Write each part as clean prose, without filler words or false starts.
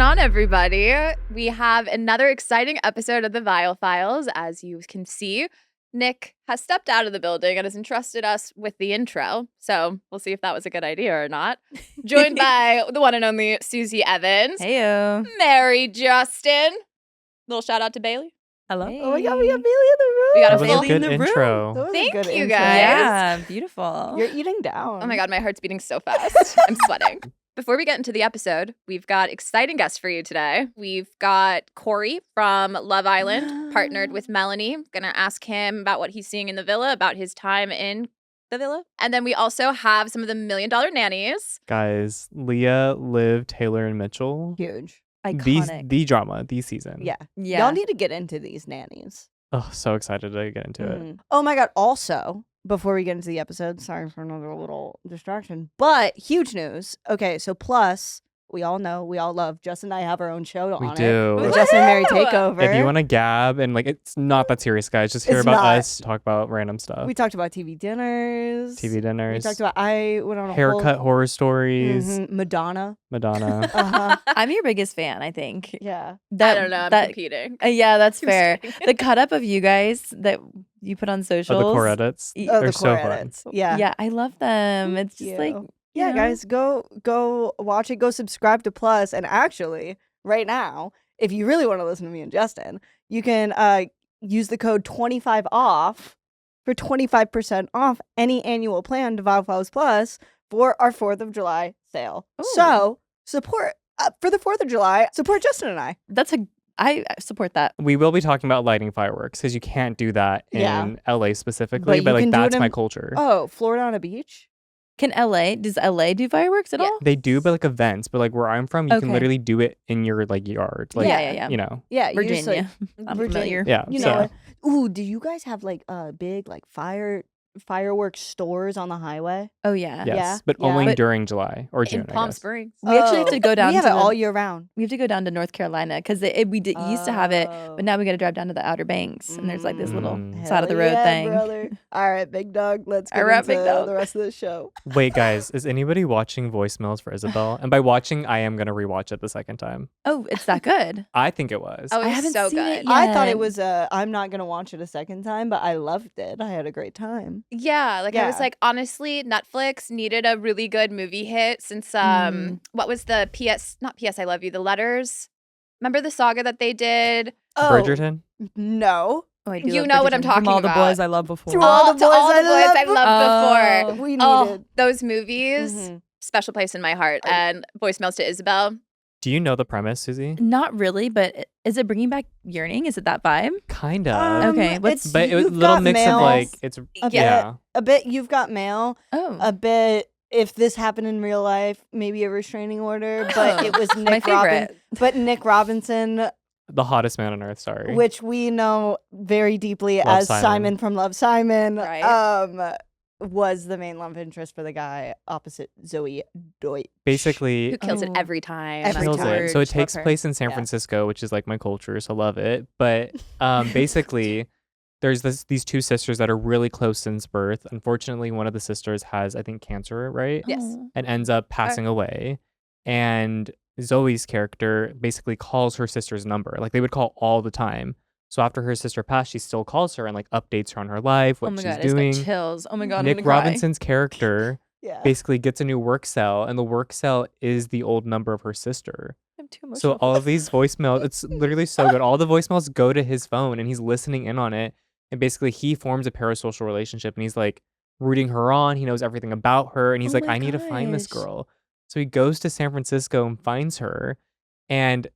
going on, everybody? We have another exciting episode of the Viall Files. As you can see, Nick has stepped out of the building and has entrusted us with the intro. So we'll see if that was a good idea or not. Joined by the one and only Susie Evans. Heyo. Mary Justin. Little shout out to Bailey. Hello. Hey. Oh my God, we got Bailey in the room. We got That a was Bailey a in good the room. intro. That was a Thank good you, intro. guys. Yeah, beautiful. You're eating down. Oh my God, my heart's beating so fast. I'm sweating. Before we get into the episode, we've got exciting guests for you today. We've got Corey from Love Island, partnered with Melanie. Gonna ask him about what he's seeing in the villa, about his time in the villa. And then we also have some of the Million Dollar Nannies. Guys, Leah, Liv, Taylor, and Mitchell. Huge. Iconic. The drama, the season. Yeah. Yeah. Y'all need to get into these nannies. Oh, so excited to get into it. Oh my God. Also, before we get into the episode, sorry for another little distraction, but huge news. Okay, so Plus, we all know, we all love, Justin and I have our own show We on do. it. The Justin and Mary Woo! Takeover. If you want to gab and it's not that serious, guys, just hear It's about not. us talk about random stuff. We talked about TV dinners. TV dinners. We talked about, I went on a haircut whole, horror stories. Madonna. Madonna. Uh-huh. I'm your biggest fan, I think. Yeah. I don't know, I'm competing. Yeah, that's I'm just fair. kidding. The cut up of you guys that you put on socials. Oh, the core edits. Y- Oh, They're the so core fun. edits. Yeah. Yeah, I love them. Thank It's just like, you. Yeah, know? guys, go watch it. Go subscribe to Plus. And actually, right now, if you really want to listen to me and Justin, you can use the code 25OFF for 25% off any annual plan to Viall Files Plus for our 4th of July sale. Ooh. So support for the 4th of July. Support Justin and I. I support that. We will be talking about lighting fireworks because you can't do that in Yeah. LA specifically, But but you like can do it that's my in- culture. Oh, Florida on a beach. Does LA do fireworks at Yeah. all? They do, but like events. But like where I'm from, you can Okay. literally do it in your like yard. Like, yeah. you know. Yeah, you just, Virginia. I'm Virginia. familiar. Yeah. You so. know it. Ooh, do you guys have like big like fireworks stores on the highway? Oh, yeah. Yes, Yeah, but yeah. only But- during July or June. In I Palm guess. Springs. We actually have to go down We have to it the- all year round. We have to go down to North Carolina because we used to have it, but now we got to drive down to the Outer Banks, and there's like this little Mm. side of the road Hell yeah, thing. brother. All right, big dog. Let's get All right, into big dog. the rest of the show. Wait, guys, is anybody watching voicemails for Isabel? And by watching, I am gonna rewatch it the second time. Oh, it's that good. I think it was. Oh, it I was haven't so seen it good. yet. I thought it Yeah. was. I'm not gonna watch it a second time, but I loved it. I had a great time. Yeah, like I was Yeah. like, honestly, Netflix needed a really good movie hit since what was the not PS I Love You, the letters. Remember the saga that they did? Bridgerton. No. Oh, I do You love know what I'm Bridgerton. talking From all the about. boys I loved before. To all the boys I I loved before. We Oh, needed. those movies, Mhm. special place in my heart. And voicemails to Isabel. Do you know the premise, Susie? Not really, but is it bringing back yearning? Is it that vibe? Kind of. Okay, what's- it's- but it was a you've little got mix mail, of like it's Yeah. a bit. You've got mail. Oh, A bit. If this happened in real life, maybe a restraining order. But Oh, it was my Nick Robinson. favorite. But Nick Robinson, the hottest man on earth. Sorry. which we know very deeply Love as Simon. Simon from Love Simon, Right. was the main love interest for the guy opposite Zoe Deutsch. Basically, Who kills it Oh. every time. Every kills time. it. So it Love takes her. place in San Yeah. Francisco, which is like my culture, so love it. But basically, there's these two sisters that are really close since birth. Unfortunately, one of the sisters has, I think, cancer, right? Yes. Oh. And ends up passing away. And Zoe's character basically calls her sister's number. Like they would call all the time. So after her sister passed, she still calls her and like updates her on her life, what Oh my she's god, doing. it's got chills. Oh my god, I'm Nick gonna cry. Robinson's character Yeah. basically gets a new work cell, and the work cell is the old number of her sister. I'm too emotional. So all of these voicemails, it's literally so good. All the voicemails go to his phone, and he's listening in on it. And basically, he forms a parasocial relationship, and he's like rooting her on. He knows everything about her, and he's Oh like, my I need to find this gosh. girl. So he goes to San Francisco and finds her. And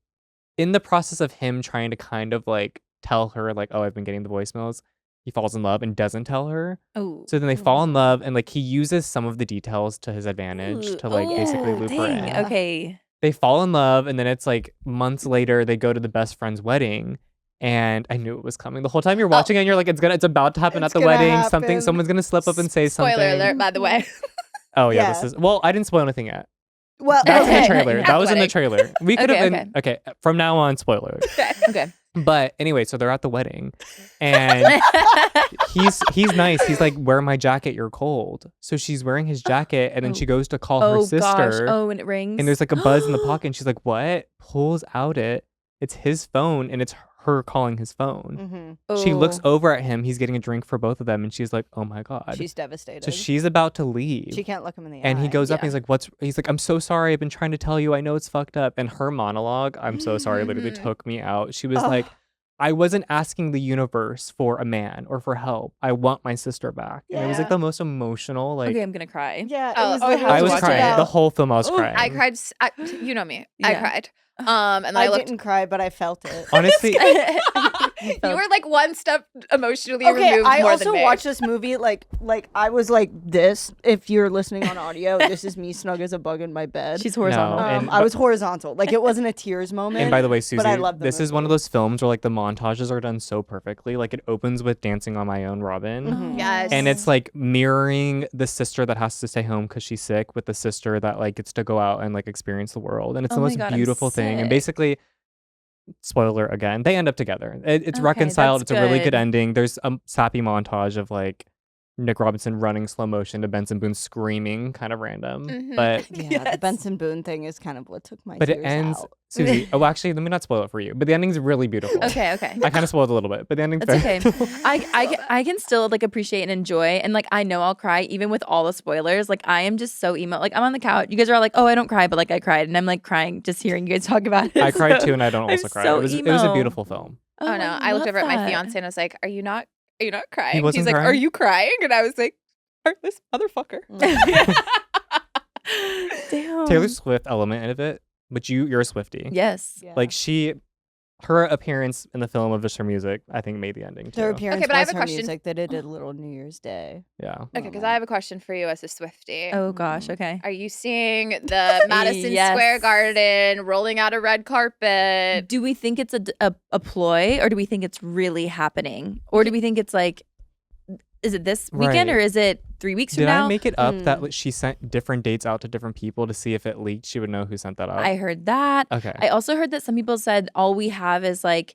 in the process of him trying to kind of like tell her, like, oh, I've been getting the voicemails, he falls in love and doesn't tell her. Oh. So then they fall in love, and like he uses some of the details to his advantage Ooh, to like basically loop her dang, in. Okay. They fall in love, and then it's like months later they go to the best friend's wedding. And I knew it was coming the whole time you're watching it, and you're like, it's about to happen It's at the gonna wedding. happen. Someone's gonna slip up and say something. Spoiler alert, by the way. Oh yeah, Yeah. this is I didn't spoil anything yet. Well, That was in Okay. the trailer. At That the was in the wedding. trailer. We could have Okay, been okay. From now on, spoiler. Okay. Okay. But anyway, so they're at the wedding, and he's nice. He's like, wear my jacket, you're cold. So she's wearing his jacket, and then she goes to call her sister. Gosh. Oh, and it rings. And there's like a buzz in the pocket, and she's like, what? Pulls out it's his phone, and it's her calling his phone. She looks over at him. He's getting a drink for both of them, and she's like, oh my God. She's devastated. So she's about to leave. She can't look him in the eye. And he goes up and he's like, he's like, I'm so sorry. I've been trying to tell you. I know it's fucked up. And her monologue, I'm so sorry, literally took me out. She was like, I wasn't asking the universe for a man or for help. I want my sister back. And it was like the most emotional. Like, okay, I'm gonna cry. Yeah, I was crying. The whole film I was crying. I cried. You know me. I Yeah. cried. And I didn't cry, but I felt it. Honestly, you were like one step emotionally Okay, removed I more also than me. watched this movie like I was like this. If you're listening on audio, this is me snug as a bug in my bed. She's horizontal. No. I was horizontal. Like it wasn't a tears moment. and by the way, Susie, but I love the this is movie. one of those films where like the montages are done so perfectly. Like it opens with Dancing on My Own, Robin. Mhm. Yes. And it's like mirroring the sister that has to stay home because she's sick with the sister that like gets to go out and like experience the world. And it's Oh the my most God, I'm beautiful thing. And sick. basically, spoiler again, they end up together. It's Okay, reconciled. It's that's a really good good. ending. There's a sappy montage of like Nick Robinson running slow motion to Benson Boone screaming, kind of random. Mhm. But Yeah, the Benson Boone thing is kind of what took my but tears it ends, out. Susie. Oh, actually, let me not spoil it for you. But the ending's really beautiful. Okay. I kind of spoiled it a little bit, but the ending's That's very okay. I can still like appreciate and enjoy, and like I know I'll cry even with all the spoilers. Like I am just so emo. Like I'm on the couch. You guys are all like, "Oh, I don't cry," but like I cried, and I'm like crying just hearing you guys talk about it. I cried so too, and I don't I'm also cry. so It was a emo. beautiful film. Oh no! I looked love over at my that. fiance and I was like, "Are you not crying?" wasn't He's like, "Are crying? you crying?" And I was like, "Heartless motherfucker." Damn. Taylor Swift element of it, but you're a Swiftie. Yes. Yeah. Like her appearance in the film of just her music, I think made the ending too. Their appearance Okay, but I have plus a her question. music. They did a little New Year's Day. Yeah. Okay, because I have a question for you as a Swiftie. Oh gosh. Okay. Are you seeing the Madison Yes. Square Garden rolling out a red carpet? Do we think it's a ploy, or do we think it's really happening, or do we think it's like, is it this weekend, Right. or is it 3 weeks Did from now? I make it up that like, she sent different dates out to different people to see if it leaked? She would know who sent that out. I heard that. Okay. I also heard that some people said all we have is like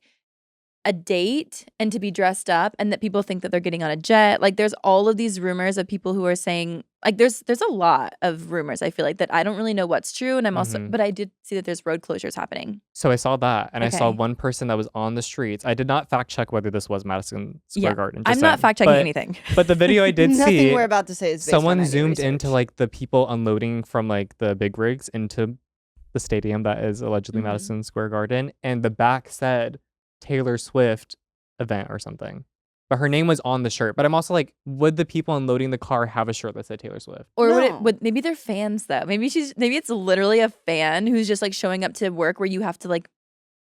a date and to be dressed up, and that people think that they're getting on a jet. Like there's all of these rumors of people who are saying, like there's a lot of rumors, I feel like, that I don't really know what's true. And I'm also, Mhm. but I did see that there's road closures happening. So I saw that, and I saw Okay. one person that was on the streets. I did not fact check whether this was Madison Square Yeah. Garden. I'm just not saying. fact checking But- anything. But the video I did Nothing see, we're about to say is based on someone any zoomed research. into like the people unloading from like the big rigs into the stadium that is allegedly Mhm. Madison Square Garden, and the back said Taylor Swift event or something. But her name was on the shirt. But I'm also like, would the people unloading the car have a shirt that said Taylor Swift? Or No. would maybe they're fans though? Maybe it's literally a fan who's just like showing up to work where you have to like,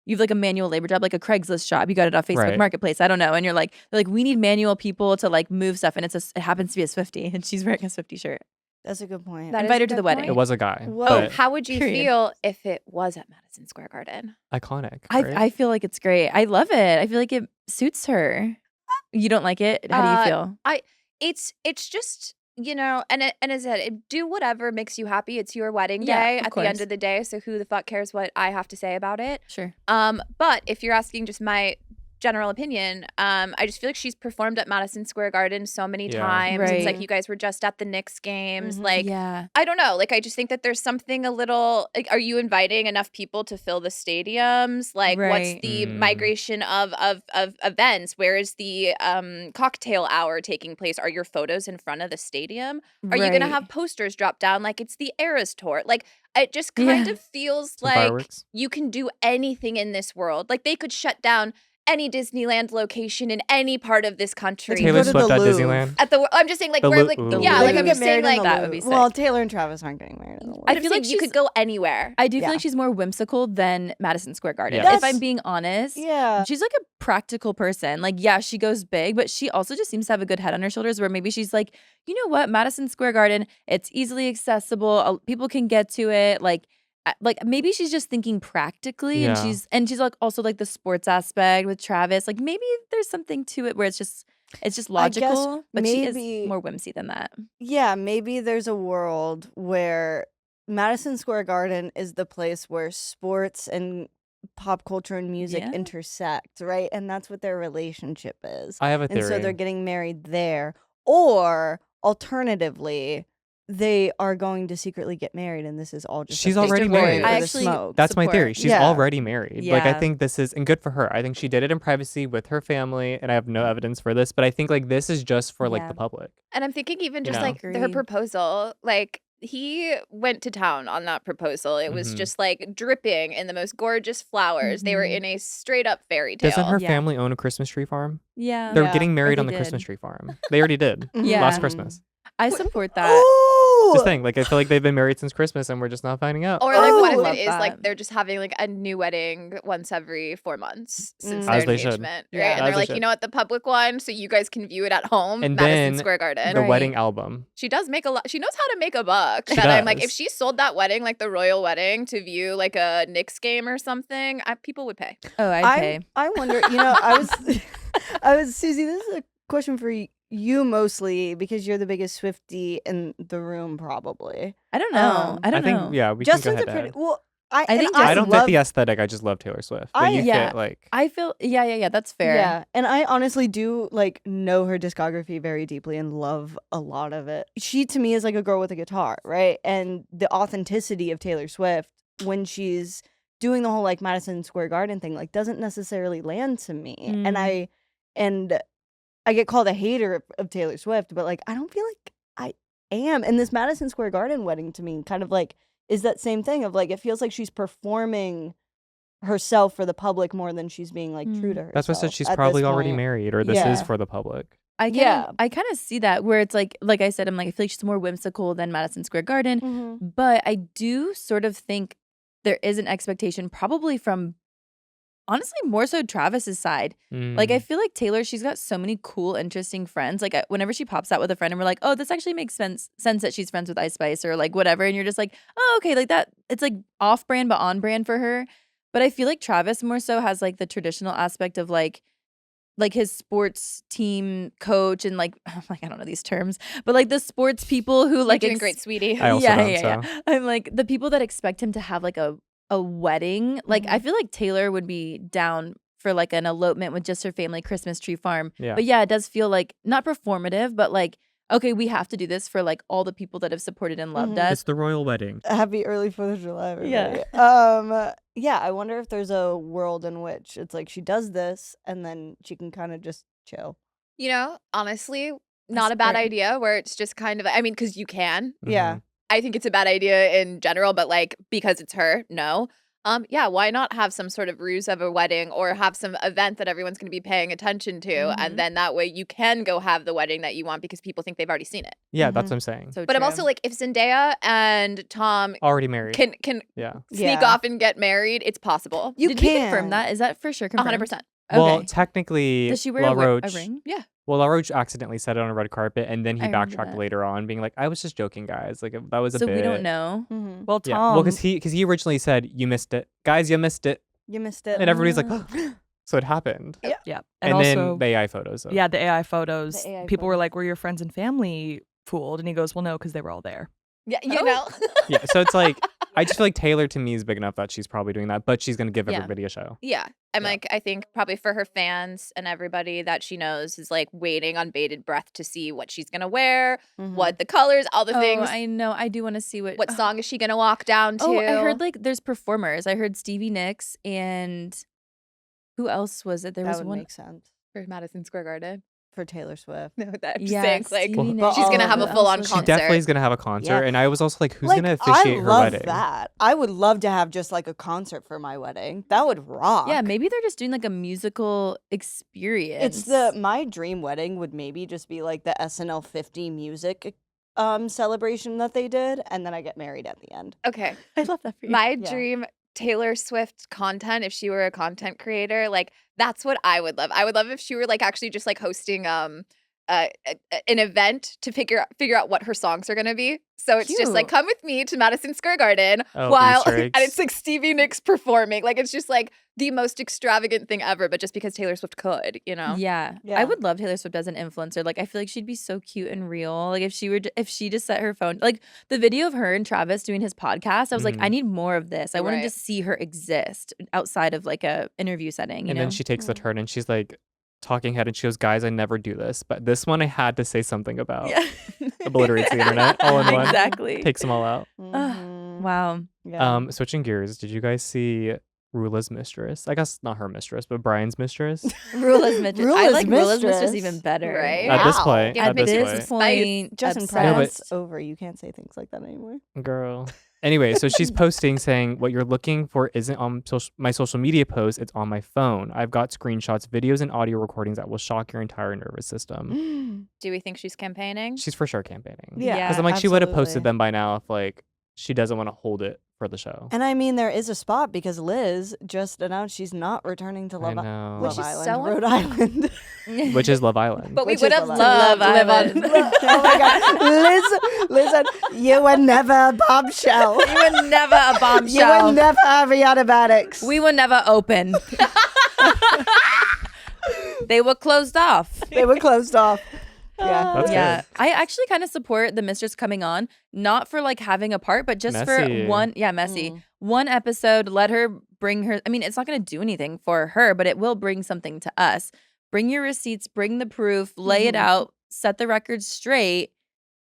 you have like a manual labor job, like a Craigslist job. You got it off Facebook Right. Marketplace. I don't know. And you're like, they're like, we need manual people to like move stuff. And it happens to be a Swiftie, and she's wearing a Swiftie shirt. That's a good point. That is Invite a her to the good wedding. point. It was a guy. Whoa. But How would you Period. feel if it was at Madison Square Garden? iconic. Right? I feel like it's great. I love it. I feel like it suits her. You don't like it? How do you feel? It's just, and as I said, do whatever makes you happy. It's your wedding Yeah, day of at the end course. of the day, so who the fuck cares what I have to say about it? Sure. But if you're asking just my general opinion, I just feel like she's performed at Madison Square Garden so many Yeah. times. It's like Right. you guys were just at the Knicks games. Mhm. Like, Yeah. I don't know. Like, I just think that there's something a little like, are you inviting enough people to fill the stadiums? Like, what's Right. the Mm. migration of events? Where is the cocktail hour taking place? Are your photos in front of the stadium? Are you gonna Right. have posters drop down like it's the Eras tour? Like, it just kind Yeah. of feels Some like fireworks. you can do anything in this world. Like, they could shut down any Disneyland location in any part of this country. Let's Taylor go to the Swift at Louvre. Disneyland. At the, I'm just saying, like, The where, Lou- like, Ooh. yeah, They like could I'm get just saying, married in like, the that would be Louvre. Well, sick. Taylor and Travis aren't getting married in the Louvre. I I'm just feel saying like you could go anywhere. I do Yeah. feel like she's more whimsical than Madison Square Garden. Yes. If I'm being honest. Yeah. She's like a practical person. Like, yeah, she goes big, but she also just seems to have a good head on her shoulders where maybe she's like, you know what, Madison Square Garden, it's easily accessible. People can get to it. Like maybe she's just thinking practically, Yeah. and she's like also like the sports aspect with Travis. Like maybe there's something to it where it's just logical, but she maybe- is more whimsy than that. Yeah, maybe there's a world where Madison Square Garden is the place where sports and pop culture and music Yeah. intersect, right? And that's what their relationship is. I have a And theory. so they're getting married there. Or alternatively, they are going to secretly get married, and this is all just She's a big already story married. for I the actually- smoke. That's my support. theory. She's Yeah. already married. Like, I Yeah. think this is, and good for her. I think she did it in privacy with her family, and I have no evidence for this, but I think like this is just for like Yeah. the public. And I'm thinking even You just know? like her Agreed. proposal, like he went to town on that proposal. It was Mhm. just like dripping in the most gorgeous flowers. They were Mhm. in a straight up fairy tale. Doesn't her Yeah. family own a Christmas tree farm? Yeah. They're Yeah. getting married they on the Christmas did. tree farm. They already did Yeah. last Christmas. I support that. Ooh! Just saying, like I feel like they've been married since Christmas, and we're just not finding out. Or like what if Oh! it Love is like that. they're just having like a new wedding once every 4 months since Mm. their As they should. engagement, Yeah. right? And As they're they like, you should. know what, the public one, so you guys can view it at home. And Madison then Square Garden. The Right. wedding album. She does make a lot. She knows how to make a buck. She That I'm like, if does. she sold that wedding, like the royal wedding, to view like a Knicks game or something, people would pay. Oh, I'd pay. I wonder, I was Susie, this is a question for you mostly because you're the biggest Swiftie in the room, probably. I don't know. I don't think know. yeah, we Justin's can a go pretty head. well. I think I don't fit love, the aesthetic. I just love Taylor Swift. But I- you yeah. fit like I feel yeah. That's fair. Yeah, and I honestly do like know her discography very deeply and love a lot of it. She to me is like a girl with a guitar, right? And the authenticity of Taylor Swift when she's doing the whole like Madison Square Garden thing like doesn't necessarily land to me. And I get called a hater of Taylor Swift, but like I don't feel like I am. And this Madison Square Garden wedding to me kind of like is that same thing of like it feels like she's performing herself for the public more than she's being like true to herself. that's why I said she's at probably this already point. married, or this Yeah. is for the public. Yeah. I kind of see that where it's like I said, I'm like, I feel like she's more whimsical than Madison Square Garden. Mhm. But I do sort of think there is an expectation probably from honestly more so Travis's side. Like I Mm. feel like Taylor, she's got so many cool, interesting friends. Like whenever she pops out with a friend and we're like, oh, this actually makes sense that she's friends with Ice Spice or like whatever. And you're just like, oh, okay, like that. It's like off brand, but on brand for her. But I feel like Travis more so has like the traditional aspect of like his sports team coach and like I'm like I don't know these terms, but like the sports people who like You're doing great, sweetie. I also don't, so. I'm like the people that expect him to have like a wedding. Like I Mhm. feel like Taylor would be down for like an elopement with just her family Christmas tree farm. Yeah. But yeah, it does feel like not performative, but like okay, we have to do this for like all the people that have supported and loved Mhm. us. It's the royal wedding. Happy early 4th of July, Yeah. everybody. Yeah, I wonder if there's a world in which it's like she does this and then she can kind of just chill. You know, honestly, not a bad support. idea where it's just kind of, I mean, because you can. Yeah. Mhm. I think it's a bad idea in general, but like because it's her, no. Yeah, why not have some sort of ruse of a wedding or have some event that everyone's going to be paying attention to, Mhm. and then that way you can go have the wedding that you want because people think they've already seen it. Yeah, that's Mhm. what I'm saying. So But I'm true. also like, if Zendaya and Tom Already married. can Yeah. sneak Yeah. off and get married, it's possible. You Did can we confirm that? Is that for sure confirmed? 100%. Okay. Well, technically, Does she wear La a Roche, ring? Yeah. Well, La Roche accidentally said it on a red carpet, and then he I remember backtracked that. later on, being like, "I was just joking, guys. Like that was a So bit." we don't know. Mhm. Well, Yeah. Tom. Well, because he originally said, "You missed it, guys. You missed it," You missed it. and everybody's like, "So it happened." yeah, And, also, then the AI photos. Of, yeah, the AI photos. The AI people were photos. like, "Were your friends and family fooled?" And he goes, "Well, no, because they were all there." Yeah, you Oh. know. yeah. So it's like I just feel like Taylor to me is big enough that she's probably doing that, but she's gonna give Yeah. everybody a show. Yeah. I'm Yeah. like, I think probably for her fans and everybody that she knows is like waiting on bated breath to see what she's going to wear, Mhm. what the colors, all the Oh, things. I know. I do want to see what What song is she going to walk down to? Oh, I heard like there's performers. I heard Stevie Nicks and who else was it? There that was would one. make sense for Madison Square Garden. for Taylor Swift. No, that just Yeah, saying like Stevie Nicks. she's going to Oh, have a who full on else was She concert. definitely is gonna have a concert, and I was also like, "Who's gonna I officiate her love wedding?" that. I would love to have just like a concert for my wedding. That would rock. Yeah, maybe they're just doing like a musical experience. It's the my dream wedding would maybe just be like the SNL 50 music celebration that they did, and then I get married at the end. Okay. I love that for you. My Yeah. dream Taylor Swift content, if she were a content creator, like that's what I would love. I would love if she were like actually just like hosting an event to figure out what her songs are gonna be. So it's just like, Cute. come with me to Madison Square Garden Oh, while Easter and eggs. it's like Stevie Nicks performing. Like it's just like the most extravagant thing ever, but just because Taylor Swift could, you know? Yeah. Yeah. I would love Taylor Swift as an influencer. Like I feel like she'd be so cute and real. Like if she just set her phone, like the video of her and Travis doing his podcast, I was like, I need more of this. I wanted to Right. see her exist outside of like a interview setting, you And know? then she takes the turn and she's like talking head and she goes, guys, I never do this, but this one I had to say something about. Yeah. Obliterates the internet all in one. Exactly. Takes them all out. Mhm. Wow. Yeah. Switching gears, did you guys see Rula's mistress? I guess not her mistress, but Brian's mistress. Rula's mistress. I Rula's like Rula's mistress mistress. even better. Right? At this Wow. point, Give At at this this point. point, Justin obsessed. Yeah, but- Pride's over. You can't say things like that anymore. Girl. Anyway, so she's posting saying, what you're looking for isn't on my social media post, it's on my phone. I've got screenshots, videos, and audio recordings that will shock your entire nervous system. Do we think she's campaigning? She's for sure campaigning. Yeah, Because I'm like, she would have absolutely. posted them by now if like she doesn't want to hold it for the show. And I mean, there is a spot because Liz just announced she's not returning to I Love, know. Which Love is Island, so Rhode Island. Which is Love Island. But we Which would is have Love loved Island. to live Love on. Island. Oh my God, Liz, you were never a bombshell. We were never a You were bombshell. never Ariana Maddox. We were never open. They were closed off. They were closed off. Yeah. That's Yeah. good. I actually kind of support the mistress coming on, not for like having a part, but just Messy. for one, messy. Mm. One episode, let her bring her. I mean, it's not going to do anything for her, but it will bring something to us. Bring your receipts, bring the proof, lay it Mhm. out, set the record straight,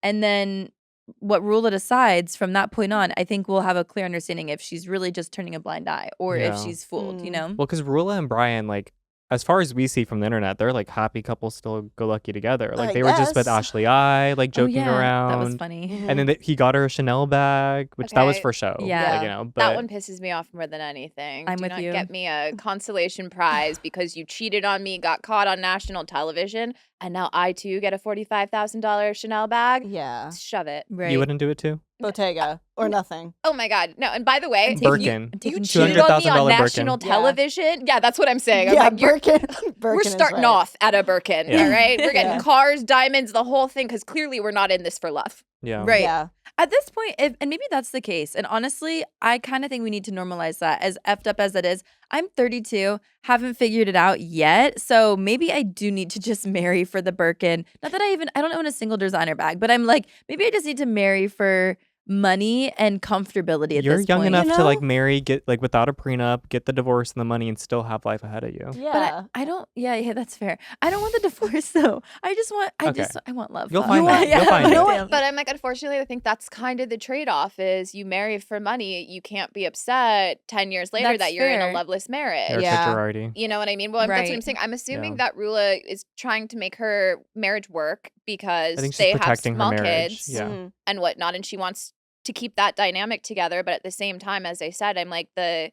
and then what Rula decides from that point on, I think we'll have a clear understanding if she's really just turning a blind eye or if Yeah. she's fooled, you Mm. know? Well, because Rula and Brian, like, as far as we see from the internet, they're like happy couples, still go lucky together. Like I they were just with guess. Ashley I, like Oh, joking yeah, around. That was funny. Mhm. And then he got her a Chanel bag, which that was Okay. for show. Yeah. like, you know. But That one pisses me off more than anything. I'm Do with not you. get me a consolation prize because you cheated on me, got caught on national television, and now I too get a $45,000 Chanel bag. Yeah. Shove it. Right. you wouldn't do it too. Bottega or nothing. Oh my God. No, and by the way, I'm taking- Birkin. I'm taking you shit. cheated on me on $200,000 Birkin. national Yeah. television. Yeah, that's what I'm saying. I'm Yeah, like, Birkin. we're Birkin is starting right. off at a Birkin, Yeah. all right? We're getting Yeah. cars, diamonds, the whole thing, because clearly we're not in this for love. Yeah. Right. Yeah. At this point, and maybe that's the case. And honestly, I kind of think we need to normalize that. As effed up as it is, I'm 32, haven't figured it out yet. So maybe I do need to just marry for the Birkin. Not that I don't own a single designer bag, but I'm like, maybe I just need to marry for money and comfortability at You're this young point. enough You to like know? marry, get like without a prenup, get the divorce and the money, and still have life ahead of you. Yeah. But I don't. Yeah, that's fair. I don't want the divorce though. I just want. Okay. I want love. You'll Fuck. find that. Yeah, You'll find but it. You know what? damn. But I'm like, unfortunately, I think that's kind of the trade-off is you marry for money. You can't be upset 10 years later That's that you're in fair. a loveless marriage. Erica Yeah. Girardi. You know what I mean? Well, that's what I'm Right. saying. I'm assuming Yeah. that Rula is trying to make her marriage work because I think she's they have protecting her small marriage. kids Yeah. Mhm. and whatnot, and she wants to keep that dynamic together. But at the same time, as I said, I'm like the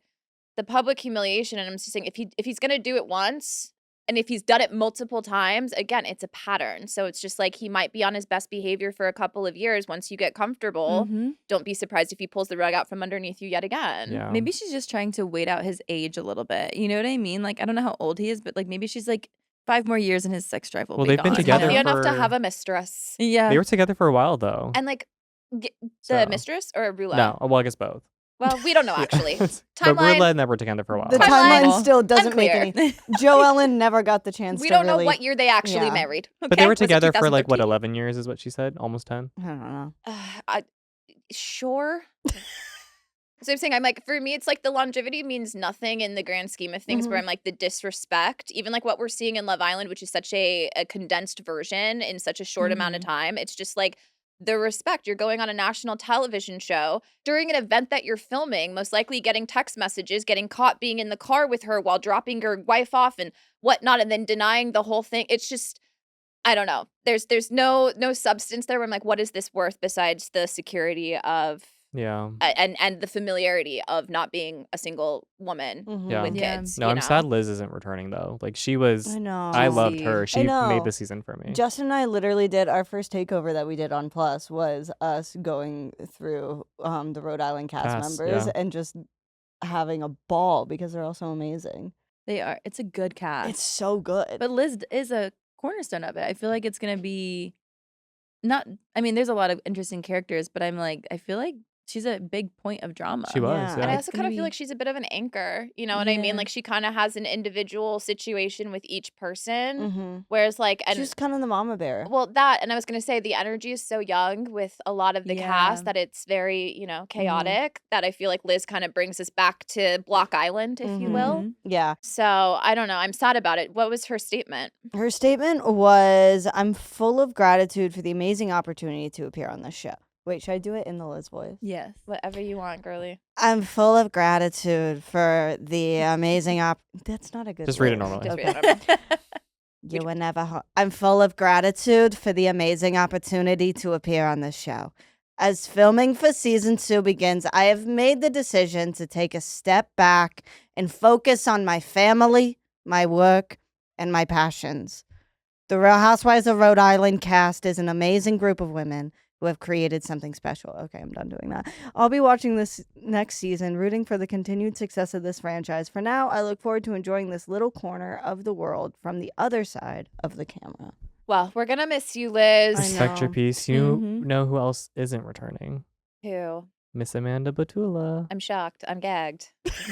public humiliation, and I'm just saying if he's gonna do it once, and if he's done it multiple times, again, it's a pattern. So it's just like he might be on his best behavior for a couple of years. Once you get comfortable, Mhm. don't be surprised if he pulls the rug out from underneath you yet again. Yeah. Maybe she's just trying to wait out his age a little bit. You know what I mean? Like I don't know how old he is, but like maybe she's like 5 more years and his sex drive will Well, be they've been gone, you together know? Be enough to for- have a mistress. Yeah. They were together for a while though. And like the So- mistress or Rula? No, well, I guess both. Well, we don't know actually. but Timeline. Rula and them were together for a while. The Timeline. timeline still doesn't make Unclear. any. Joe Ellen never got the chance We to don't know really. what year they actually Yeah. married. But they okay? were Was it together for like what 2013? 11 years is what she said, almost 10. I don't know. Sure. So I'm saying, I'm like, for me, it's like the longevity means nothing in the grand scheme of things, where I'm like the disrespect, even like what we're seeing in Love Island, which is such a condensed version in such a short amount of time. It's just like the respect. You're going on a national television show during an event that you're filming, most likely getting text messages, getting caught being in the car with her while dropping your wife off and whatnot, and then denying the whole thing. It's just, I don't know. There's no substance there where I'm like, what is this worth besides the security of Yeah. and the familiarity of not being a single woman Mhm. Yeah. with Yeah. kids. No, you I'm know? sad Liz isn't returning though. Like she was, I know. I loved her. I She know. made the season for me. Justin and I literally did our first takeover that we did on Plus was us going through the Rhode Island cast members yeah. and just having a ball because they're all so amazing. They are. It's a good cast. It's so good. But Liz is a cornerstone of it. I feel like it's gonna be not. I mean, there's a lot of interesting characters, but I'm like, I feel like she's a big point of drama. She was, Yeah. And I yeah. also kind of feel like she's a bit of an anchor. You know what I mean? Yeah. Like she kind of has an individual situation with each person. Mm-hmm. Whereas like, and She's kind of the mama bear. well, that, and I was going to say the energy is so young with a lot of the Yeah. cast that it's very, chaotic, that I feel like Liz kind of brings us back to Block Island, if you will. Mhm. Yeah. So I don't know. I'm sad about it. What was her statement? Her statement was, "I'm full of gratitude for the amazing opportunity to appear on this show." Wait, should I do it in the Liz voice? Yes. Whatever you want, girly. I'm full of gratitude for the amazing That's not a good Just read it voice. normally. Just Okay. read it normal. You were never I'm full of gratitude for the amazing opportunity to appear on this show. As filming for season 2 begins, I have made the decision to take a step back and focus on my family, my work, and my passions. The Real Housewives of Rhode Island cast is an amazing group of women who have created something special. Okay, I'm done doing that. I'll be watching this next season, rooting for the continued success of this franchise. For now, I look forward to enjoying this little corner of the world from the other side of the camera. Well, we're going to miss you, Liz. I Respect your know. peace. You Mhm. know who else isn't returning? Who? Miss Amanda Batula. I'm shocked. I'm gagged.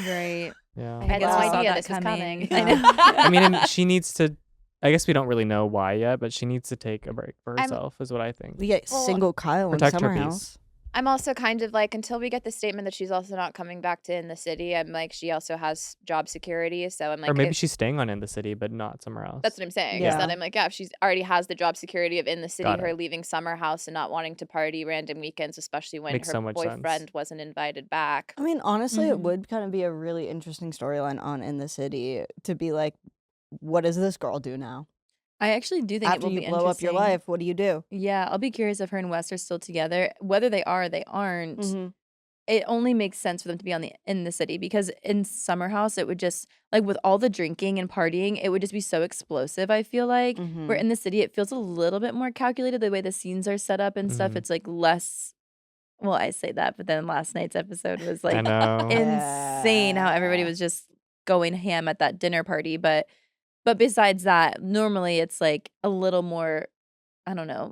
Right. Yeah. I had no guess we saw idea that this was coming. coming. I know. I mean, and she needs to. I guess we don't really know why yet, but she needs to take a break for I'm- herself, is what I think. We get Well, single Kyle in Protect her Summer peace. House. I'm also kind of like, until we get the statement that she's also not coming back to In the City, I'm like, she also has job security. So I'm like, Or maybe if- she's staying on In the City, but not somewhere else. that's what I'm saying. Yeah. Is that I'm like, yeah, if she's already has the job security of In the City, Got it. her leaving Summer House and not wanting to party random weekends, especially when Makes her so much sense. boyfriend wasn't invited back. I mean, honestly, it Mhm. would kind of be a really interesting storyline on In the City to be like, what does this girl do now? I actually do think it After will you be blow up your interesting. life, what do you do? Yeah, I'll be curious if her and Wes are still together. Whether they are or they aren't, Mm-hmm. it only makes sense for them to be in the city, because in Summer House it would just, like, with all the drinking and partying, it would just be so explosive, I feel like. Mm-hmm. Where in the city it feels a little bit more calculated, the way the scenes are set up and stuff. Mhm. It's like less, well, I say that, but then last night's episode was I like know. insane how everybody Yeah. was just going ham at that dinner party. But besides that, normally it's like a little more, I don't know,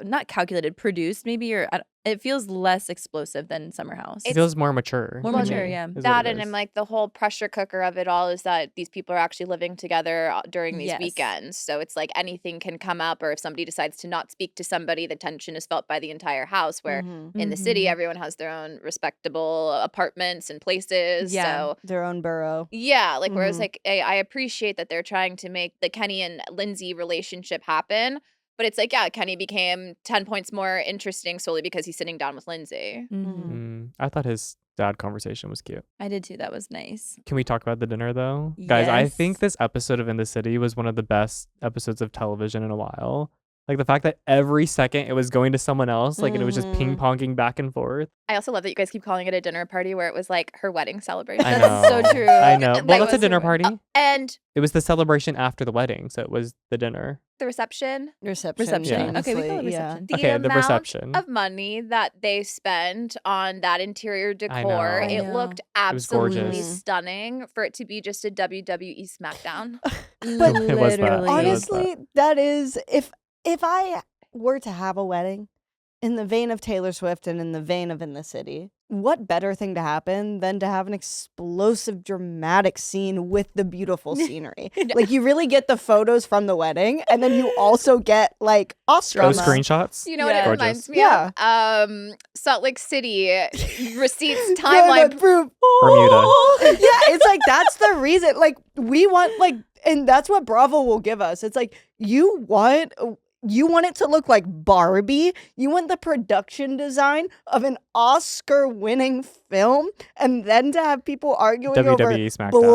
not calculated, produced maybe, or it feels less explosive than Summer House. It feels more mature. More to mature, me, yeah. is what That it and is. I'm like, the whole pressure cooker of it all is that these people are actually living together during these Yes. weekends. So it's like anything can come up, or if somebody decides to not speak to somebody, the tension is felt by the entire house. Where Mm-hmm. in the city, Mhm. everyone has their own respectable apartments and places. Yeah. So Their own borough. yeah, like whereas Mhm. like I appreciate that they're trying to make the Kenny and Lindsay relationship happen. But it's like, yeah, Kenny became 10 points more interesting solely because he's sitting down with Lindsay. Mhm. I thought his dad conversation was cute. I did too. That was nice. Can we talk about the dinner though? Guys, I think Yes. this episode of In the City was one of the best episodes of television in a while. Like the fact that every second it was going to someone else, like, and it was just Mhm. ping ponging back and forth. I also love that you guys keep calling it a dinner party where it was like her wedding celebration. I That's so know. true. I know. That Well, that's a was- dinner party. And It was the celebration after the wedding, so it was the dinner. the reception, Reception. Yeah. Okay, we call it famously, yeah. reception. the Okay, the amount reception. of money that they spent on that interior decor, know. it I looked was absolutely gorgeous. stunning for it to be just a WWE SmackDown. But It was that. Literally. It was honestly, that is, if I were to have a wedding in the vein of Taylor Swift and in the vein of In the City, what better thing to happen than to have an explosive, dramatic scene with the beautiful scenery? Like, you really get the photos from the wedding, and then you also get like Oscar. Those Drama. screenshots. You know what Yeah. it Gorgeous. reminds me Yeah. of? Salt Lake City receipts Yeah, timeline. that proof. Bermuda. Yeah, it's like that's the reason. Like, we want, like, and that's what Bravo will give us. It's like you want it to look like Barbie. You want the production design of an Oscar-winning film, and then to have people arguing over WWE SmackDown. yeah.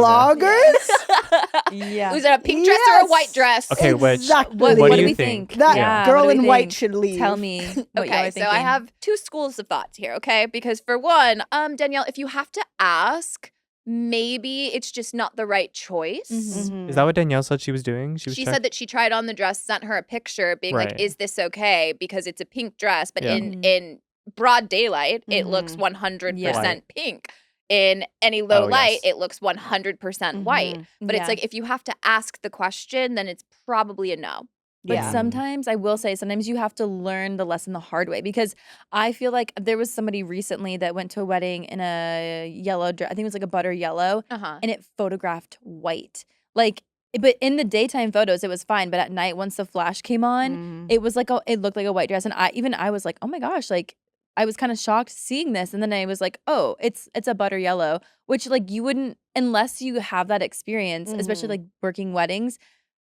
bloggers. Yeah. Was it a pink dress or a Yes. white dress? Okay, which Exactly. what What do do you we think? That Yeah. what girl do we in white think? should leave. Tell me what y'all Okay, are so I thinking. have two schools of thoughts here, okay? Because for one, Danielle, if you have to ask, maybe it's just not the right choice. Mhm. Is that what Danielle said she was doing? She was She check- said that she tried on the dress, sent her a picture being like, Right. is this okay? Because it's a pink dress, but Yeah. in broad daylight, it looks Mhm. 100% Yeah. pink. In any low Oh, light, yes. it looks 100% white. But Yeah. it's like, if you have to ask the question, then it's probably a no. But Yeah. sometimes I will say, sometimes you have to learn the lesson the hard way, because I feel like there was somebody recently that went to a wedding in a yellow dress. I think it was like a butter yellow, and it photographed white. Like, but in the daytime photos, it was fine. But at night, once the flash came on, it was like it looked like a white dress, and I was like, oh my gosh, like I was kind of shocked seeing this, and then I was like, oh, it's a butter yellow, which like you wouldn't unless you have that experience, especially like working weddings.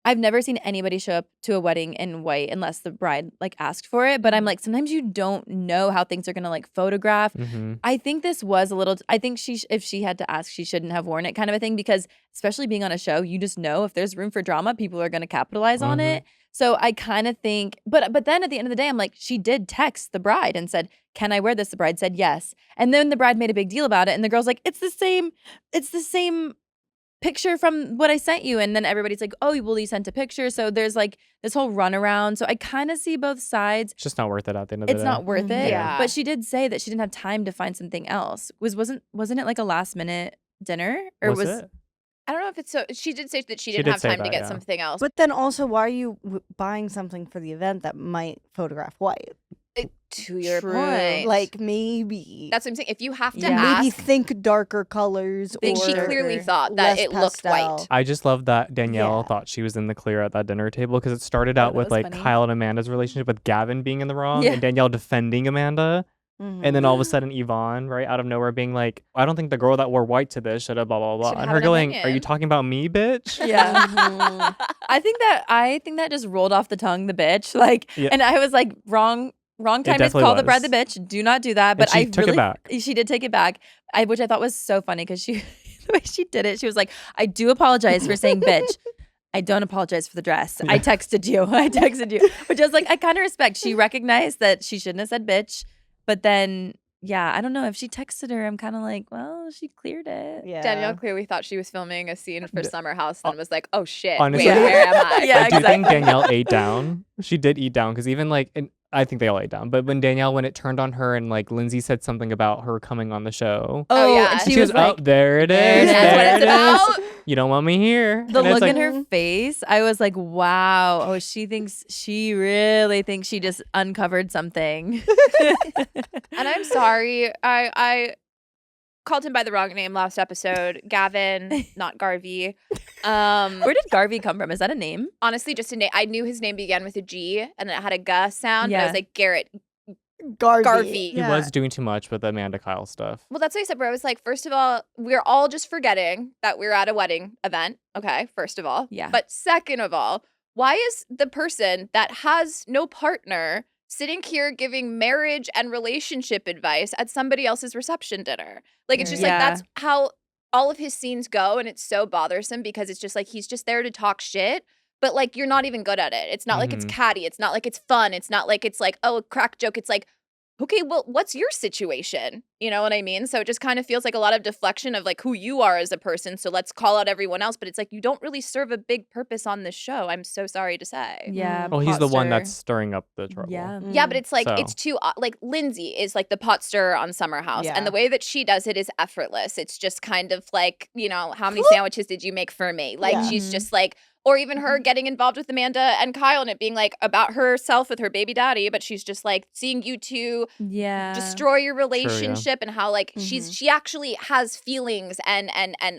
I've never seen anybody show up to a wedding in white unless the bride like asked for it. But I'm like, sometimes you don't know how things are gonna like photograph. I think this was a little. I think if she had to ask, she shouldn't have worn it, kind of a thing. Because especially being on a show, you just know if there's room for drama, people are gonna capitalize on it. So I kind of think, but then at the end of the day, I'm like, she did text the bride and said, "Can I wear this?" The bride said yes, and then the bride made a big deal about it, and the girl's like, "It's the same picture from what I sent you." And then everybody's like, oh, well, you sent a picture. So there's like this whole runaround. So I kind of see both sides. It's just not worth it at the end of the day. It's not worth it. Yeah. But she did say that she didn't have time to find something else. Wasn't it like a last minute dinner? Or was it? I don't know if it's so. She did say that she She didn't did have say time to that, get yeah. something else. But then also, why are you buying something for the event that might photograph white? To your True. point, Like maybe that's what I'm saying. If you have to Yeah. maybe ask, think darker colors. then or she clearly thought that less it looked pastel. white. I just love that Danielle Yeah. thought she was in the clear at that dinner table, because it started out that with was like funny. Kyle and Amanda's relationship, with Gavin being in the wrong Yeah. and Danielle defending Amanda. Mhm. And then all of a sudden Yvonne, right out of nowhere, being like, I don't think the girl that wore white to this should have blah, blah, blah. Should And have her an going, are you opinion. talking about me, bitch? Yeah. Mhm. I think that just rolled off the tongue, the bitch. Like, Yeah. and I was like, wrong time to definitely call the bride the was. bitch. Do not do that. And But she I took it really, back. she did take it back. Which I thought was so funny, because she, the way she did it, she was like, I do apologize for saying bitch. I don't apologize for the dress. I texted you. Which I was like, I kind of respect. She recognized that she shouldn't have said bitch. But then, yeah, I don't know. If she texted her, I'm kind of like, well, she cleared it. Yeah. Danielle clearly thought she was filming a scene for Summer House, and was like, "Oh shit, Honestly- wait, where am I?" Yeah, I do think exactly. Danielle ate down. She did eat down, because even like, and I think they all ate down. But when it turned on her and like Lindsay said something about her coming on the show, Oh, yeah. And And she was like, oh, there it there is. it That's what there it's it is. about. You don't want me here. the And it's look like, in her face, I was like, wow. Oh, she really thinks she just uncovered something. And I'm sorry, I called him by the wrong name last episode. Gavin, not Garvey. Where did Garvey come from? Is that a name? Honestly, just a name. I knew his name began with a G, and then it had a G sound. But I Yeah. was like, Garrett. Garvey. He was doing too much with the Amanda Kyle stuff. Well, that's what I said, where I was like, first of all, we're all just forgetting that we're at a wedding event. Okay, first of all. Yeah. But second of all, why is the person that has no partner sitting here giving marriage and relationship advice at somebody else's reception dinner? Like, it's just like, Yeah. that's how all of his scenes go. And it's so bothersome, because it's just like, he's just there to talk shit. But like, you're not even good at it. It's not like it's catty. It's not like it's fun. It's not like it's like, oh, a crack joke. It's like, okay, well, what's your situation? You know what I mean? So it just kind of feels like a lot of deflection of like who you are as a person. So let's call out everyone else. But it's like, you don't really serve a big purpose on this show. I'm so sorry to say. Yeah. Oh, he's the one Potster. that's stirring up the trouble. Yeah. Yeah, but it's like, So- it's too, like, Lindsay is like the pot stirrer on Summer House. Yeah. And the way that she does it is effortless. It's just kind of like, you know, how many sandwiches did you make for me? Like, Yeah. she's just like, or even her getting involved with Amanda and Kyle, and it being like about herself with her baby daddy, but she's just like seeing you two Yeah. destroy your relationship, and how like she actually has feelings and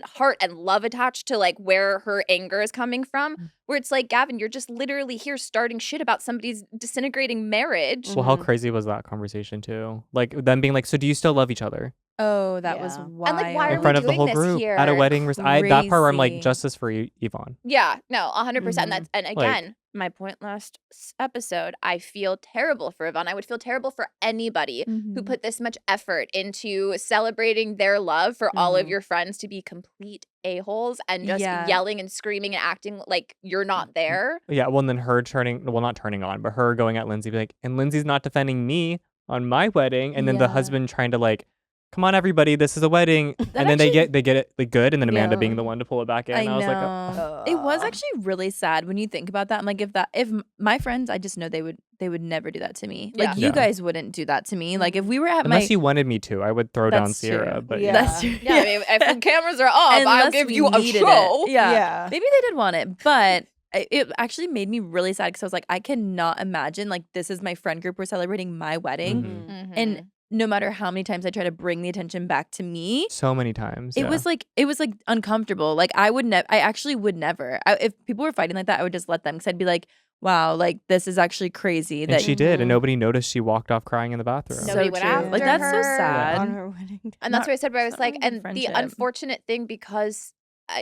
heart and love attached to like where her anger is coming from, where it's like, Gavin, you're just literally here starting shit about somebody's disintegrating marriage. Well, how crazy was that conversation too? Like them being like, "So do you still love each other?" Oh, that was Yeah. wild. And, like, why are In we front of the doing whole this group here? at a wedding. That part where I'm like, Crazy. justice for Yvonne. Yeah, no, 100%. Mhm. That's, and again, my point last episode, I feel terrible for Yvonne. I would feel terrible for anybody who Mhm. put this much effort into celebrating their love for all of Mhm. your friends to be complete a-holes and just Yeah. yelling and screaming and acting like you're not there. Yeah, well, and then her not turning on, but her going at Lindsay, be like, and Lindsay's not defending me on my wedding, and then the Yeah. husband trying to like, come on, everybody, this is a wedding, and then actually- they get it like good, and then Amanda Yeah. being the one to pull it back in. I And I was like, know. It was actually really sad when you think about that. I'm like, if my friends, I just know they would never do that to me. Like Yeah. you Yeah. guys wouldn't do that to me. Like if we were at unless my you wanted me to, I would throw down That's Sierra. true. But Yeah. That's true. Yeah, I mean, if the cameras are off, I'll Unless give we you a needed show. it. Yeah. Yeah. Maybe they did want it, but it actually made me really sad because I was like, I cannot imagine like this is my friend group. We're celebrating my wedding, Mhm. and no matter how many times I try to bring the attention back to me, So many times. it was like uncomfortable. Like I actually would never. If people were fighting like that, I would just let them because I'd be like, wow, like this is actually crazy And that she did, and nobody noticed she walked off crying in the bathroom. So Nobody went true. after Like that's so her. sad. on her wedding day. And that's Not- what I said, where I was not like, really and the friendship. unfortunate thing, because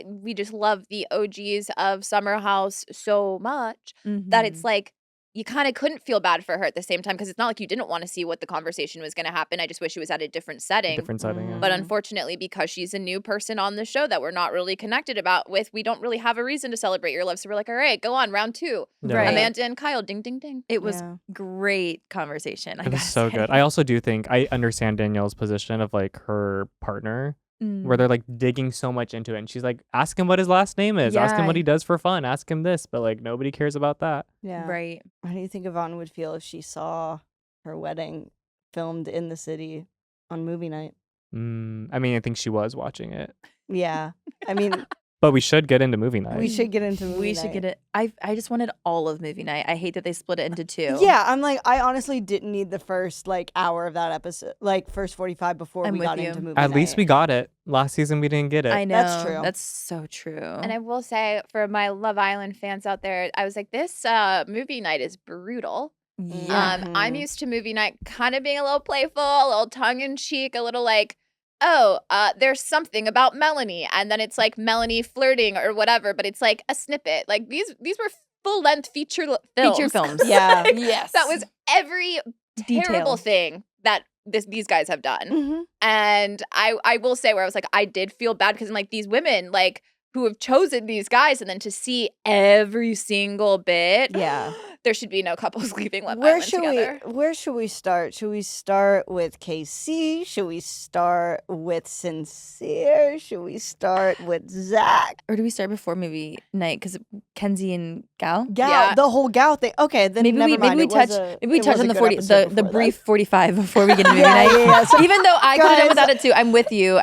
we just love the OGs of Summer House so much, that it's like, you kind of couldn't feel bad for her at the same time, because it's not like you didn't want to see what the conversation was going to happen. I just wish it was at a different setting. Different setting. Yeah. But unfortunately, because she's a new person on the show that we're not really connected with, we don't really have a reason to celebrate your love. So we're like, all right, go on, round 2. No. Right. Amanda and Kyle, ding, ding, ding. It was Yeah. great conversation. I It was gotta so say. good. I also do think I understand Danielle's position of like her partner, where they're like digging so much into it, and she's like, ask him what his last name is, ask him Yeah. what he does for fun, ask him this, but like nobody cares about that. Yeah. Right. How do you think Yvonne would feel if she saw her wedding filmed in the city on movie night? I mean, I think she was watching it, Yeah. I mean, but we should get into movie night. we should get into movie We night. should get it. I just wanted all of movie night. I hate that they split it into 2. Yeah, I'm like, I honestly didn't need the first like hour of that episode, like first 45 before I'm we with got you. into movie At night. least we got it. Last season we didn't get it. I know. That's true. That's so true. And I will say, for my Love Island fans out there, I was like, this movie night is brutal. yeah. I'm Mhm. used to movie night kind of being a little playful, a little tongue in cheek, a little like, oh, there's something about Melanie, and then it's like Melanie flirting or whatever, but it's like a snippet. Like these were full length feature films. Feature films. Yeah. Yes. That was every terrible Detail. thing that these guys have done. Mhm. And I will say, where I was like, I did feel bad because I'm like, these women like who have chosen these guys, and then to see every single bit. Yeah. There should be no couples leaving Love Where Island should together. where should we start? Should we start with KC? Should we start with Sincere? Should we start with Zach? Or do we start before movie night? Because Kenzie and Gal. Gal, Yeah. the whole Gal thing. Okay, then Maybe never we mind. maybe we It was touch a- maybe we it touch was on a the good 40 episode the before brief that. 45 before we get into movie Yeah, night. yeah, yeah. So- Even though I could have done Guys- without it too. I'm with you.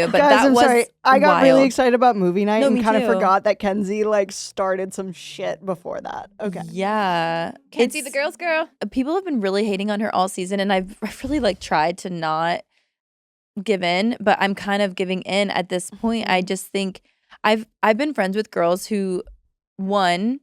But Guys, that I'm was sorry. I got really wild. excited about movie night No, and me kind of too. forgot that Kenzie like started some shit before that. Okay. Yeah. Kenzie, the It's- girl's girl. People have been really hating on her all season, and I've really like tried to not give in, but I'm kind of giving in at this point. I just think I've been friends with girls who, one,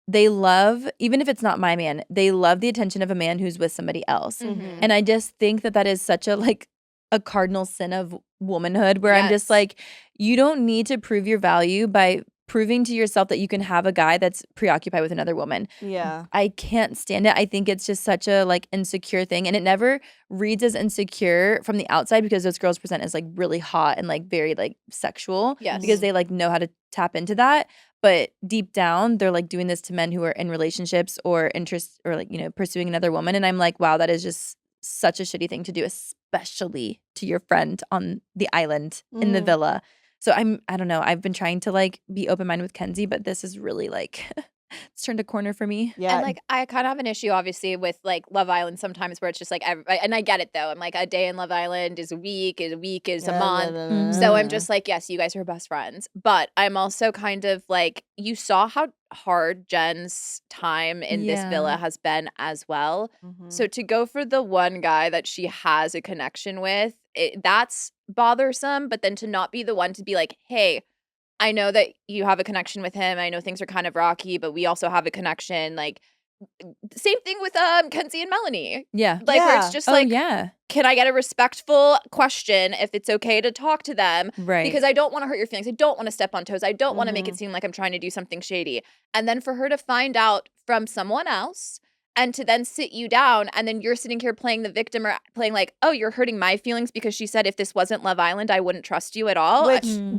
they love, even if it's not my man, they love the attention of a man who's with somebody else. Mhm. And I just think that is such a like a cardinal sin of womanhood, where I'm just Yes. like, you don't need to prove your value by proving to yourself that you can have a guy that's preoccupied with another woman. Yeah. I can't stand it. I think it's just such a like insecure thing, and it never reads as insecure from the outside because those girls present as like really hot and like very like sexual Yes. because they like know how to tap into that. But deep down, they're like doing this to men who are in relationships or interest or like, you know, pursuing another woman. And I'm like, wow, that is just such a shitty thing to do, especially to your friend on the island in the Mhm. villa. So I don't know. I've been trying to like be open minded with Kenzie, but this is really like it's turned a corner for me. Yeah. And like I kind of have an issue, obviously, with like Love Island sometimes, where it's just like, and I get it though. I'm like, a day in Love Island is a week is a month. So I'm just like, yes, you guys are best friends. But I'm also kind of like, you saw how hard Jen's time in this villa Yeah. has been as well. Mhm. So to go for the one guy that she has a connection with, that's bothersome. But then to not be the one to be like, hey, I know that you have a connection with him. I know things are kind of rocky, but we also have a connection. Like, same thing with Kenzie and Melanie. Yeah. Like, where it's Yeah. just Oh like, yeah. can I get a respectful question if it's okay to talk to them? Right. Because I don't want to hurt your feelings. I don't want to step on toes. I don't want to make Mhm. it seem like I'm trying to do something shady. And then for her to find out from someone else and to then sit you down, and then you're sitting here playing the victim or playing like, oh, you're hurting my feelings because she said if this wasn't Love Island, I wouldn't trust you at all. Which Mm.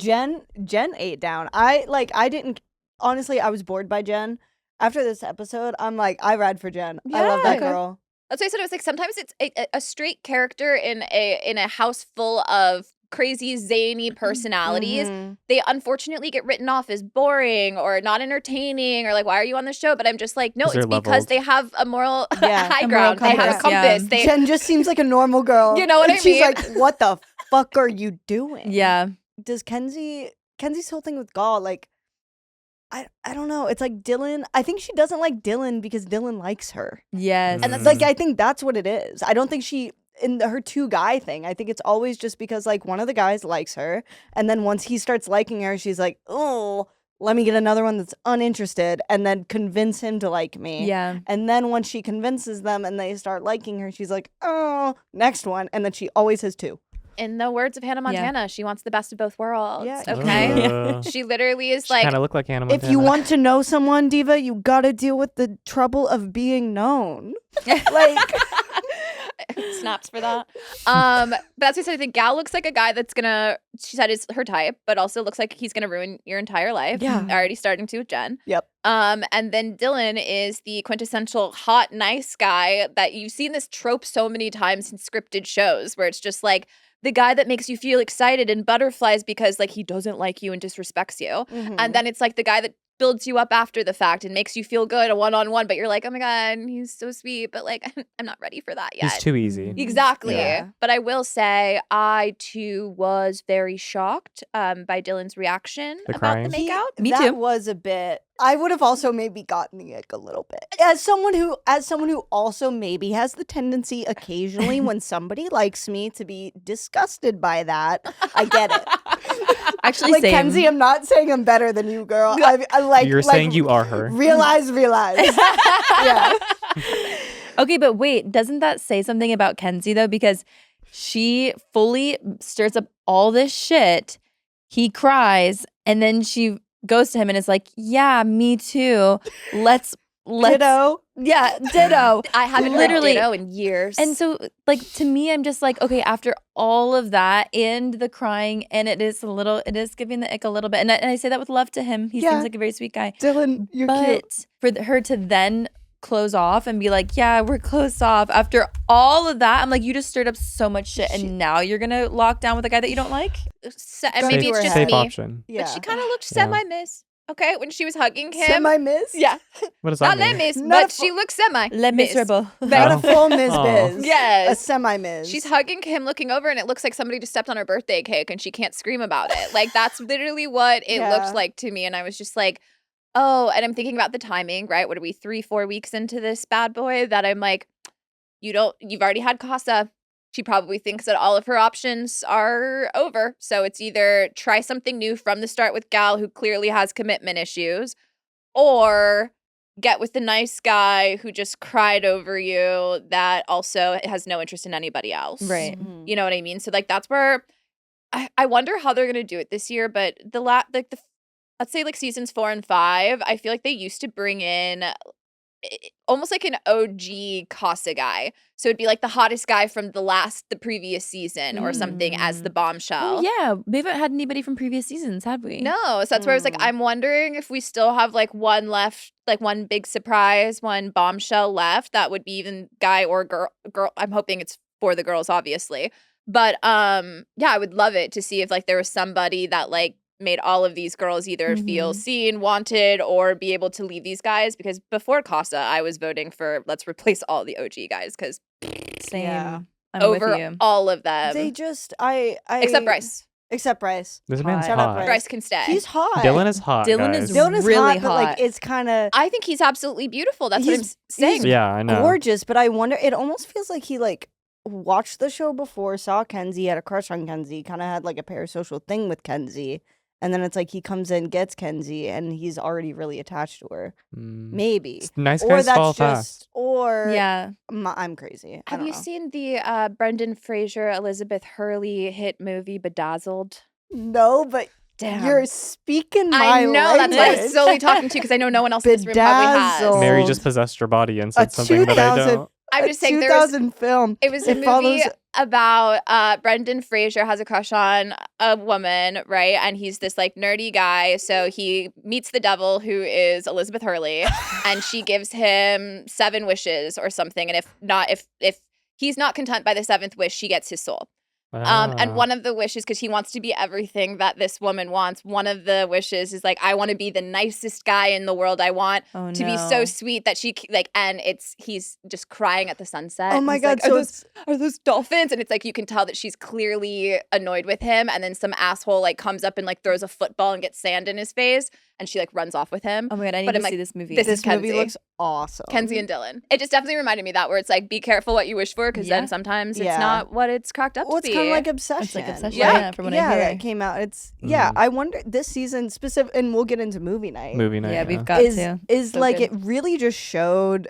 Jen ate down. I didn't honestly, I was bored by Jen. After this episode, I'm like, I ride for Jen. I love that Yeah. girl. That's why I said it was like sometimes it's a straight character in a house full of crazy zany personalities. Mhm. They unfortunately get written off as boring or not entertaining or like, why are you on the show? But I'm just like, no, 'Cause it's they're because leveled. they have a moral Yeah. high A moral ground. They have a compass, yeah. compass. They Jen just seems like a normal girl. You know what and I she's mean? like, what the fuck are you doing? yeah. Does Kenzie's whole thing with Gaul, like, I don't know. It's like Dylan. I think she doesn't like Dylan because Dylan likes her. Yes. And that's like, I think that's what it is. I don't think she, in her two guy thing, I think it's always just because like one of the guys likes her. And then once he starts liking her, she's like, oh, let me get another one that's uninterested and then convince him to like me. Yeah. And then once she convinces them and they start liking her, she's like, oh, next one. And then she always has two. In the words of Hannah Montana, she wants the best of both worlds. Yeah. Okay. She literally is like, kind of look like Hannah Montana. If you want to know someone, Diva, you got to deal with the trouble of being known. Like, snaps for that. But that's what I said. I think Gal looks like a guy that's gonna, she said is her type, but also looks like he's gonna ruin your entire life. Yeah. Already starting to with Jen. Yep. And then Dylan is the quintessential hot, nice guy that you've seen this trope so many times in scripted shows where it's just like the guy that makes you feel excited and butterflies because like he doesn't like you and disrespects you. And then it's like the guy that builds you up after the fact and makes you feel good a one-on-one, but you're like, oh my God, he's so sweet, but like I'm not ready for that yet. He's too easy. Exactly. Yeah. But I will say I too was very shocked by Dylan's reaction The about crying? the makeout. Me that too. was a bit. I would have also maybe gotten the ick a little bit. As someone who also maybe has the tendency occasionally when somebody likes me to be disgusted by that, I get it. Actually, Like same. Kenzie, I'm not saying I'm better than you, girl. I like. You're like, saying you are her. Realize. Yeah. Okay, but wait, doesn't that say something about Kenzie though? Because she fully stirs up all this shit. He cries, and then she goes to him and is like, "Yeah, me too. Let's Ditto. yeah, ditto." I haven't Literally. heard ditto in years. And so, like, to me, I'm just like, okay, after all of that and the crying, and it is giving the ick a little bit. And I say that with love to him. He Yeah. seems like a very sweet guy. Dylan, you're cute. But for her to then close off and be like, yeah, we're closed off after all of that, I'm like, you just stirred up so much shit, and now you're gonna lock down with a guy that you don't like? And maybe it's just safe me. option. Yeah. But she kind of looked Yeah. semi-miss. Okay, when she was hugging him. Semi-miss? Yeah. What does Not that Les mean? Mis, Not but a she looks semi. Le Miserable. Not Oh. a full Ms. Oh. Biz. A Yes. semi-Ms. She's hugging him, looking over, and it looks like somebody just stepped on her birthday cake and she can't scream about it. Like, that's literally what it Yeah. looks like to me. And I was just like, oh, and I'm thinking about the timing, right? What are we, 3-4 weeks into this bad boy? That I'm like, you've already had Casa. She probably thinks that all of her options are over. So it's either try something new from the start with Gal, who clearly has commitment issues, or get with the nice guy who just cried over you that also has no interest in anybody else. Right. Mhm. You know what I mean? So like that's where I wonder how they're gonna do it this year. But the let's say like seasons 4 and 5, I feel like they used to bring in almost like an OG Casa guy. So it'd be like the hottest guy from the previous season or something as the bombshell. Oh, yeah. We haven't had anybody from previous seasons, had we? No, so that's where I was like, Mm. I'm wondering if we still have like one left, like one big surprise, one bombshell left. That would be even guy or girl. I'm hoping it's for the girls, obviously. But yeah, I would love it to see if like there was somebody that like made all of these girls either feel seen, wanted, or be able to leave these guys. Because before Casa, I was voting for let's replace all the OG guys because Same. Yeah. I'm over with you. all of them, They just, I except Bryce. Except Bryce. This man's Shut up, hot. Bryce. Bryce can stay. He's hot. Dylan is hot. Dylan guys. is Dylan is really hot, but like hot. it's kind of I think he's absolutely beautiful. That's what I'm He's- saying. Yeah, I know. gorgeous, but I wonder, it almost feels like he like watched the show before, saw Kenzie, had a crush on Kenzie, kind of had like a parasocial thing with Kenzie. And then it's like he comes in, gets Kenzie, and he's already really attached to her. Mm. Maybe. Nice Or guys that's fall just, fast. or Yeah. I'm crazy. I Have don't you know. seen the Brendan Fraser, Elizabeth Hurley hit movie Bedazzled? No, but Damn. you're speaking my I know, that's why I was language. solely talking to you because I know no one else in this room probably Bedazzled. has. Mary just possessed your body and said A something that I 2000 don't. I'm A just saying there was 2000 film. it was a It movie follows- about Brendan Fraser has a crush on a woman, right? And he's this like nerdy guy. So he meets the devil who is Elizabeth Hurley and she gives him 7 wishes or something. And if he's not content by the 7th wish, she gets his soul. And Ah. one of the wishes, because he wants to be everything that this woman wants, one of the wishes is like, I want to be the nicest guy in the world. I want Oh, to be so sweet that like, and he's just crying at the sunset. Oh and my he's God, like, so are those dolphins? And it's like, you can tell that she's clearly annoyed with him. And then some asshole like comes up and like throws a football and gets sand in his face. and she like runs off with him. Oh my god, I need But to I'm like, see this movie. this is This movie Kenzie. looks awesome. Kenzie and Dylan. It just definitely reminded me of that, where it's like, be careful what you wish for, because Yeah. then sometimes it's Yeah. not what it's cracked up Well, to it's be. kind of like Obsession. It's like Obsession, Yeah. yeah, from what I hear. that came out. It's I wonder this season specific, and we'll get into movie night. Movie night. Yeah, we've got to. Is So like good. it really just showed.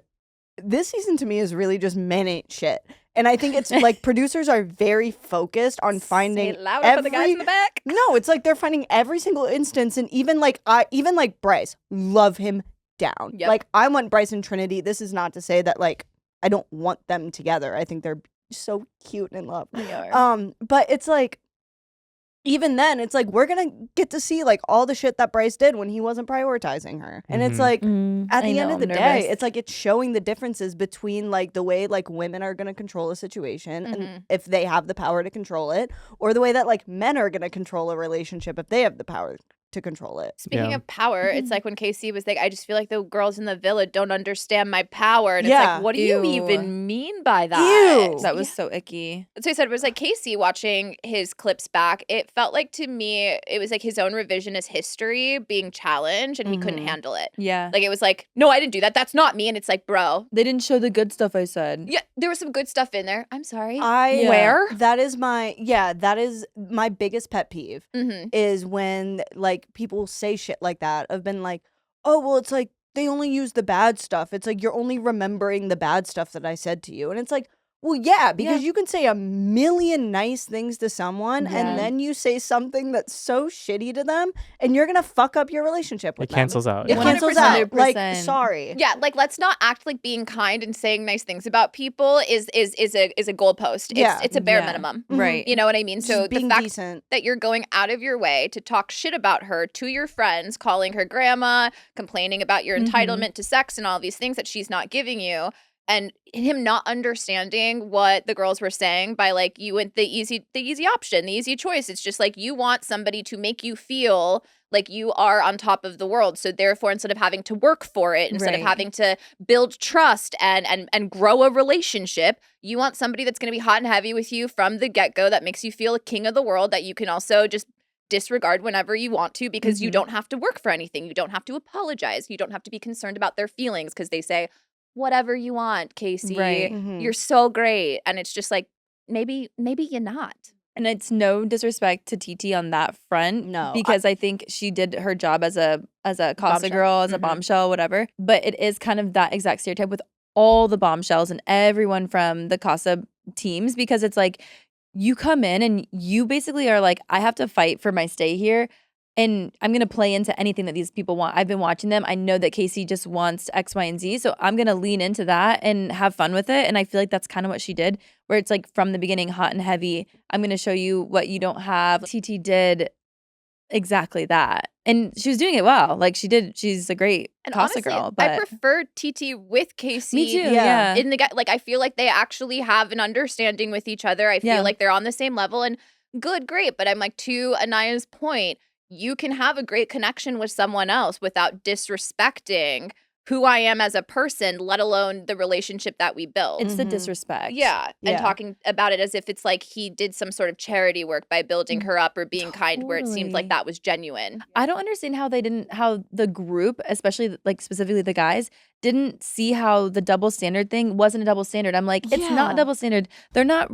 This season to me is really just men ain't shit, and I think it's like producers are very focused on finding Say it louder for the guys in the back. No, it's like they're finding every single instance, and even like Bryce, love him down. Yep. Like I want Bryce and Trinity. This is not to say that like I don't want them together. I think they're so cute and in love. They are. But it's like even then, it's like we're gonna get to see like all the shit that Bryce did when he wasn't prioritizing her, and it's like. At the end of the day, it's like it's showing the differences between like the way like women are going to control a situation and if they have the power to control it, or the way that like men are going to control a relationship if they have the power to control it. Speaking of power, it's like when Casey was like, I just feel like the girls in the villa don't understand my power. And it's Yeah. like, what do you Ew. even mean by that? Ew. that was so icky. So I said, it was like Casey watching his clips back. It felt like to me, it was like his own revisionist history being challenged and he couldn't handle it. Yeah. Like it was like, no, I didn't do that. That's not me. And it's like, bro, They didn't show the good stuff I said. yeah, there was some good stuff in there. I'm sorry. Yeah. Where? That is my biggest pet peeve Mm-hmm. is when like people say shit like that. I've been like, oh well, it's like they only use the bad stuff. It's like you're only remembering the bad stuff that I said to you, and it's like, well, yeah, because you can say a million nice things to someone, Yeah. and then you say something that's so shitty to them, and you're gonna fuck up your relationship with It them. cancels out. It yeah. cancels out. 100%. Like, sorry. Yeah, like let's not act like being kind and saying nice things about people is a goalpost. Yeah. It's a bare Yeah. minimum. Right. You know what I mean? So Just being the fact decent. that you're going out of your way to talk shit about her to your friends, calling her grandma, complaining about your entitlement to sex and all these things that she's not giving you, and him not understanding what the girls were saying by like, you went the easy option, the easy choice. It's just like you want somebody to make you feel like you are on top of the world. So therefore, instead of having to work for it, instead of Right. having to build trust and grow a relationship, you want somebody that's going to be hot and heavy with you from the get-go, that makes you feel a king of the world, that you can also just disregard whenever you want to, because you don't have to work for anything. You don't have to apologize. You don't have to be concerned about their feelings because they say, whatever you want, Casey. Right. Mhm. You're so great. And it's just like, maybe you're not. And it's no disrespect to TT on that front. No, Because I think she did her job as a Casa Bombshell. girl, as a Mhm. bombshell, whatever. But it is kind of that exact stereotype with all the bombshells and everyone from the Casa teams, because it's like you come in and you basically are like, I have to fight for my stay here. And I'm going to play into anything that these people want. I've been watching them. I know that Casey just wants X, Y, and Z. So I'm going to lean into that and have fun with it. And I feel like that's kind of what she did, where it's like from the beginning, hot and heavy. I'm going to show you what you don't have. TT did exactly that. And she was doing it well. Like she did. She's a great And Casa honestly, girl. I But prefer TT with Casey. me too. Yeah. Yeah. In the like, I feel like they actually have an understanding with each other. I feel Yeah. like they're on the same level, and good, great. But I'm like, to Aniya's point, you can have a great connection with someone else without disrespecting who I am as a person, let alone the relationship that we build. It's the Mhm. disrespect. Yeah, and Yeah. talking about it as if it's like he did some sort of charity work by building her up or being kind, where it seemed like Totally. that was genuine. I don't understand how the group, especially like specifically the guys, didn't see how the double standard thing wasn't a double standard. I'm like, it's not Yeah. a double standard. They're not,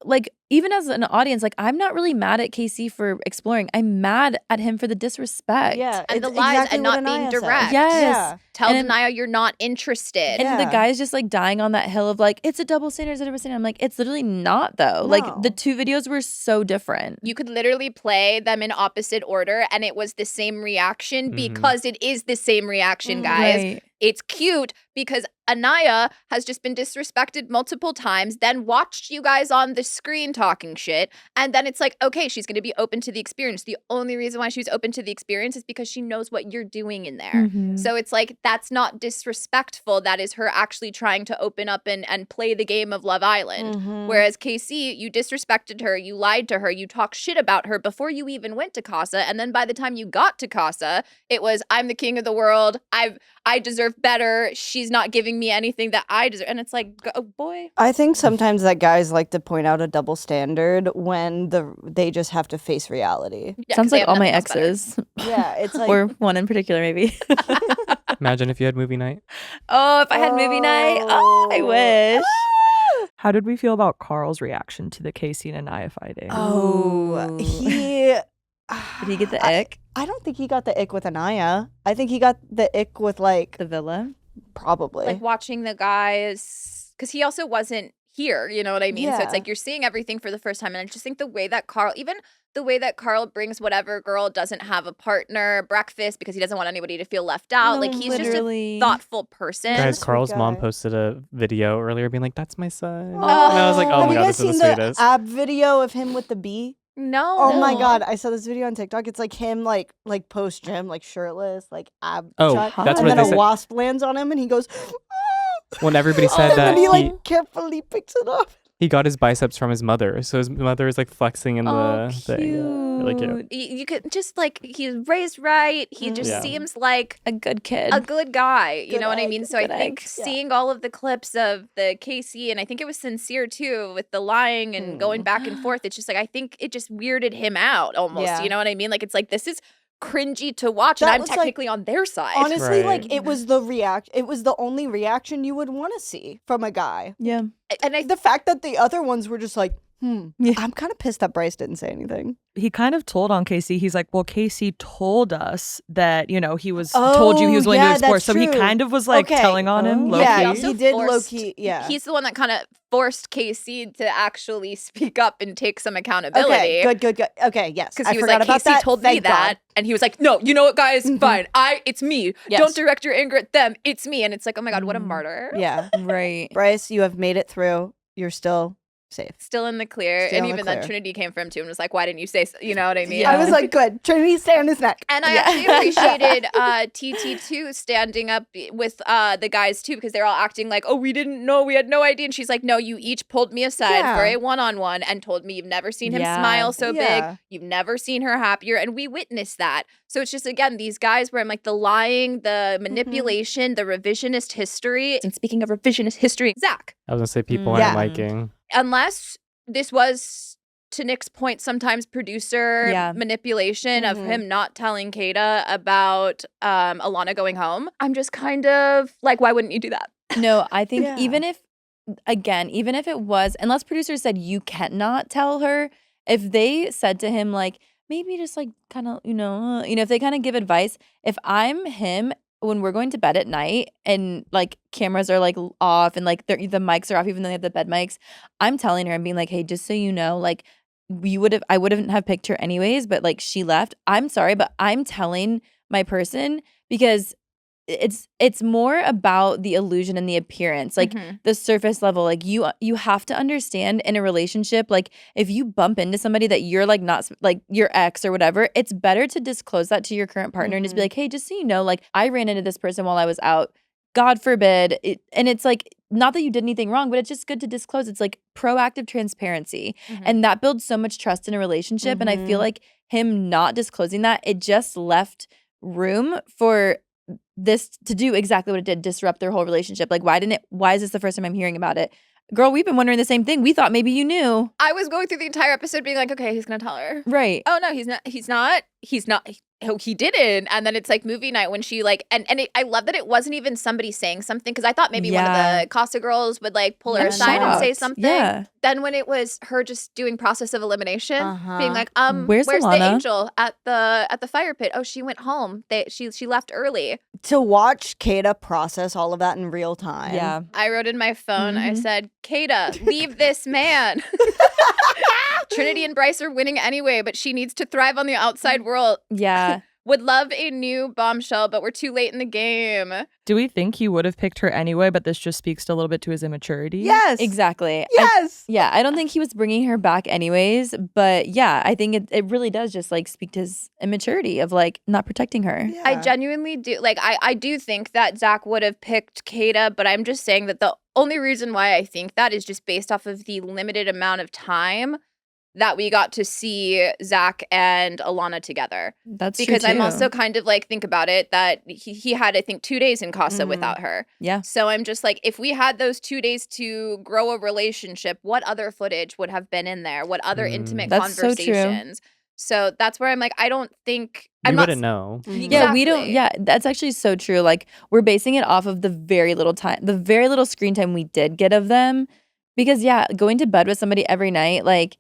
like, even as an audience, like, I'm not really mad at Casey for exploring. I'm mad at him for the disrespect. Yeah, And it's the lies exactly and what not being Aniya said. direct. Yes. Yeah. Tell And Aniya you're not interested. And the Yeah. guy's just like dying on that hill of like, it's a double standard, it's a double standard. I'm like, it's literally not though. Like the No. two videos were so different. You could literally play them in opposite order and it was the same reaction because it is the same reaction, guys. Right. It's cute because Aniya has just been disrespected multiple times, then watched you guys on the screen talking shit, and then it's like, okay, she's going to be open to the experience. The only reason why she's open to the experience is because she knows what you're doing in there. Mhm. So it's like, that's not disrespectful. That is her actually trying to open up and play the game of Love Island. Mhm. Whereas Casey, you disrespected her, you lied to her, you talked shit about her before you even went to Casa. And then by the time you got to Casa, it was, I'm the king of the world. I deserve better. She's not giving me anything that I deserve. And it's like, oh boy. I think sometimes that guys like to point out a double standard when they just have to face reality. Yeah, 'cause Sounds they like have all my nothing else better. exes. Yeah, it's like Or one in particular, maybe. Imagine if you had movie night. Oh, if I had movie night. Oh, I wish. How did we feel about Carl's reaction to the Casey and Aniya fighting? Oh, he Did he get the ick? I don't think he got the ick with Aniya. I think he got the ick with like The villa? probably. Like watching the guys, because he also wasn't here, you know what I mean? So Yeah. it's like you're seeing everything for the first time. And I just think the way that Carl brings whatever girl doesn't have a partner breakfast because he doesn't want anybody to feel left out. No, Like he's literally. just a thoughtful person. Guys, sweet Carl's mom guy. posted a video earlier being like, "That's my son." Oh. And I was like, "Oh Have my you god, guys this is seen the the sweetest." ab video of him with the bee? No. Oh my god, I saw this video on TikTok. It's like him like post gym, like shirtless, like ab Oh, shot. that's and what then they a said. wasp lands on him and he goes When everybody said and that then he like carefully picks it up. he got his biceps from his mother, so his mother is like flexing in Oh, the thing. Really cute. You could just like, he's raised right. He just Yeah. seems like A good kid. a good guy. You Good know what I egg, mean? So I good think egg, yeah. seeing all of the clips of the Casey, and I think it was Sincere too, with the lying and going back and forth, it's just like, I think it just weirded him out almost. Yeah. You know what I mean? Like, it's like, this is cringy to watch, That and I'm was, like, technically on their side. Honestly, Right. like it was the only reaction you would want to see from a guy. Yeah. And I The fact that the other ones were just like, Yeah. I'm kind of pissed that Bryce didn't say anything. He kind of told on Casey. He's like, well, Casey told us that, he was told you he was willing to yeah, explore. that's So he true. kind of was like Okay. telling on him. Oh. Low Yeah, key. also he did forced- low-key, yeah. He's the one that kind of forced Casey to actually speak up and take some accountability. Okay, good. Okay, yes. Because I he was forgot like, about Casey that. told me Thank that. God. And he was like, no, you know what, guys? Mhm. Fine. It's me. Yes. Don't direct your anger at them. It's me. And it's like, oh my God, what a martyr. Yeah. Right. Bryce, you have made it through. You're still safe. Still in the clear. Still And in the even then clear. Trinity came for him too and was like, why didn't you say so? You know what I mean? Yeah. I was like, good. Trinity, stay on his neck. And I Yeah. actually appreciated TT2 standing up with the guys too, because they're all acting like, oh, we didn't know, we had no idea. And she's like, no, you each pulled me aside Yeah. for a one-on-one and told me you've never seen him Yeah. smile so Yeah. big. You've never seen her happier. And we witnessed that. So it's just, again, these guys where I'm like the lying, the manipulation, the revisionist history. And speaking of revisionist history, Zach, I was gonna say people Yeah. aren't liking. unless this was, to Nick's point, sometimes producer Yeah. manipulation of Mhm. him not telling Kayda about Alana going home, I'm just kind of like, why wouldn't you do that? No, I think Yeah. even if it was, unless producers said you cannot tell her, if they said to him like maybe just like kind of if they kind of give advice, if I'm him when we're going to bed at night and like cameras are like off and like the mics are off even though they have the bed mics, I'm telling her and being like, hey, just so you know, like I wouldn't have picked her anyways, but like she left. I'm sorry, but I'm telling my person because it's more about the illusion and the appearance, like the surface level. Like you have to understand in a relationship, like if you bump into somebody that you're like not like your ex or whatever, it's better to disclose that to your current partner and just be like, hey, just so you know, like I ran into this person while I was out. God forbid. And it's like, not that you did anything wrong, but it's just good to disclose. It's like proactive transparency. And that builds so much trust in a relationship. And I feel like him not disclosing that, it just left room for this to do exactly what it did, disrupt their whole relationship. Like, why is this the first time I'm hearing about it? Girl, we've been wondering the same thing. We thought maybe you knew. I was going through the entire episode being like, okay, he's going to tell her. Right. Oh, no, he's not. Oh, he didn't. And then it's like movie night when she like, I love that it wasn't even somebody saying something, because I thought maybe one of Yeah. the Casa girls would like pull her I'm aside and say shocked. something. Yeah. Then when it was her just doing process of elimination, Uh-huh. being like, Where's the Alana? angel at the fire pit? Oh, she went home. She left early. To watch Kayda process all of that in real time. Yeah. I wrote in my phone, I Mhm. said, Kayda, leave this man. Trinity and Bryce are winning anyway, but she needs to thrive on the outside world. Yeah. Would love a new bombshell, but we're too late in the game. Do we think he would have picked her anyway, but this just speaks a little bit to his immaturity? Yes. Exactly. Yes. I don't think he was bringing her back anyways, but yeah, I think it really does just like speak to his immaturity of like not protecting her. Yeah. I genuinely do. Like, I do think that Zach would have picked Kayda, but I'm just saying that the only reason why I think that is just based off of the limited amount of time that we got to see Zach and Alana together. That's because true I'm too. also kind of like, think about it, that he had, I think, 2 days in Casa Mhm. without her. Yeah. So I'm just like, if we had those 2 days to grow a relationship, what other footage would have been in there? What other intimate That's so true. conversations? So that's where I'm like, I don't think We I'm not wouldn't know. Mhm. Yeah, we don't. Exactly. Yeah, that's actually so true. Like, we're basing it off of the very little screen time we did get of them. Because, yeah, going to bed with somebody every night, like,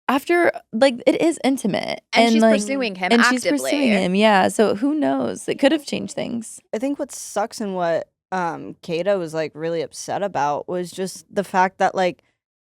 after, like, it is intimate. And she's like, pursuing him and actively. she's pursuing him, yeah. So who knows? It could have changed things. I think what sucks and what Kayda was like really upset about was just the fact that like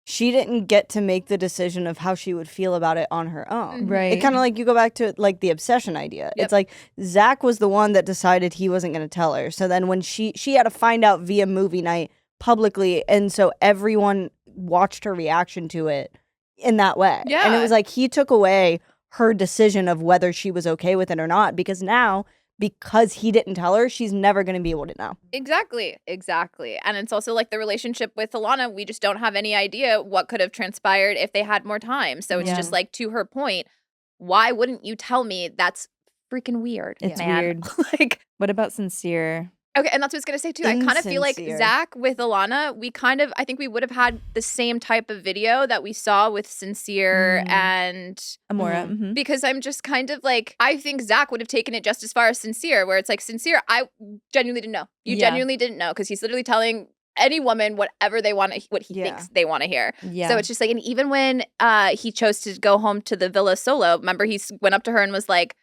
she didn't get to make the decision of how she would feel about it on her own. Mhm. Right. It kind of like you go back to like the obsession idea. Yep. It's like Zach was the one that decided he wasn't going to tell her. So then when she had to find out via movie night publicly, and so everyone watched her reaction to it in that way. And it Yeah. was like he took away her decision of whether she was okay with it or not, because now, because he didn't tell her, she's never going to be able to know. Exactly. And it's also like the relationship with Alana, we just don't have any idea what could have transpired if they had more time. So it's Yeah. just like, to her point, why wouldn't you tell me? That's freaking weird. It's man. weird. Like, What about Sincere? okay, and that's what I was gonna say too. I kind of feel like Insincere. Zach with Alana, I think we would have had the same type of video that we saw with Sincere Mm. and Amora. Mhm. Mhm. because I'm just kind of like, I think Zach would have taken it just as far as Sincere, where it's like, Sincere, I genuinely didn't know. You Yeah. genuinely didn't know, because he's literally telling any woman whatever they want to, what he Yeah. thinks they want to hear. Yeah. So it's just like, and even when he chose to go home to the villa solo, remember he went up to her and was like,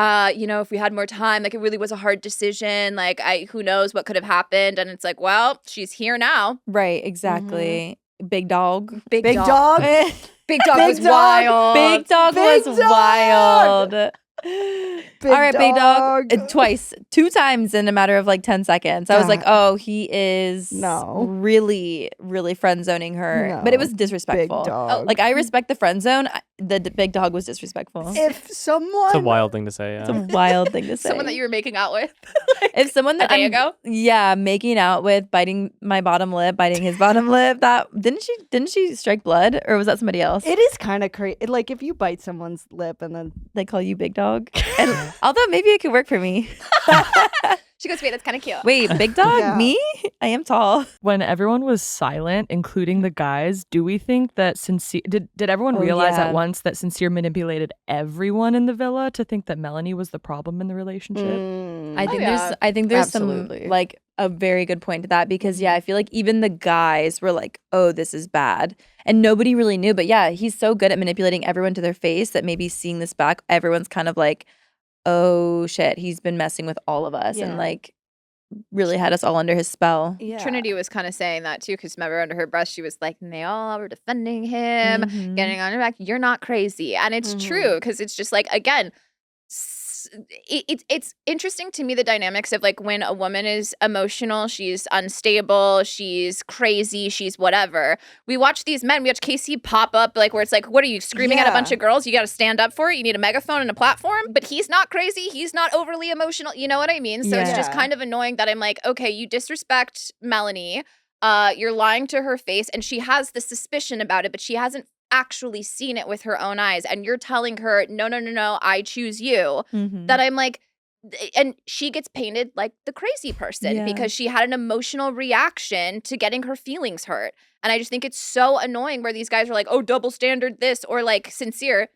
if we had more time, like it really was a hard decision. Like who knows what could have happened. And it's like, well, she's here now. Right, exactly. Big dog. Big Big dog. dog. Big dog Big was dog. wild. Big dog Big was dog! wild. Big All right, big dog. dog. Twice, 2 times in a matter of like 10 seconds. I was like, God. oh, he is No. really, really friend zoning her. But it No. was Big disrespectful. dog. Like, I respect the friend zone. The big dog was disrespectful. if someone It's a wild thing to say. It's a Yeah. wild thing to say. Someone that you were making out with. if someone a that day I'm, ago? yeah, making out with, biting my bottom lip, biting his bottom lip, that didn't she strike blood, or was that somebody else? it is kind of crazy. Like if you bite someone's lip and then They call you big dog. And although maybe it could work for me. She goes, wait, that's kind of cute. Wait, big dog? Yeah. Me? I am tall. When everyone was silent, including the guys, do we think that Sincere did everyone Oh, realize yeah. at once that Sincere manipulated everyone in the villa to think that Melanie was the problem in the relationship? I think yeah. there's Absolutely. some like a very good point to that, because yeah, I feel like even the guys were like, oh, this is bad. And nobody really knew. But yeah, he's so good at manipulating everyone to their face that maybe seeing this back, everyone's kind of like, oh shit, he's been messing with all of us Yeah. and like really had us all under his spell. yeah. Trinity was kind of saying that too, because remember under her breath, she was like, and they all were defending him, Mhm. getting on her back. You're not crazy. And it's Mhm. true, because it's just like, again, it's interesting to me, the dynamics of like when a woman is emotional, she's unstable, she's crazy, she's whatever. We watch these men, we watch Casey pop up like where it's like, what are you screaming at a bunch Yeah. of girls? You got to stand up for it. You need a megaphone and a platform. But he's not crazy. He's not overly emotional. You know what I mean? So it's just Yeah. kind of annoying that I'm like, okay, you disrespect Melanie. You're lying to her face, and she has the suspicion about it, but she hasn't actually seen it with her own eyes. And you're telling her, no, I choose you. Mhm. That I'm like, and she gets painted like the crazy person Yeah. because she had an emotional reaction to getting her feelings hurt. And I just think it's so annoying where these guys are like, oh, double standard this, or like Sincere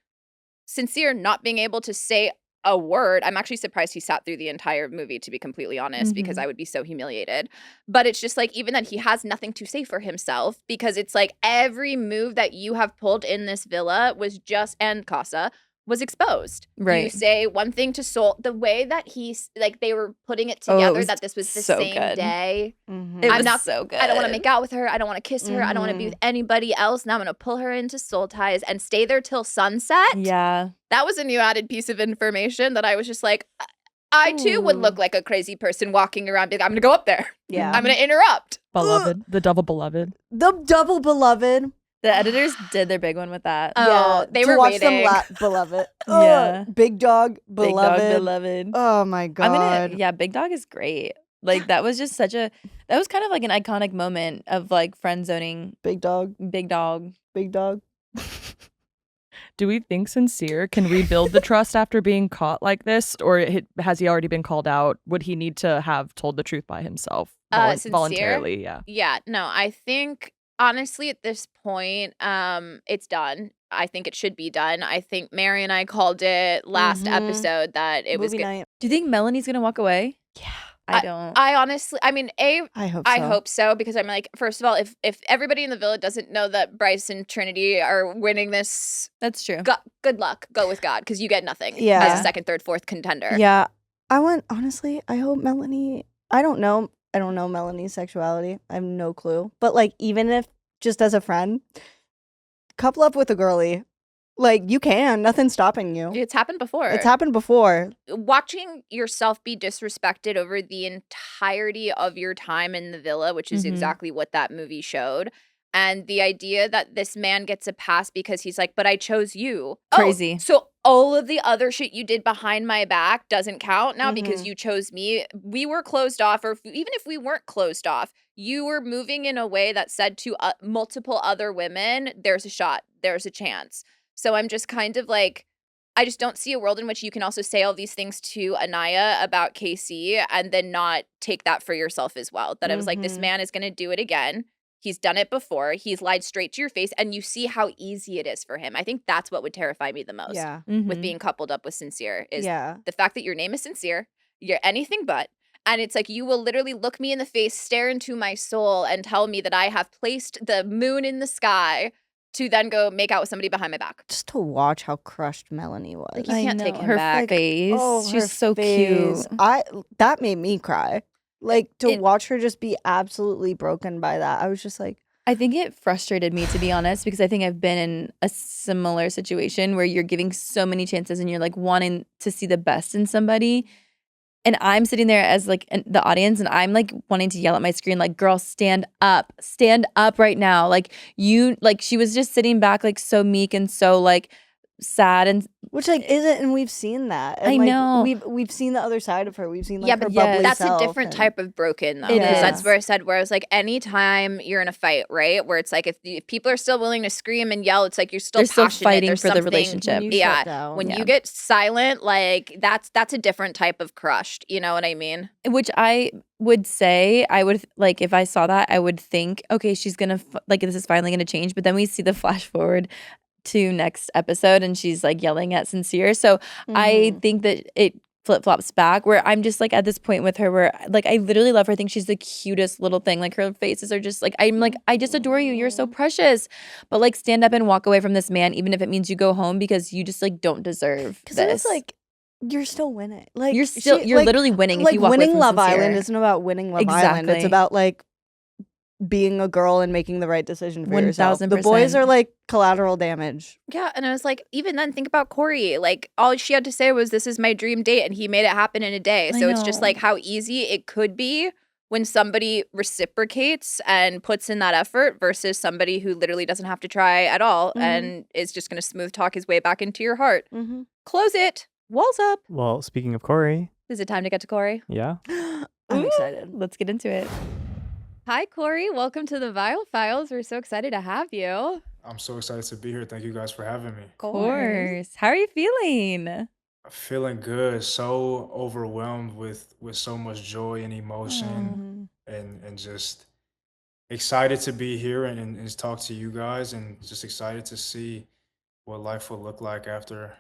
not being able to say a word. I'm actually surprised he sat through the entire movie, to be completely honest, because I would be so humiliated. But it's just like, even then, he has nothing to say for himself, because it's like every move that you have pulled in this villa was just, and Casa, was exposed. You Right. say one thing to Sol, the way that he's like, they were putting it together was that this was the so same good. day. Mhm. It I'm was not- so good. I don't want to make out with her. I don't want to kiss her. I don't want to be with anybody else. Now I'm going to pull her into soul ties and stay there till sunset. Yeah. That was a new added piece of information that I was just like, I too would look like a crazy person walking around. Being like, I'm going to go up there. Yeah. I'm going to interrupt. Beloved, the double beloved. The double beloved. The editors did their big one with that. Oh, Yeah, they to were watch waiting. them beloved. Yeah. Big dog, Big beloved. dog, beloved. Oh my god. I'm gonna, yeah, Big Dog is great. Like that was just that was kind of like an iconic moment of like friend zoning Big dog, Big Dog. big dog. Do we think Sincere can rebuild the trust after being caught like this? Or has he already been called out? Would he need to have told the truth by himself Sincere? voluntarily? Yeah. Yeah, no, I think honestly at this point, it's done. I think it should be done. I think Mary and I called it last episode that it was Movie good. night. Do you think Melanie's gonna walk away? Yeah. I don't. I honestly, I mean, I hope so. I hope so, because I'm like, first of all, if everybody in the villa doesn't know that Bryce and Trinity are winning this, That's true. good luck. Go with God, because you get nothing Yeah. as a second, third, fourth contender. Yeah. Honestly, I hope Melanie, I don't know Melanie's sexuality. I have no clue. But like, even if just as a friend, couple up with a girly. Like, you can. Nothing's stopping you. It's happened before. It's happened before. Watching yourself be disrespected over the entirety of your time in the villa, which is exactly what that movie showed. And the idea that this man gets a pass because he's like, but I chose you. Crazy. Oh, so all of the other shit you did behind my back doesn't count now because you chose me. We were closed off, or even if we weren't closed off, you were moving in a way that said to multiple other women, there's a shot, there's a chance. So I'm just kind of like, I just don't see a world in which you can also say all these things to Aniya about KC and then not take that for yourself as well. That I was like, this man is going to do it again. He's done it before. He's lied straight to your face. And you see how easy it is for him. I think that's what would terrify me the most with being coupled up with Sincere is the fact that your name is Sincere. You're anything but. And it's like, you will literally look me in the face, stare into my soul, and tell me that I have placed the moon in the sky to then go make out with somebody behind my back. Just to watch how crushed Melanie was. Like, you can't take him her back. face. Oh, She's her so face. cute. That made me cry. Like, to watch her just be absolutely broken by that. I was just like, I think it frustrated me, to be honest, because I think I've been in a similar situation where you're giving so many chances and you're like wanting to see the best in somebody. And I'm sitting there as like the audience and I'm like wanting to yell at my screen, like, girl, stand up right now. Like, she was just sitting back like so meek and so like sad, and which like isn't, and we've seen that. And, I like, know. we've seen the other side of her. We've seen like Yeah, her but bubbly that's self a different and- type of broken though. It Because is. that's where I was like, anytime you're in a fight, right? Where it's like if people are still willing to scream and yell, it's like you're still they're still passionate. fighting There's for the something- relationship. When you shut down. When Yeah. you get silent, like that's a different type of crushed. You know what I mean? Which I would say, I would like, if I saw that, I would think, okay, she's gonna like, this is finally gonna change. But then we see the flash forward to next episode and she's like yelling at Sincere. So I think that it flip-flops back where I'm just like at this point with her where like I literally love her. I think she's the cutest little thing. Like, her faces are just like, I'm like, I just adore you. You're so precious. But like, stand up and walk away from this man, even if it means you go home, because you just like don't deserve Because this. it's like, you're still winning. Like, you're like, literally winning if like you walk away winning from Love Sincere. Island isn't about winning Love Island. It's Exactly. about like being a girl and making the right decision for yourself. The boys 1000%. are like collateral damage. Yeah, and I was like, even then, think about Corey. Like, all she had to say was, "This is my dream date," and he made it happen in a day. I So it's just know. like how easy it could be when somebody reciprocates and puts in that effort versus somebody who literally doesn't have to try at all and is just going to smooth talk his way back into your heart. Close it. Walls up. Well, speaking of Corey, Is it time to get to Corey? yeah. I'm excited. Let's get into it. Hi, Corey. Welcome to the Viall Files. We're so excited to have you. I'm so excited to be here. Thank you guys for having me. Of course. How are you feeling? Feeling good. So overwhelmed with so much joy and emotion, and just excited to be here and talk to you guys, and just excited to see what life will look like after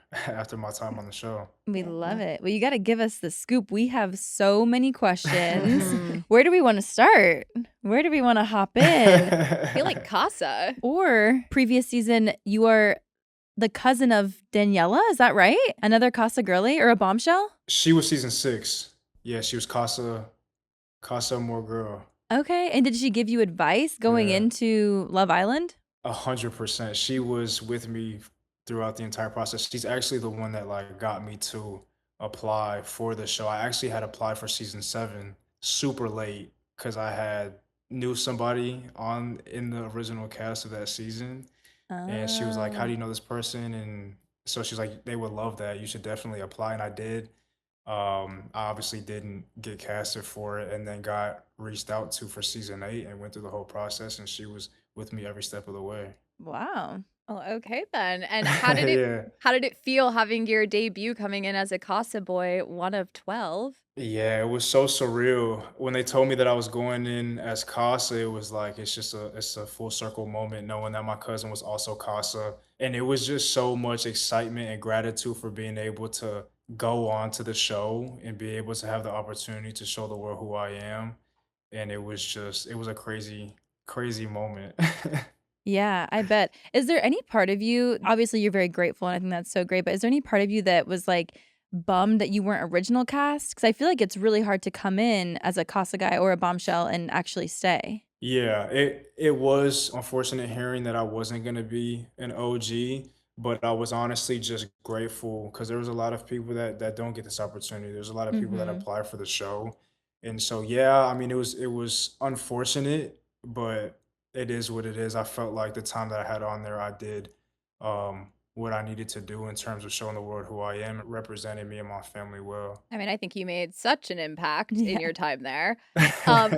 my time on the show. We love it. Well, you got to give us the scoop. We have so many questions. Where do we want to start? Where do we want to hop in? I feel like Casa. Or previous season, you are the cousin of Daniela. Is that right? Another Casa girly or a bombshell? She was season 6. Yeah, she was Casa more girl. Okay. And did she give you advice going Yeah. into Love Island? 100%. She was with me throughout the entire process. She's actually the one that like got me to apply for the show. I actually had applied for season 7 super late because I knew somebody in the original cast of that season, and she was like, "How do you know this person?" And so she's like, "They would love that. You should definitely apply." And I did. I obviously didn't get casted for it, and then got reached out to for season 8 and went through the whole process. And she was with me every step of the way. Wow. Oh, okay then. And how did it feel having your debut coming in as a Casa boy, one of 12? Yeah, it was so surreal. When they told me that I was going in as Casa, it was like it's a full circle moment knowing that my cousin was also Casa. And it was just so much excitement and gratitude for being able to go on to the show and be able to have the opportunity to show the world who I am. And it was a crazy moment. Yeah, I bet. Is there any part of you, obviously you're very grateful and I think that's so great, but is there any part of you that was like bummed that you weren't original cast? Because I feel like it's really hard to come in as a Casa guy or a bombshell and actually stay. Yeah, it was unfortunate hearing that I wasn't gonna be an OG, but I was honestly just grateful because there was a lot of people that don't get this opportunity. There's a lot of people that Mhm. apply for the show. And so yeah, I mean it was unfortunate, but it is what it is. I felt like the time that I had on there, I did what I needed to do in terms of showing the world who I am, representing me and my family well. I mean, I think you made such an impact in Yeah. your time there.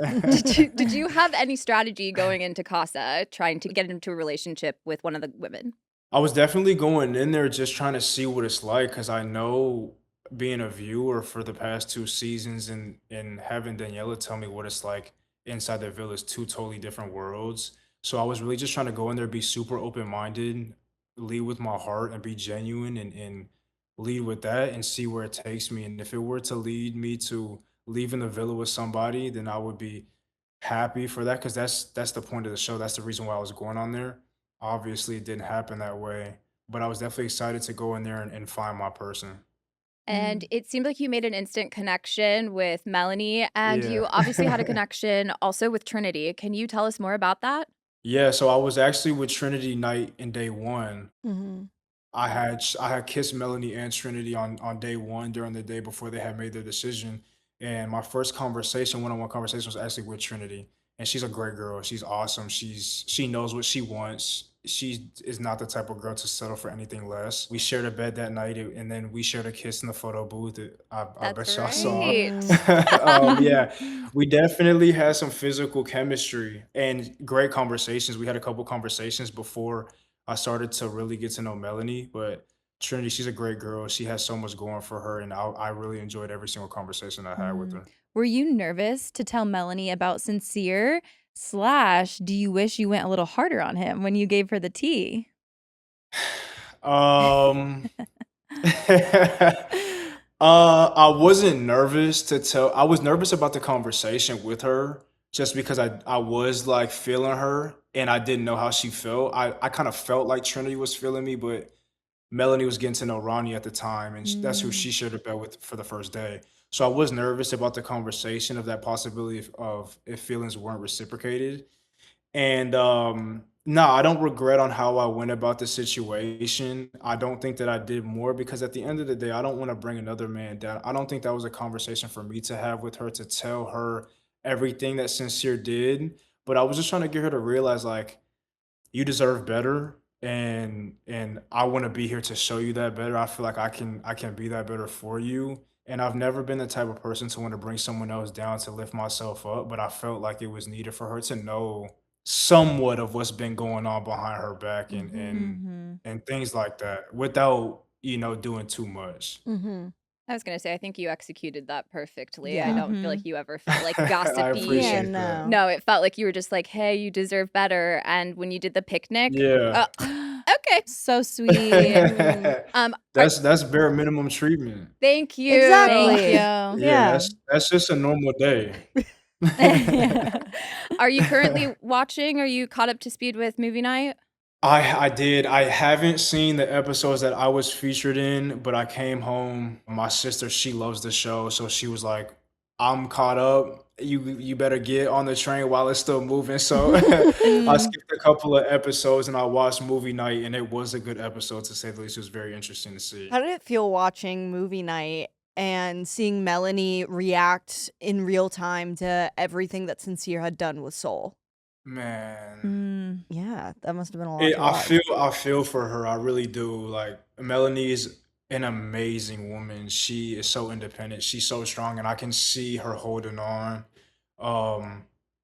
Did you have any strategy going into Casa trying to get into a relationship with one of the women? I was definitely going in there just trying to see what it's like because I know being a viewer for the past 2 seasons and having Daniela tell me what it's like inside the villa is two totally different worlds. So I was really just trying to go in there, be super open minded, lead with my heart, and be genuine and lead with that and see where it takes me. And if it were to lead me to leaving the villa with somebody, then I would be happy for that because that's the point of the show. That's the reason why I was going on there. Obviously, it didn't happen that way, but I was definitely excited to go in there and find my person. And Mm. it seemed like you made an instant connection with Melanie, and you obviously had a Yeah. connection also with Trinity. Can you tell us more about that? Yeah, so I was actually with Trinity Night in day one. Mhm. I had kissed Melanie and Trinity on day one during the day before they had made their decision. And my first conversation, one-on-one conversation, was actually with Trinity. And she's a great girl. She's awesome. She knows what she wants. She is not the type of girl to settle for anything less. We shared a bed that night, and then we shared a kiss in the photo booth. I That's bet y'all saw. right. Mm. Yeah, we definitely had some physical chemistry and great conversations. We had a couple conversations before I started to really get to know Melanie, but Trinity, she's a great girl. She has so much going for her, and I really enjoyed every single conversation I had with Mm. her. Were you nervous to tell Melanie about Sincere? Slash, do you wish you went a little harder on him when you gave her the tea? Um, I wasn't nervous to tell. I was nervous about the conversation with her just because I was like feeling her and I didn't know how she felt. I kind of felt like Trinity was feeling me, but Melanie was getting to know Ronnie at the time, and that's who Mm. she shared a bed with for the first day. So I was nervous about the conversation of that possibility of if feelings weren't reciprocated. And no, I don't regret on how I went about the situation. I don't think that I did more because at the end of the day, I don't want to bring another man down. I don't think that was a conversation for me to have with her to tell her everything that Sincere did. But I was just trying to get her to realize like you deserve better and I want to be here to show you that better. I feel like I can be that better for you. And I've never been the type of person to want to bring someone else down to lift myself up, but I felt like it was needed for her to know somewhat of what's been going on behind her back and Mhm. and Mhm. and things like that without, doing too much. Mhm. I was gonna say, I think you executed that perfectly. I Yeah. don't feel Mhm. like you ever felt like I gossipy. Yeah, appreciate that. no. No, it felt like you were just like, "Hey, you deserve better." And when you did the picnic, Yeah. okay. So sweet. Mhm. Are That's bare minimum treatment. thank you. Thank Exactly. you. Yeah, Yeah. that's just a normal day. Are you currently watching? Are you caught up to speed with movie night? I did. I haven't seen the episodes that I was featured in, but I came home. My sister, she loves the show, so she was like, "I'm caught up. You better get on the train while it's still moving." So I Mm. skipped a couple of episodes and I watched movie night, and it was a good episode to say the least. It was very interesting to see. How did it feel watching movie night and seeing Melanie react in real time to everything that Sincere had done with Soul? Man. Mm. Yeah, that must have been a lot to I watch. feel for her. I really do. Like Melanie is an amazing woman. She is so independent. She's so strong, and I can see her holding on. Um,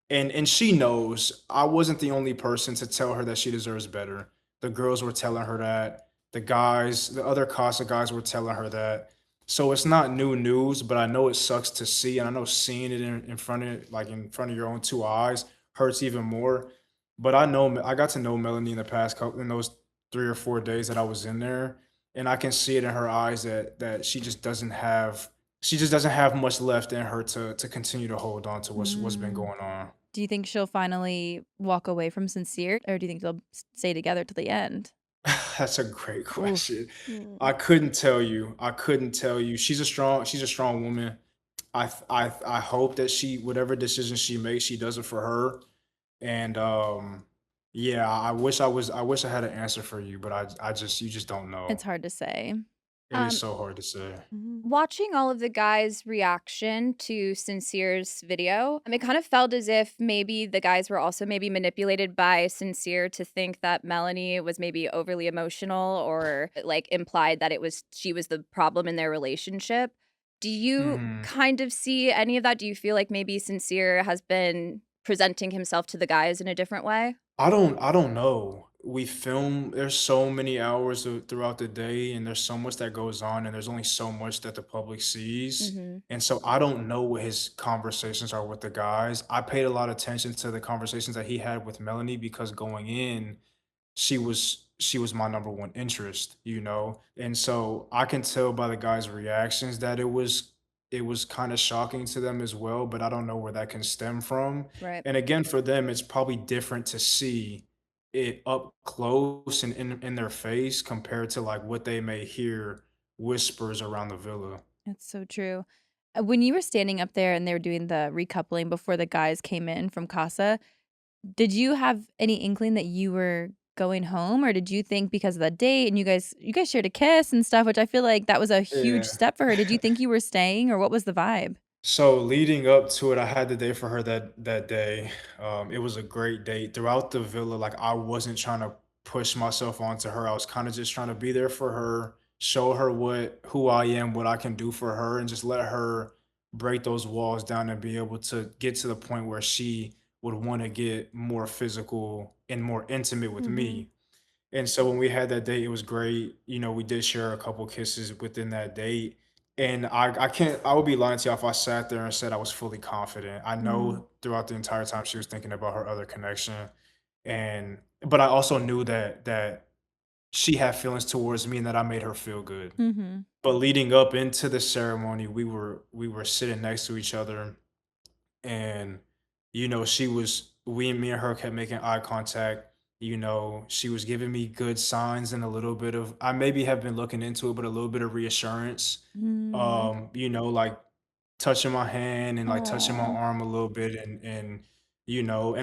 and she knows I wasn't the only person to tell her that she deserves better. The girls were telling her that. The other Casa guys were telling her that. So it's not new news, but I know it sucks to see, and I know seeing it in front of your own two eyes hurts even more. But I got to know Melanie in the past couple in those 3 or 4 days that I was in there, and I can see it in her eyes that she just doesn't have much left in her to continue to hold on to what's been Mm. going on. Do you think she'll finally walk away from Sincere, or do you think they'll stay together to the end? That's a great Oof. question. Mm. I couldn't tell you. I couldn't tell you. She's a strong woman. I hope that she whatever decision she makes, she does it for her. And yeah, I wish I had an answer for you, but I just you just don't It's know. hard to say. It is Um, so hard to say. Mhm. Watching all of the guys' reaction to Sincere's video, it kind of felt as if maybe the guys were also maybe manipulated by Sincere to think that Melanie was maybe overly emotional or like implied that she was the problem in their relationship. Do you Mhm. kind of see any of that? Do you feel like maybe Sincere has been presenting himself to the guys in a different way? I don't know. We film there's so many hours throughout the day and there's so much that goes on and there's only so much that the public sees. Mhm. And so I don't know what his conversations are with the guys. I paid a lot of attention to the conversations that he had with Melanie because going in, she was my number one interest, you know? And so I can tell by the guys' reactions that it was kind of shocking to them as well, but I don't know where that can stem from. Right. And again, for them, it's probably different to see it up close and in their face compared to like what they may hear whispers around the villa. It's so true. When you were standing up there and they were doing the recoupling before the guys came in from Casa, did you have any inkling that you were going home, or did you think because of the date and you guys shared a kiss and stuff, which I feel like that was a huge Yeah. step for her. Did you think you were staying, or what was the vibe? So leading up to it, I had the day for her that day. It was a great date throughout the villa. Like I wasn't trying to push myself onto her. I was kind of just trying to be there for her, show her who I am, what I can do for her, and just let her break those walls down and be able to get to the point where she would want to get more physical and more intimate with Mhm. me. And so when we had that date, it was great. You know, we did share a couple kisses within that date. And I would be lying to you if I sat there and said I was fully confident. I Mm. know throughout the entire time she was thinking about her other connection. But I also knew that she had feelings towards me and that I made her feel good. Mhm. But leading up into the ceremony, we were sitting next to each other and me and her kept making eye contact. She was giving me good signs and a little bit of I maybe have been looking into it, but a little bit of reassurance. Mm. Like touching my hand and like touching my Aw. arm a little bit and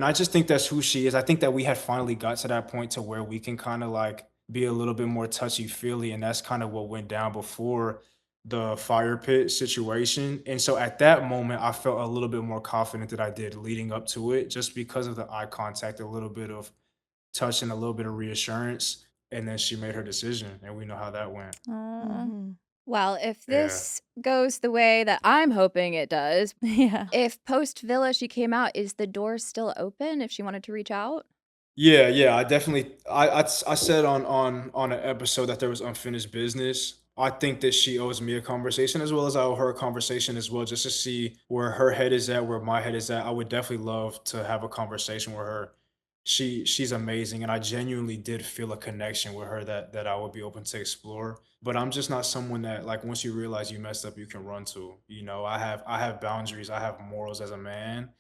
I just think that's who she is. I think that we had finally got to that point to where we can kind of like be a little bit more touchy feely, and that's kind of what went down before the fire pit situation. And so at that moment, I felt a little bit more confident that I did leading up to it, just because of the eye contact, a little bit of touch, and a little bit of reassurance. And then she made her decision, and we know how that went. Aw. Mhm. Well, if Yeah. this goes the way that I'm hoping it does, Yeah. if post Villa she came out, is the door still open if she wanted to reach out? Yeah, yeah, I definitely I said on an episode that there was unfinished business. I think that she owes me a conversation as well as I owe her a conversation as well, just to see where her head is at, where my head is at. I would definitely love to have a conversation with her. She's amazing, and I genuinely did feel a connection with her that I would be open to explore. But I'm just not someone that like once you realize you messed up, you can run to. I have boundaries, I have morals as a man,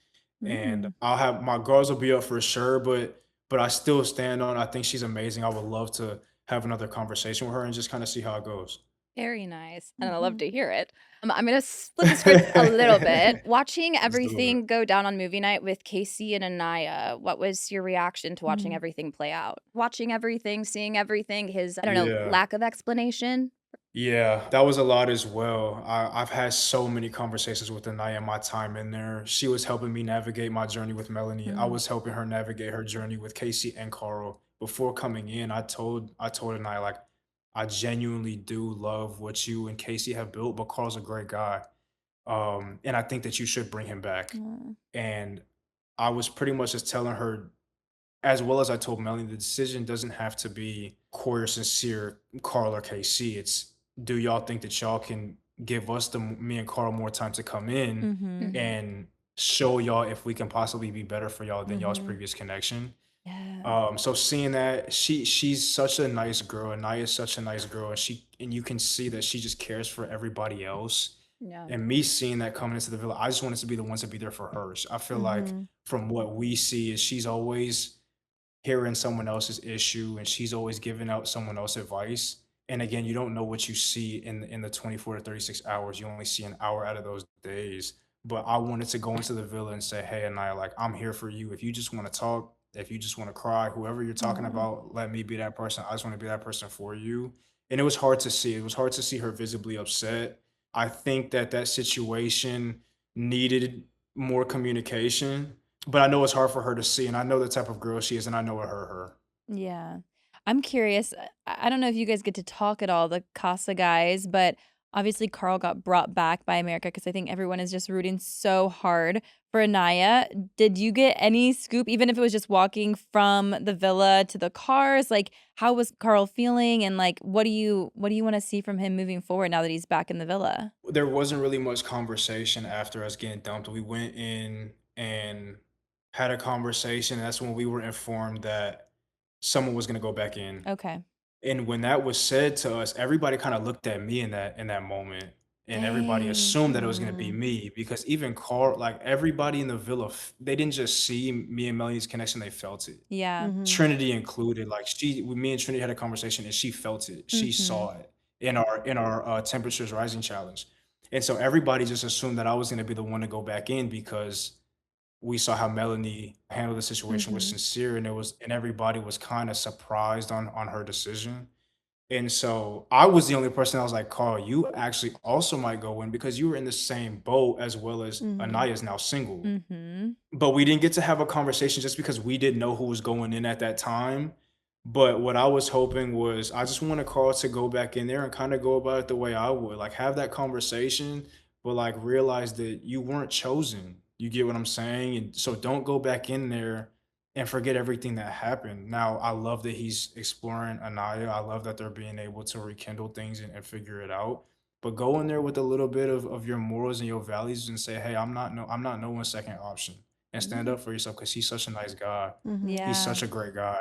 and Mm. I'll have my girls will be up for sure, but I still stand on I think she's amazing. I would love to have another conversation with her and just kind of see how it goes. Very nice, and I love Mhm. to hear it. I'm gonna flip the script a little bit. Watching Let's do it. everything go down on movie night with Casey and Aniya, what was your reaction to watching Mm. everything play out? Watching everything, seeing everything, his, I don't know, Yeah. lack of explanation? Yeah, that was a lot as well. I've had so many conversations with Aniya in my time in there. She was helping me navigate my journey with Melanie. I Mm. was helping her navigate her journey with Casey and Carl. Before coming in, I told Aniya like I genuinely do love what you and Casey have built, but Carl's a great guy. And I think that you should bring him back. Aw. And I was pretty much just telling her as well as I told Melanie, the decision doesn't have to be Corey or Sincere, Carl or KC. It's, do y'all think that y'all can give us me and Carl more time to come in Mm-hmm. and show y'all if we can possibly be better for y'all than y'all's Mhm. previous connection. Yeah. So seeing that she's such a nice girl, and Aniya is such a nice girl, and you can see that she just cares for everybody else. Yeah. And me seeing that coming into the villa, I just wanted to be the ones to be there for her. So I feel like Mhm. from what we see is she's always hearing someone else's issue, and she's always giving out someone else advice. And again, you don't know what you see in the 24 to 36 hours. You only see an hour out of those days. But I wanted to go into the villa and say, hey, Aniya, like, I'm here for you. If you just want to talk, if you just want to cry, whoever you're talking Aw. about, let me be that person. I just want to be that person for you. And it was hard to see. It was hard to see her visibly upset. I think that situation needed more communication, but I know it's hard for her to see, and I know the type of girl she is, and I know it hurt her. Yeah. I'm curious. I don't know if you guys get to talk at all, the Casa guys, but obviously Carl got brought back by America because I think everyone is just rooting so hard for Aniya. Did you get any scoop, even if it was just walking from the villa to the cars? Like, how was Carl feeling, and like, what do you want to see from him moving forward now that he's back in the villa? There wasn't really much conversation after us getting dumped. We went in and had a conversation. That's when we were informed that someone was going to go back in. Okay. And when that was said to us, everybody kind of looked at me in that moment, and everybody Dang. assumed that it was going to be me, because even Carl, like everybody in the villa, they didn't just see me and Melanie's connection; they felt it. Yeah. Mhm. Trinity included. Like me and Trinity had a conversation, and she felt it. She saw it in our temperatures rising challenge, and so everybody just assumed that I was going to be the one to go back in, because we saw how Melanie handled the situation with Sincere, and everybody was kind of surprised on her decision. And so I was the only person that was like, Carl, you actually also might go in, because you were in the same boat as well as Aniya is now single. Mm-hmm. But we didn't get to have a conversation just because we didn't know who was going in at that time. But what I was hoping was, I just wanted Carl to go back in there and kind of go about it the way I would, like have that conversation, but like realize that you weren't chosen. You get what I'm saying? And so don't go back in there and forget everything that happened. Now, I love that he's exploring Aniya. I love that they're being able to rekindle things and figure it out. But go in there with a little bit of your morals and your values, and say, hey, I'm not no one's second option, and stand up for yourself, because he's such a nice guy. Yeah. He's such a great guy,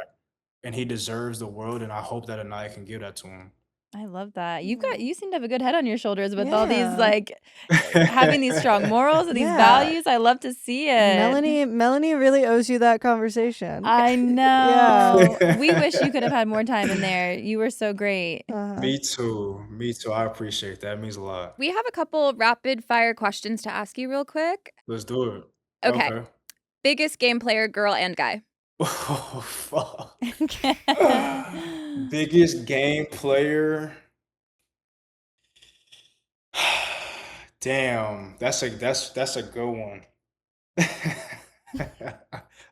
and he deserves the world. And I hope that Aniya can give that to him. I love that. You seem to have a good head on your shoulders with all these, Yeah. like, having these strong morals and these Yeah. values. I love to see it. Melanie really owes you that conversation. I know. Yeah. We wish you could have had more time in there. You were so great. Uh-huh. Me too. Me too. I appreciate that. It means a lot. We have a couple rapid fire questions to ask you real quick. Let's do it. Okay. Biggest game player, girl and guy? Oh, fuck. Biggest game player. Damn, that's a good one.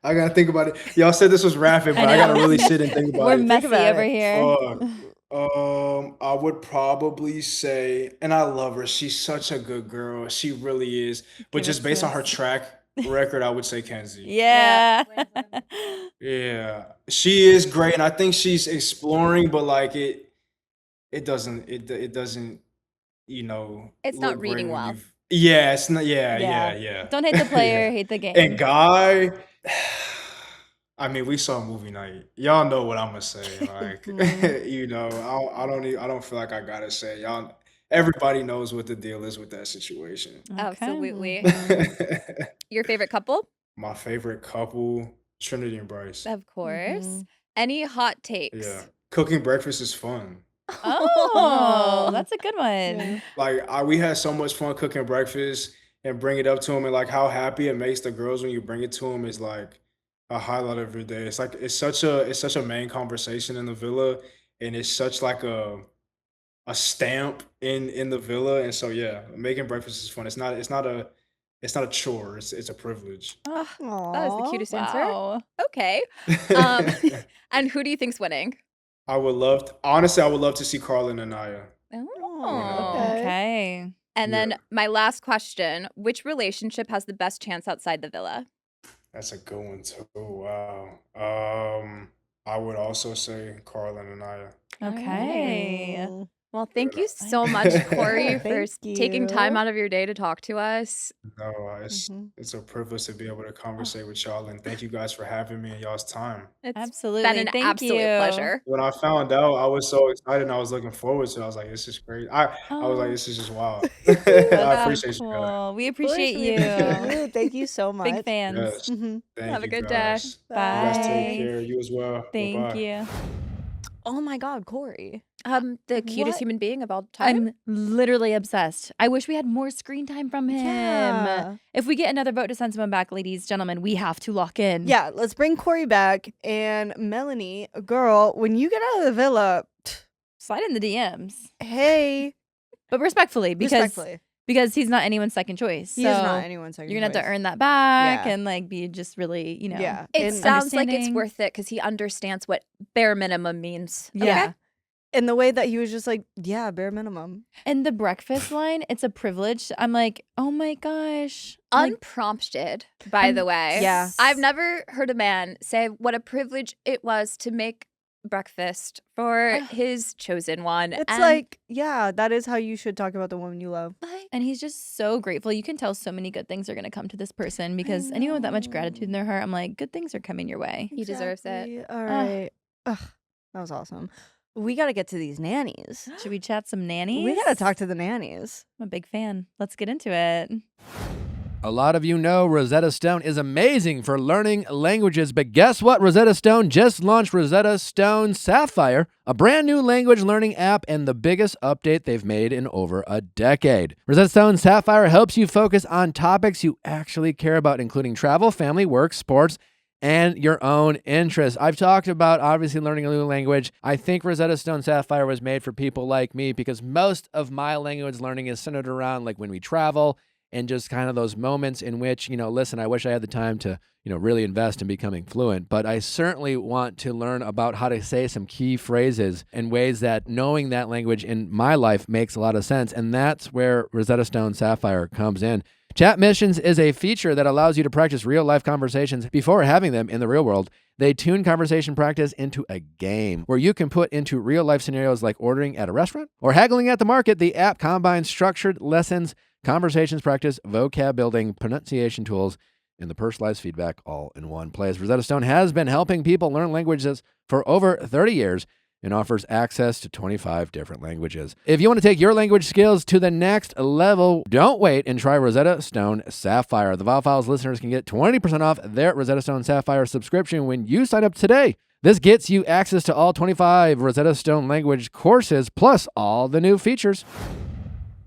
I gotta think about it. Y'all said this was rapid, but I gotta know. really sit and think about We're it. messy about over it. here. Fuck. I would probably say, and I love her. She's such a good girl. She really is. But Give just it based to on her us. track record, I would say Kenzie. Yeah. Yeah, she is great, and I think she's exploring, but like it doesn't It's not look great reading when well. you've. Yeah, it's not. Yeah, Yeah. yeah. Don't hate the player, Yeah. hate the And game. guy, I mean, we saw movie night. Y'all know what I'm gonna say. Like, I don't feel like I gotta say. Y'all, everybody knows what the deal is with that situation. Okay. Absolutely. Your favorite couple? My favorite couple, Trinity and Bryce. Of course. Any hot takes? Yeah, cooking breakfast is fun. Oh, that's a good one. Yeah. Like, we had so much fun cooking breakfast and bring it up to him, and like how happy it makes the girls when you bring it to them is like a highlight of your day. It's like it's such a main conversation in the villa, and it's such like a stamp in the villa. And so yeah, making breakfast is fun. It's not a chore. It's a privilege. Oh, that is the Aw. cutest answer. Wow. Okay. And who do you think's winning? Honestly, I would love to see Carl and Aniya. Oh. Okay. And Yeah. then my last question, which relationship has the best chance outside the villa? That's a good one too. Wow. I would also say Carl and Aniya. Okay. Oh, Well, thank you Good. so much, Corey, for Thank taking time you. out of your day to talk to us. No, it's Mhm. it's a privilege to be able to conversate with y'all, and thank you guys for having me and y'all's time. It's been Absolutely. an Thank absolute you. pleasure. When I found out, I was so excited and I was looking forward to it. I was like, this is great. I was like, Oh, this is just wild. That's I so appreciate you guys. cool. We Of course, appreciate we appreciate you. you. Thank you so much. Big fans. Yes. Mhm. Thank Have a you good day. guys. You guys take Bye. care. You as well. Thank Bye-bye. you. Oh my God, Corey. The cutest What? human being of all time. I'm literally obsessed. I wish we had more screen time from him. Yeah. If we get another vote to send someone back, ladies, gentlemen, we have to lock in. Yeah, let's bring Corey back. And Melanie, girl, when you get out of the villa, Slide in the DMs. hey, But respectfully, because he's not anyone's second choice. he is so not anyone's second you're gonna have to choice. earn that back Yeah. and like be just really, Yeah. It and- sounds like it's understanding. worth it because he understands what bare minimum means. Yeah. And the way that he was just like, yeah, bare minimum. And the breakfast line, it's a privilege. I'm like, oh my gosh. Like, Unprompted, by the way. yeah. I've never heard a man say what a privilege it was to make breakfast for his chosen one. It's And, like, yeah, that is how you should talk about the woman you love. like, and he's just so grateful. You can tell so many good things are gonna come to this person because anyone with that much gratitude in their heart, I'm like, good things are coming your way. He deserves it. Exactly. All right. Ugh, that was awesome. We got to get to these nannies. Should we chat some nannies? We got to talk to the nannies. I'm a big fan. Let's get into it. A lot of you know Rosetta Stone is amazing for learning languages, but guess what? Rosetta Stone just launched Rosetta Stone Sapphire, a brand new language learning app and the biggest update they've made in over a decade. Rosetta Stone Sapphire helps you focus on topics you actually care about, including travel, family, work, sports, and your own interests. I've talked about obviously learning a new language. I think Rosetta Stone Sapphire was made for people like me because most of my language learning is centered around like when we travel and just kind of those moments in which, listen, I wish I had the time to, really invest in becoming fluent, but I certainly want to learn about how to say some key phrases in ways that knowing that language in my life makes a lot of sense. And that's where Rosetta Stone Sapphire comes in. Chat Missions is a feature that allows you to practice real-life conversations before having them in the real world. They tune conversation practice into a game where you can put into real-life scenarios like ordering at a restaurant or haggling at the market. The app combines structured lessons, conversations practice, vocab building, pronunciation tools, and the personalized feedback all in one place. Rosetta Stone has been helping people learn languages for over 30 years and offers access to 25 different languages. If you want to take your language skills to the next level, don't wait and try Rosetta Stone Sapphire. The Viall Files listeners can get 20% off their Rosetta Stone Sapphire subscription when you sign up today. This gets you access to all 25 Rosetta Stone language courses, plus all the new features.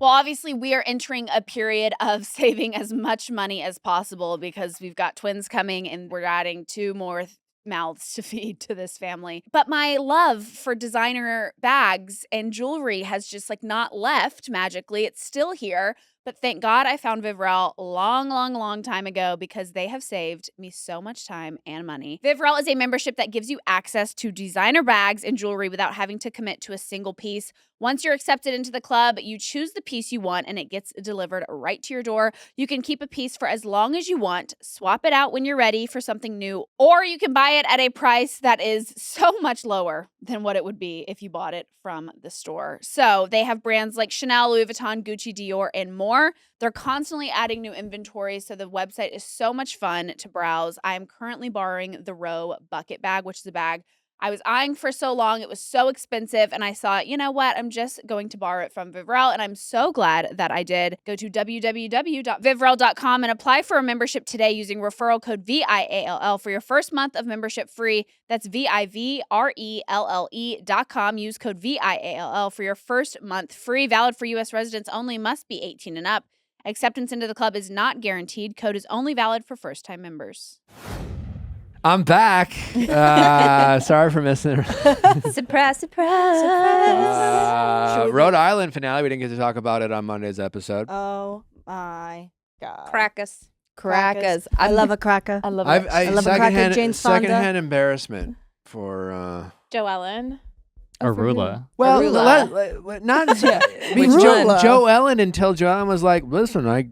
Well, obviously, we are entering a period of saving as much money as possible because we've got twins coming and we're adding 2 more mouths to feed to this family. But my love for designer bags and jewelry has just not left magically. It's still here. But thank God I found Viall long time ago because they have saved me so much time and money. Viall is a membership that gives you access to designer bags and jewelry without having to commit to a single piece. Once you're accepted into the club, you choose the piece you want and it gets delivered right to your door. You can keep a piece for as long as you want, swap it out when you're ready for something new, or you can buy it at a price that is so much lower than what it would be if you bought it from the store. So they have brands like Chanel, Louis Vuitton, Gucci, Dior, and more. They're constantly adding new inventory, so the website is so much fun to browse. I am currently borrowing the Rhode bucket bag, which is a bag I was eyeing for so long. It was so expensive, and I thought, you know what? I'm just going to borrow it from Viall, and I'm so glad that I did. Go to www.viall.com and apply for a membership today using referral code VIALL for your first month of membership free. That's VIVRELLE.com. Use code VIALL for your first month free. Valid for U.S. residents only. Must be 18 and up. Acceptance into the club is not guaranteed. Code is only valid for first-time members. I'm back. Sorry for missing. Surprise. Rhode Island finale. We didn't get to talk about it on Monday's episode. Oh my God. Crackus. Crackers. I love a cracker. I love it. I love a cracker, Jane Fonda. Secondhand embarrassment for. Joe Ellen. Arula. Well, Arula. not Yeah. I mean, Arula. Joe Ellen until Joe Ellen was like, listen, I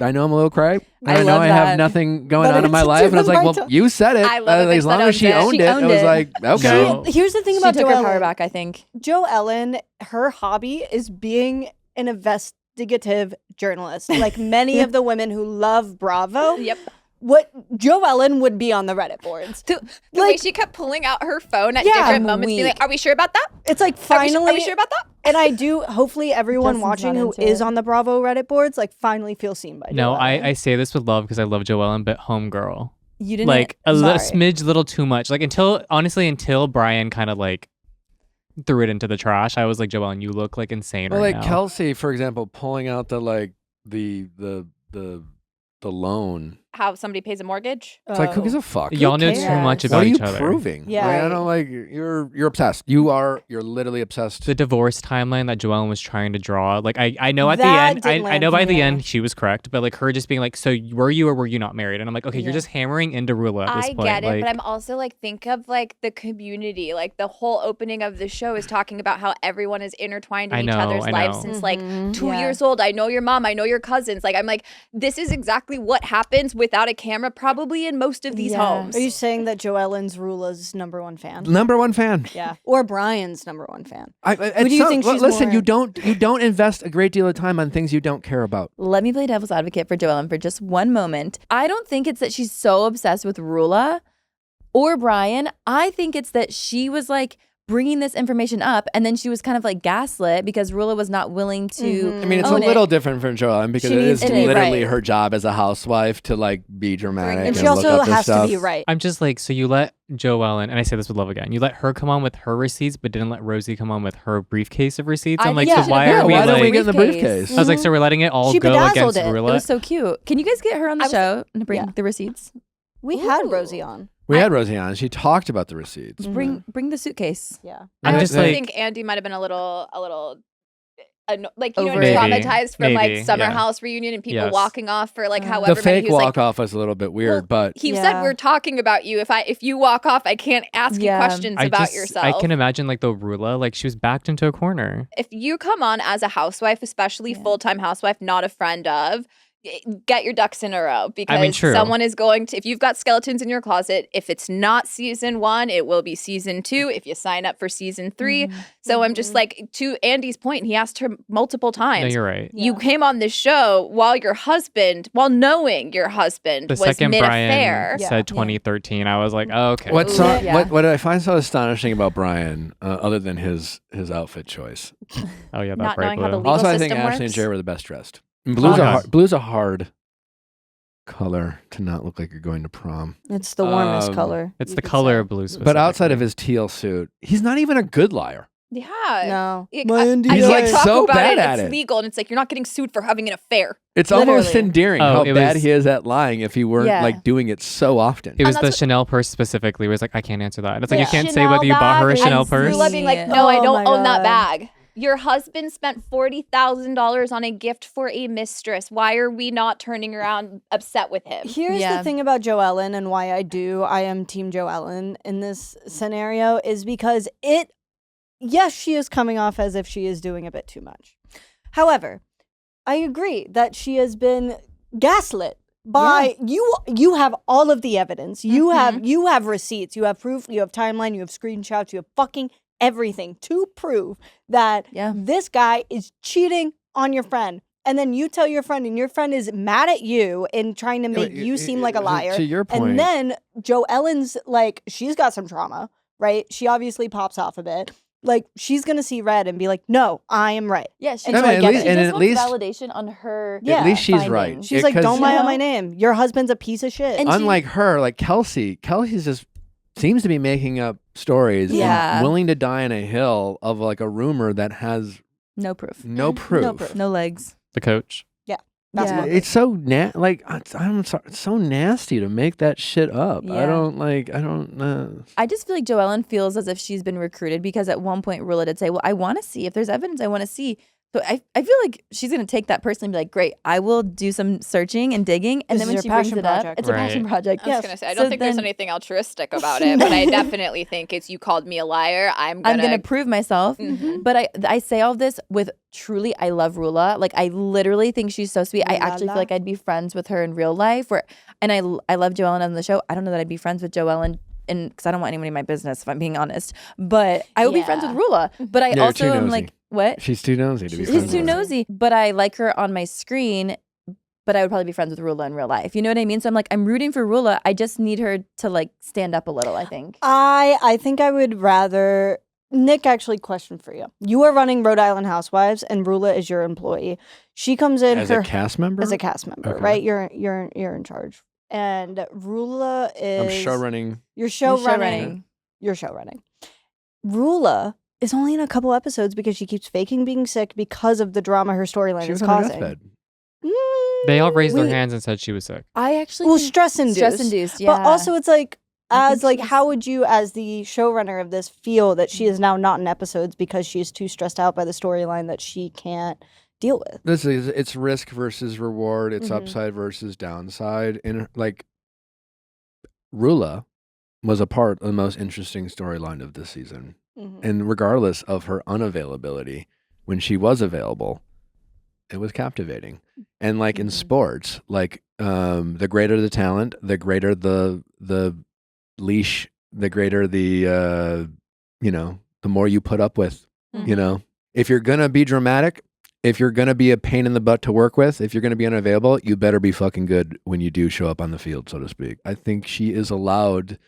I know I'm a little cray. And I I know love I have that. nothing going But on in my it's life. And I was like, right well, you said it. I love a bitch As long that as she owns owned it. it, She it was owned like, okay. No. Here's the thing She about took Joe her power Ellen. back, I think. Joe Ellen, her hobby is being an investigative journalist. Like many of the women who love Bravo. Yep. What Joe Ellen would be on the Reddit boards. The way she kept pulling out her phone at Yeah, different I'm moments, being weak. like, "Are we sure about that? It's like Are we finally, sure about that?" and I do. Hopefully, everyone Justin's watching not who into is it. on the Bravo Reddit boards like finally feel seen by. No, Joe Ellen. I say this with love because I love Joellen, but homegirl. You didn't Like a Sorry. smidge little too much. Like until Brian kind of like threw it into the trash, I was like, Joellen, you look like insane Well, right like now. Kelsey, for example, pulling out the loan. How somebody pays a mortgage? It's like, who gives Oh. a fuck? Y'all know too cares? much What about are you each other. proving? Yeah, Like, I I- don't like you're obsessed. You're literally obsessed. The divorce timeline that Joellen was trying to draw, like I know at That the end, didn't I land know for by the me. end she was correct, but like her just being like, so were you or were you not married? And I'm like, okay, Yeah. you're just hammering into Rula at this I point. get it, like, but I'm also like, think of like the community. Like the whole opening of the show is talking about how everyone is intertwined in I each know, other's I lives know. since like Mhm. 2 Yeah. years old. I know your mom. I know your cousins. Like I'm like, this is exactly what happens without a camera, probably in most of these Yeah. homes. Are you saying that Joe Ellen's Rula's #1 fan? Number one fan. Yeah, or Brian's #1 fan. Who do you think she's Listen, more- you don't invest a great deal of time on things you don't care about. Let me play devil's advocate for Joellen for just one moment. I don't think it's that she's so obsessed with Rula or Brian. I think it's that she was like bringing this information up and then she was kind of like gaslit because Rula was not willing to Mhm. I mean, it's a own it. little different from Joellen because She it needs is to be literally right. her job as a housewife to like be dramatic And and, she look also up this has stuff. to be right. I'm just like, so you let Joellen, and I say this with love again, you let her come on with her receipts, but didn't let Rosie come on with her briefcase of receipts. I I'm like, think yeah. so she why should've are done we why that don't we like? get in the briefcase? I was like, so we're letting it all She go bedazzled against it. It Rula. was so cute. Can you guys get her on the I was- show and bring Yeah. the receipts? We had Ooh. Rosie on. We had Rosie on. She talked about the receipts. Bring the suitcase. Yeah. I'm I just also like, think Andy might have been a little like you know Over it. traumatized from Maybe, like summer yeah. house reunion and people Yes. walking off for like The however The many. fake He was walk like, off was a little bit weird, well, but he Yeah. said we're talking about you. If you walk off, I can't ask you Yeah. questions about yourself. I can imagine like the Rula, like she was backed into a corner. If you come on as a housewife, especially Yeah. full-time housewife, not a friend of, get your ducks in a row because true. someone is going to, if you've got skeletons in your closet, if it's not season 1, it will be season 2 if you sign up for season 3. So I'm just like, to Andy's point, he asked her multiple No, times. you're right. You came on this show while knowing your husband The was second mid-affair. Brian Yeah. said 2013, I was like, oh, okay. What Yeah. what I find so astonishing about Brian, other than his outfit choice, Oh yeah, that Not bright knowing how the blue. legal also I think system Ashley and works. Jerry were the best dressed. And Oh, blue's a hard color to not look like you're going to prom. It's the warmest color. It's you the could color say. of blue. But outside of specifically. his teal suit, he's not even a good liar. Yeah. No. I- My I NDA. He's, can't like, talk so about bad it. at It's it. legal, and it's like you're not getting sued for having an affair. It's almost Literally. endearing Oh, how it bad was- he is at lying if he weren't Yeah. like doing it so often. It was And the that's Chanel purse specifically. Where it's like I can't answer that. And it's like Yeah. you can't say Chanel whether you bought her a bag, Chanel and purse. Rula being like, Yeah. no, I Oh don't my own that God. bag. Your husband spent $40,000 on a gift for a mistress. Why are we not turning around upset with him? Here's Yeah. the thing about Joe Ellen and why I am Team Joe Ellen in this scenario is because yes, she is coming off as if she is doing a bit too much. However, I agree that she has been gaslit by you have all of the evidence. You have receipts, you have proof, you have timeline, you have screenshots, you have fucking everything to prove that this guy is cheating on your friend. And then you tell your friend, and your friend is mad at you and trying to make you seem like a liar. To your point, And then Joe Ellen's like, she's got some trauma, right? She obviously pops off a bit. Like, she's going to see red and be like, no, I am right. Yeah, she And so just I get it. she and just at wants least- validation on her. Yeah, at least she's findings. right. She's like, 'cause don't lie on Yeah. my name. Your husband's a piece of shit. And unlike her, like Kelsey's just seems to be making up stories and Yeah. willing to die on a hill of like a rumor that has No proof. no proof. No proof. No legs. The coach. That's Yeah. what It's so I'm sorry, it's so nasty to make that shit up. I Yeah. don't know. I just feel like Joellen feels as if she's been recruited because at one point Rilla did say, well, I want to see if there's evidence I want to see. So I feel like she's gonna take that person and be like, great, I will do some searching and digging, and This then when is she your brings passion it up, project. it's a passion Right. project. I was Yes. gonna say I So don't think there's then- anything altruistic about it, but I definitely think it's you called me a liar. I'm gonna prove myself. Mhm. But I say all this with truly, I love Rula. Like I literally think she's so sweet. I actually feel Rula. like I'd be friends with her in real life. And I love Joellen on the show. I don't know that I'd be friends with Joellen. And because I don't want anyone in my business, if I'm being honest, but I would be friends with Yeah. Rula. But I Yeah, you're also too am nosy. like, what? She's too nosy to be She's friends too with her. nosy. But I like her on my screen. But I would probably be friends with Rula in real life. You know what I mean? So I'm like, I'm rooting for Rula. I just need her to like stand up a little, I think. I think I would rather. Nick, actually, question for you. You are running Rhode Island Housewives, and Rula is your employee. She comes in As a cast member? as a cast member, Okay. right? You're in charge, and Rula I'm is show running. You're show You're running. You're show running. Rula is only in a couple episodes because she keeps faking being sick because of the drama her storyline She is was on her causing. deathbed. They all raised their Wait. hands and said she was sick. I actually Well, think- stress induced. Stress induced, yeah. But also, it's like, I as think like, she's- how would you, as the showrunner of this, feel that she is now not in episodes because she is too stressed out by the storyline that she can't deal with? It's risk versus reward. It's Mhm. upside versus downside. And like Rula was a part of the most interesting storyline of this season. Mhm. And regardless of her unavailability, when she was available, it was captivating. And like in Mhm. sports, like the greater the talent, the greater the leash, the greater the the more you put up with. You know, if you're gonna be dramatic, if you're gonna be a pain in the butt to work with, if you're gonna be unavailable, you better be fucking good when you do show up on the field, so to speak. I think she is allowed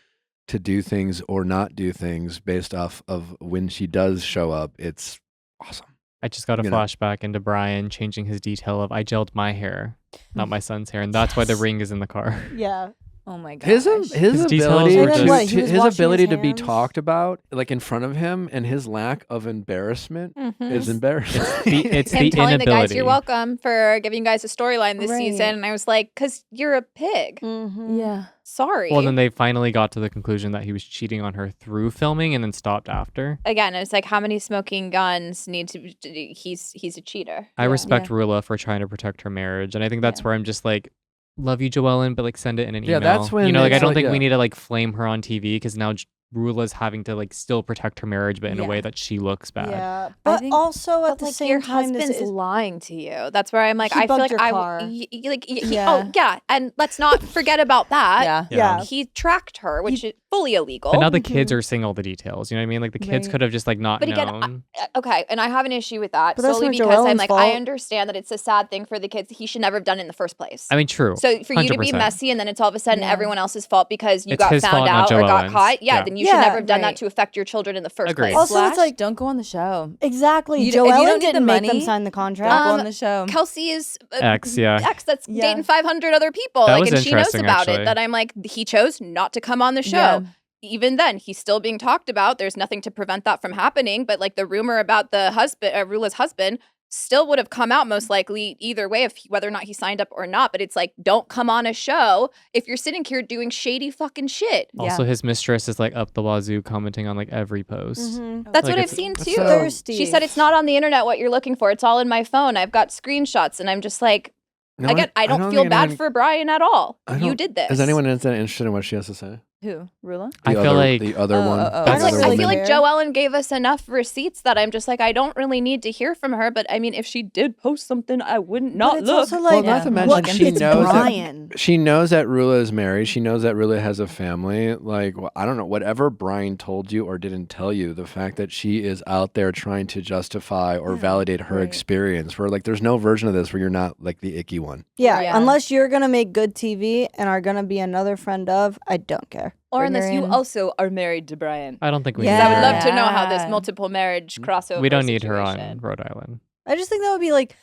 to do things or not do things based off of when she does show up. It's awesome. I just got a You know. flashback into Brian changing his detail of I gelled my hair, not my son's hair, and that's why the Yes. ring is in the car. Yeah. Oh my gosh. His His details ability were to, just- What, he was his washing ability his to be hands? talked about like in front of him and his lack of embarrassment is embarrassing. It's him the telling the guys, "You're inability. welcome for giving you guys a storyline this Right. season," and I was like, "Cause you're a pig." Mm-hmm. Yeah. Sorry. Well, then they finally got to the conclusion that he was cheating on her through filming and then stopped after. Again, it's like how many smoking guns need to be, he's a cheater. I Yeah. respect Rula for trying to protect her marriage. And I think that's Yeah. where I'm just like, love you, Joellen, but like send it in an Yeah, email. that's when like I it's don't like- think we yeah. need to like flame her on TV because now Rula's having to like still protect her marriage, but in a Yeah. way that she looks bad. Yeah. I But think- also at But the like same your time, this husband's is lying to you. That's where I'm like, He I feel bugged like your I car. Yeah. oh yeah, and let's not forget about that. Yeah. Yeah. He tracked her, which is fully illegal. But now the kids Mhm. are seeing all the details. You know what I mean? Like the kids Right. could have just like not But again, known. Okay, and I have an issue with that But that's solely not because I'm Joellen's like, I fault. understand that it's a sad thing for the kids. He should never have done it in the first place. I mean, true. So for you to be 100%. messy and then it's all of a sudden Yeah. everyone else's fault because you It's got his found fault, not out or got Joellen's. caught, yeah, Yeah. then you should Yeah, never have done right. that to affect your children in the first Agreed. place. Also, it's Slash, like don't go on the show. exactly. You d- if you Joellen don't need the didn't make them money, sign the Don't contract. go on the show. Kelsey is X, yeah. X that's Yeah. dating 500 other people. That like, was and she knows interesting, about actually. it. That I'm like, he chose not to come on the show. Yeah. Even then, he's still being talked about. There's nothing to prevent that from happening. But like the rumor about the husband, Rula's husband, still would have come out most likely either way, whether or not he signed up or not. But it's like, don't come on a show if you're sitting here doing shady fucking shit. Also, his mistress is like up the wazoo commenting on like every post. Mhm. That's Like, what I've it's- seen That's too. so- Thirsty. She said it's not on the internet what you're looking for. It's all in my phone. I've got screenshots, and I'm just like, No again, I don't feel think bad anyone- for Brian at all. I You don't- did this. Is anyone interested in what she has to say? Who? Rula? I The feel other- like the other Oh, one. oh, oh. the I, That's other like, I woman. feel like care. Joellen gave us enough receipts that I'm just like, I don't really need to hear from her. But I mean, if she did post something, I wouldn't not But it's look. also Well, like, not to mention what, she it's knows that- Brian. She knows that Rula is married. She knows that Rula has a family. Like, well, I don't know, whatever Brian told you or didn't tell you, the fact that she is out there trying to justify or validate her right. experience, where like there's no version of this where you're not like the icky one. Yeah, Yeah. unless you're gonna make good TV and are gonna be another friend of, I don't care. Or Bring unless her you in. also are married to Brian. I don't think we Yeah. need I would her. love to know how this Yeah. multiple marriage crossover. We don't need her situation. on Rhode Island. I just think that would be like,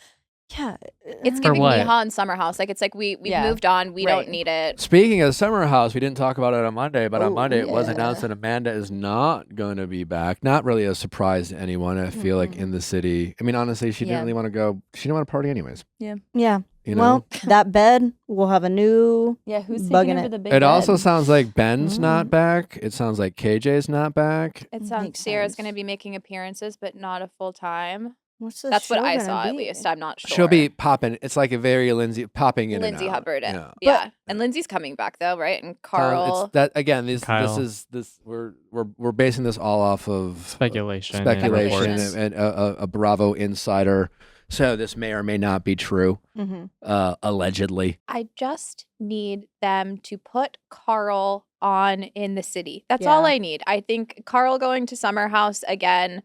yeah, It's For giving what? Miha and Summer House. Like it's like we've Yeah. moved on. We Right. don't need it. Speaking of Summer House, we didn't talk about it on Monday, but on Oh, Monday it was yeah. announced that Amanda is not going to be back. Not really a surprise to anyone, I feel like, in the city. I mean, honestly, she didn't Yeah. really want to go. She didn't want to party anyways. yeah. You know? Well, that bed will have a new. Yeah, who's Bugging taking over it. the big It also bed? sounds like Ben's Mm. not back. It sounds like KJ's not back. It sounds Makes Sierra's sense. going to be making appearances, but not a full time. What's the That's what show I gonna saw, at be? least. I'm not sure. She'll be popping. It's like a very Lindsay popping in Lindsay and out. Hubbard. Yeah. Yeah. And Lindsay's coming back, though, right? And Carl. It's that again. This Kyle. is we're basing this all off of Speculation. and speculation reports. and a Bravo insider. So this may or may not be true. Allegedly. I just need them to put Carl on in the city. That's all I need. I think Carl going to Summer House again,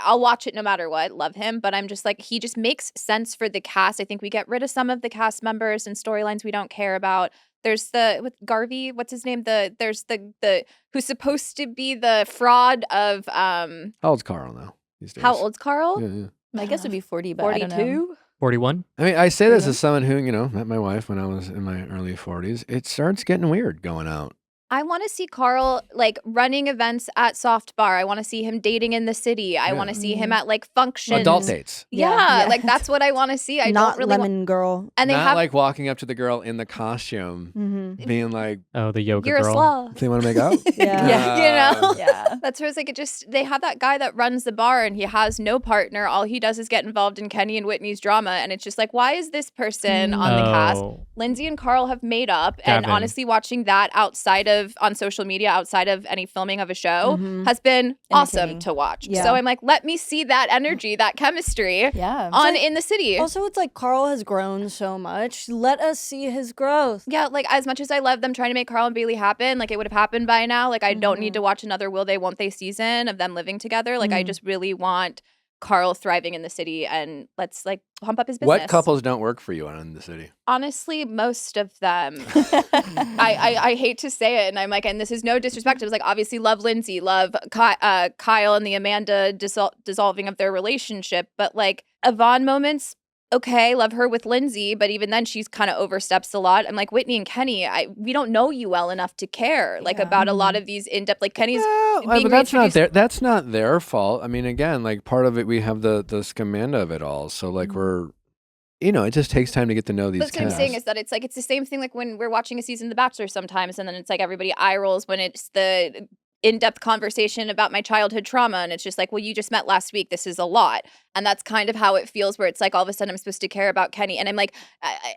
I'll watch it no matter what. Love him. But I'm just like, he just makes sense for the cast. I think we get rid of some of the cast members and storylines we don't care about. There's with Garvey, what's his name? There's the who's supposed to be the fraud of How old's Carl now? These days? how old's Carl? Yeah. I guess it'd be 40, but I don't know. 42? 41. I mean, I say this as someone who, met my wife when I was in my early 40s. It starts getting weird going out. I want to see Carl like running events at Soft Bar. I want to see him dating in the city. I want to see him at like functions. Adult dates. Yeah, like that's what I want to see. I Not don't really lemon girl. and they Not have like walking up to the girl in the costume, being like, Oh, the yoga you're a girl. slaw. they want to make out? Yeah, you know. Yeah. That's where it's like they have that guy that runs the bar and he has no partner. All he does is get involved in Kenny and Whitney's drama. And it's just like, why is this person on the cast? Oh. Lindsay and Carl have made up. And Gavin. honestly, watching that on social media, outside of any filming of a show, has been awesome Entertaining. to watch. Yeah. So I'm like, let me see that energy, that chemistry Yeah. on in the city. Also, it's like Carl has grown so much. Let us see his growth. Yeah, like as much as I love them trying to make Carl and Bailey happen, like it would have happened by now. Like I don't need to watch another Will They Won't They season of them living together. Like I just really want Carl thriving in the city and let's like pump up his business. What couples don't work for you in the city? Honestly, most of them. I hate to say it, and I'm like, and this is no disrespect. It was like obviously love Lindsay, love Kyle and the Amanda dissolving of their relationship, but like Yvonne moments. Okay, love her with Lindsay, but even then she's kind of oversteps a lot. I'm like Whitney and Kenny, we don't know you well enough to care like about a lot of these in-depth like Kenny's being but that's not reintroduced- that's not their fault. I mean, again, like part of it, we have the scamanda of it all. So like we're, it just takes time to get to know these. But what I'm saying is that it's the same thing like when we're watching a season of The Bachelor sometimes, and then it's like everybody eye rolls when it's the in-depth conversation about my childhood trauma, and it's just like, well, you just met last week. This is a lot. And that's kind of how it feels, where it's like all of a sudden I'm supposed to care about Kenny. And I'm like,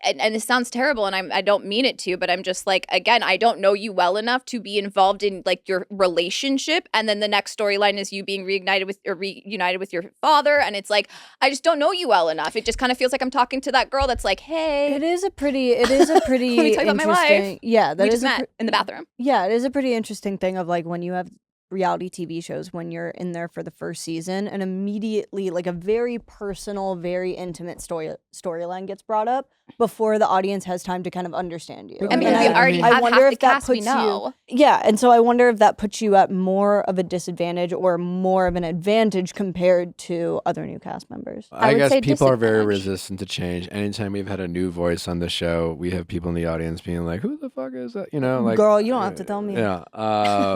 and this sounds terrible, and I don't mean it to, but I'm just like, again, I don't know you well enough to be involved in like your relationship. And then the next storyline is you being reunited with your father. And it's like, I just don't know you well enough. It just kind of feels like I'm talking to that girl that's like, hey. It is a pretty Let me tell you about my life. interesting. Yeah, that We is just met in the bathroom. Yeah, it is a pretty interesting thing of like when you have reality TV shows, when you're in there for the first season and immediately like a very personal, very intimate storyline gets brought up before the audience has time to kind of understand you. I mean, And we already have wonder half if the that cast we puts know. Yeah, and so I wonder if that puts you at more of a disadvantage or more of an advantage compared to other new cast members. I I would guess say people are very disadvantage. resistant to change. Anytime we've had a new voice on the show, we have people in the audience being like, "Who the fuck is that?" Like, Girl, you don't have to tell me. Yeah.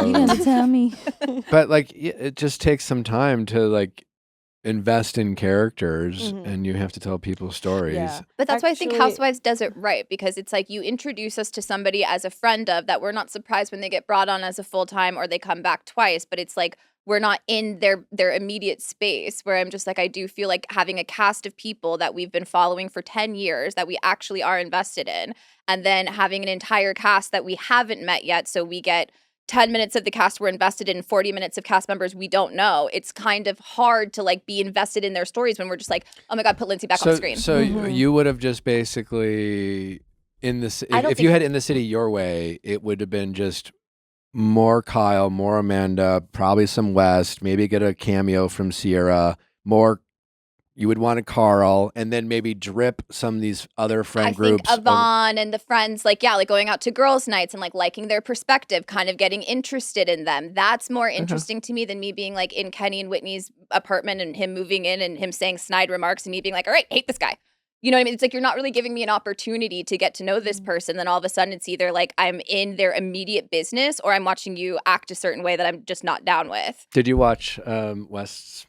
You don't have to tell me. But like, it just takes some time to like invest in characters, and you have to tell people stories. Yeah. But that's why I think Actually- Housewives does it right, because it's like you introduce us to somebody as a friend of that we're not surprised when they get brought on as a full-time or they come back twice, but it's like we're not in their immediate space, where I'm just like, I do feel like having a cast of people that we've been following for 10 years that we actually are invested in, and then having an entire cast that we haven't met yet, so we get 10 minutes of the cast we're invested in, 40 minutes of cast members we don't know. It's kind of hard to like be invested in their stories when we're just like, oh my God, put Lindsay back on screen. So you would have just basically I don't if you think- had In the City your way, it would have been just more Kyle, more Amanda, probably some West, maybe get a cameo from Sierra, more. You would want a Carl, and then maybe drip some of these other friend I groups. think Yvonne and the friends, like going out to girls' nights and like liking their perspective, kind of getting interested in them. That's more interesting to me than me being like in Kenny and Whitney's apartment and him moving in and him saying snide remarks and me being like, all right, hate this guy. You know what I mean? It's like you're not really giving me an opportunity to get to know this person. Then all of a sudden it's either like I'm in their immediate business or I'm watching you act a certain way that I'm just not down with. Did you watch West's?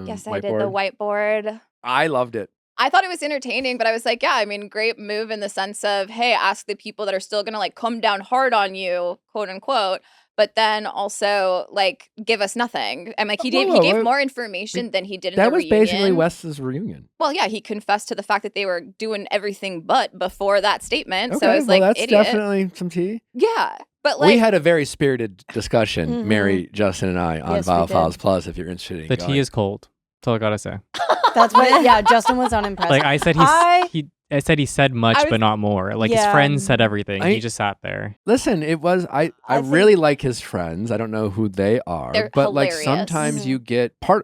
Yes, I did the whiteboard. I loved it. I thought it was entertaining, but I was like, yeah, I mean, great move in the sense of, hey, ask the people that are still going to like come down hard on you, quote unquote. but then also like give us nothing. And like he gave more information than he did in the That was reunion. basically Wes's reunion. Well, yeah, he confessed to the fact that they were doing everything but before that statement. Okay, So it's well, like, that's idiot. definitely some tea. Yeah. But like, We had a very spirited discussion, Mhm. Mary, Justin, and I, on Yes, we Viall did. Files Plus. If you're interested in The going. tea is cold. That's all I gotta say. That's what. Yeah, Justin was unimpressed. Like I said, I said he said much, I was- but not more. Like his Yeah. friends said everything. I- he just sat there. Listen, it was I think- really like his friends. I don't know who they are, They're but like hilarious. sometimes Mhm. you get a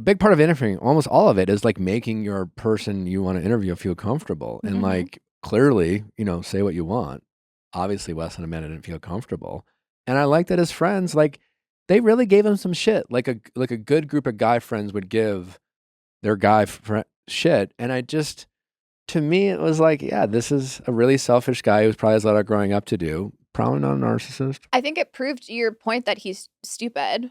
big part of interviewing, almost all of it is like making your person you want to interview feel comfortable and Mhm. like clearly, say what you want. Obviously, Wes and Amanda didn't feel comfortable, and I like that his friends like they really gave him some shit, like a good group of guy friends would give their guy shit, and to me, it was like, yeah, this is a really selfish guy who's probably has a lot of growing up to do. Probably not a narcissist. I think it proved your point that he's stupid.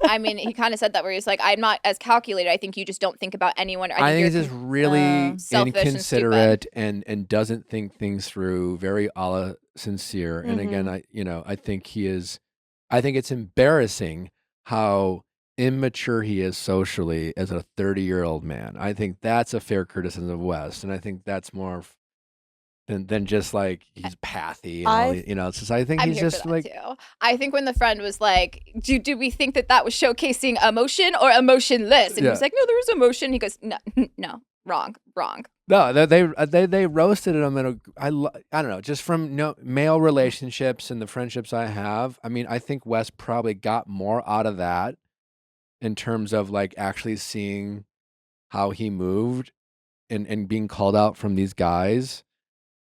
I mean, he kind of said that where he's like, I'm not as calculated. I think you just don't think about anyone. I think he's you're just really selfish and inconsiderate and doesn't think things through. Very a la Sincere. And again, I think he is. I think it's embarrassing how immature he is socially as a 30-year-old man. I think that's a fair criticism of West, and I think that's more than just like he's pathy and all it's just I think I'm he's here just for that like too. I think when the friend was like, do we think that was showcasing emotion or emotionless? And he Yeah. was like, no, there was emotion. He goes, no, wrong. no, they roasted him in I don't know, just from male relationships and the friendships I have. I mean, I think Wes probably got more out of that in terms of like actually seeing how he moved and being called out from these guys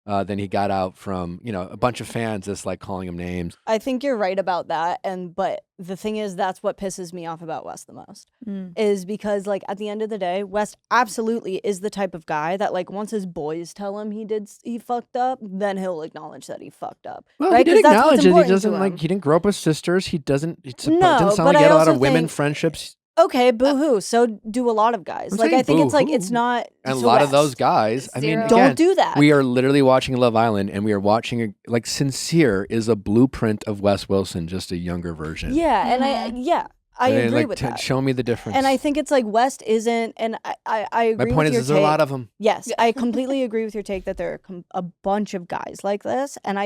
than he got out from a bunch of fans just like calling him names. I think you're right about that, but the thing is, that's what pisses me off about West the most, is because like at the end of the day, West absolutely is the type of guy that like once his boys tell him he fucked up, then he'll acknowledge that he fucked up. Well, right? he did 'Cause that's what's acknowledge it. He important to doesn't him. like he didn't grow up with sisters. He doesn't. It No, didn't sound but like he I had a lot also of women think- friendships. Okay, boo-hoo. So do a lot of guys. I'm Like I saying think it's like it's boo-hoo. not. And a so lot of West, those guys. I mean, Zero. don't again, do that. we are literally watching Love Island, and we are watching like Sincere is a blueprint of Wes Wilson, just a younger version. Yeah, and I mean, agree like, with that. Show me the difference. And I think it's like West isn't, and I agree. my point with is, your there's a lot take. of them. Yes, I completely agree with your take that there are a bunch of guys like this, and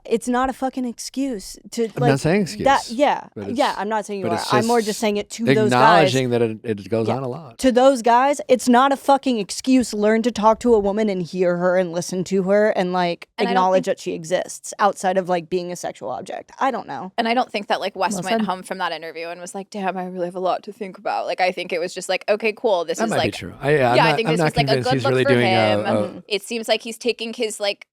it's not a fucking excuse to. I'm like, not saying excuse. That. Yeah, but it's- yeah. I'm not saying you but are. it's I'm more just just saying it to those guys. acknowledging that it goes Yeah. on a lot. To those guys, it's not a fucking excuse. Learn to talk to a woman and hear her and listen to her and like And I don't acknowledge think- that she exists outside of like being a sexual object. I don't know. And I don't think that like West Well went said. home from that interview and was like, damn, I really have a lot to think about. Like, I think it was just like, okay, cool. This That is might like, be true. I think I'm this not was like a convinced good he's look really for doing him. It seems like he's taking his like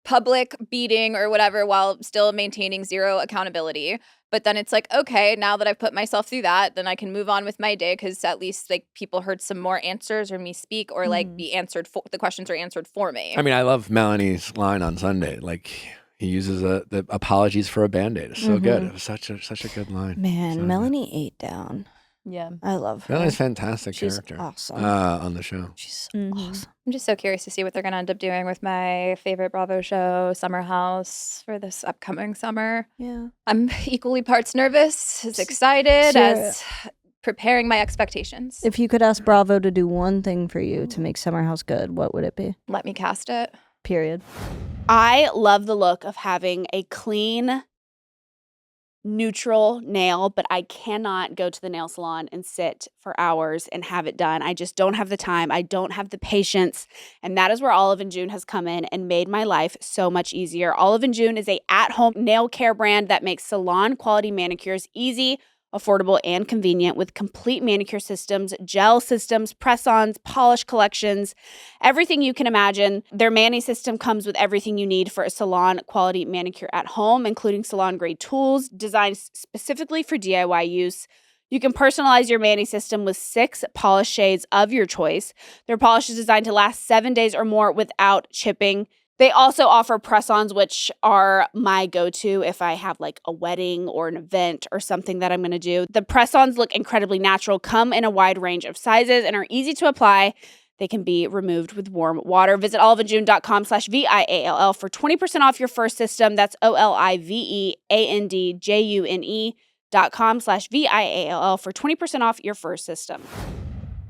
public beating or whatever while still maintaining zero accountability. But then it's like, okay, now that I've put myself through that, then I can move on with my day because at least like people heard some more answers or me speak or like be answered the questions are answered for me. I mean, I love Melanie's line on Sunday. Like he uses the apologies for a Band-Aid. It's so good. It was such a good line. Man, So, Melanie ate down. Yeah. I love her. Melanie's a fantastic She's character awesome. on the show. She's Mhm. awesome. I'm just so curious to see what they're going to end up doing with my favorite Bravo show, Summer House, for this upcoming summer. Yeah. I'm equally parts nervous, as excited as preparing my expectations. If you could ask Bravo to do one thing for you to make Summer House good, what would it be? Let me cast it. Period. I love the look of having a clean, neutral nail, but I cannot go to the nail salon and sit for hours and have it done. I just don't have the time. I don't have the patience. And that is where Olive and June has come in and made my life so much easier. Olive and June is a at-home nail care brand that makes salon quality manicures easy, affordable, and convenient with complete manicure systems, gel systems, press-ons, polish collections, everything you can imagine. Their Mani system comes with everything you need for a salon quality manicure at home, including salon grade tools designed specifically for DIY use. You can personalize your Mani system with 6 polish shades of your choice. Their polish is designed to last 7 days or more without chipping. They also offer press-ons, which are my go-to if I have like a wedding or an event or something that I'm going to do. The press-ons look incredibly natural, come in a wide range of sizes, and are easy to apply. They can be removed with warm water. Visit oliveandjune.com/VIALL for 20% off your first system. That's oliveandjune.com/VIALL for 20% off your first system.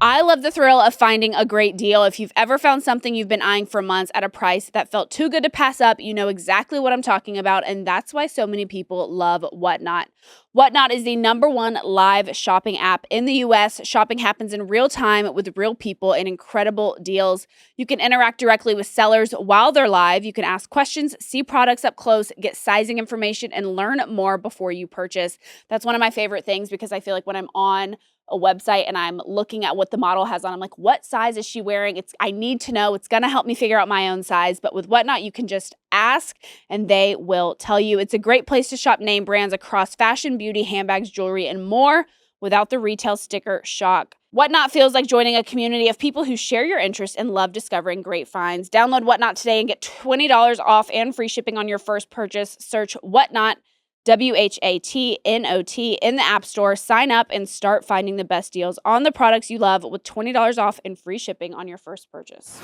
I love the thrill of finding a great deal. If you've ever found something you've been eyeing for months at a price that felt too good to pass up, you know exactly what I'm talking about, and that's why so many people love Whatnot. Whatnot is the #1 live shopping app in the US. Shopping happens in real time with real people and incredible deals. You can interact directly with sellers while they're live. You can ask questions, see products up close, get sizing information, and learn more before you purchase. That's one of my favorite things because I feel like when I'm on a website and I'm looking at what the model has on, I'm like, what size is she wearing? I need to know. It's going to help me figure out my own size. But with Whatnot, you can just ask and they will tell you. It's a great place to shop name brands across fashion, beauty, handbags, jewelry, and more without the retail sticker shock. Whatnot feels like joining a community of people who share your interests and love discovering great finds. Download Whatnot today and get $20 off and free shipping on your first purchase. Search Whatnot, WHATNOT, in the App Store. Sign up and start finding the best deals on the products you love with $20 off and free shipping on your first purchase.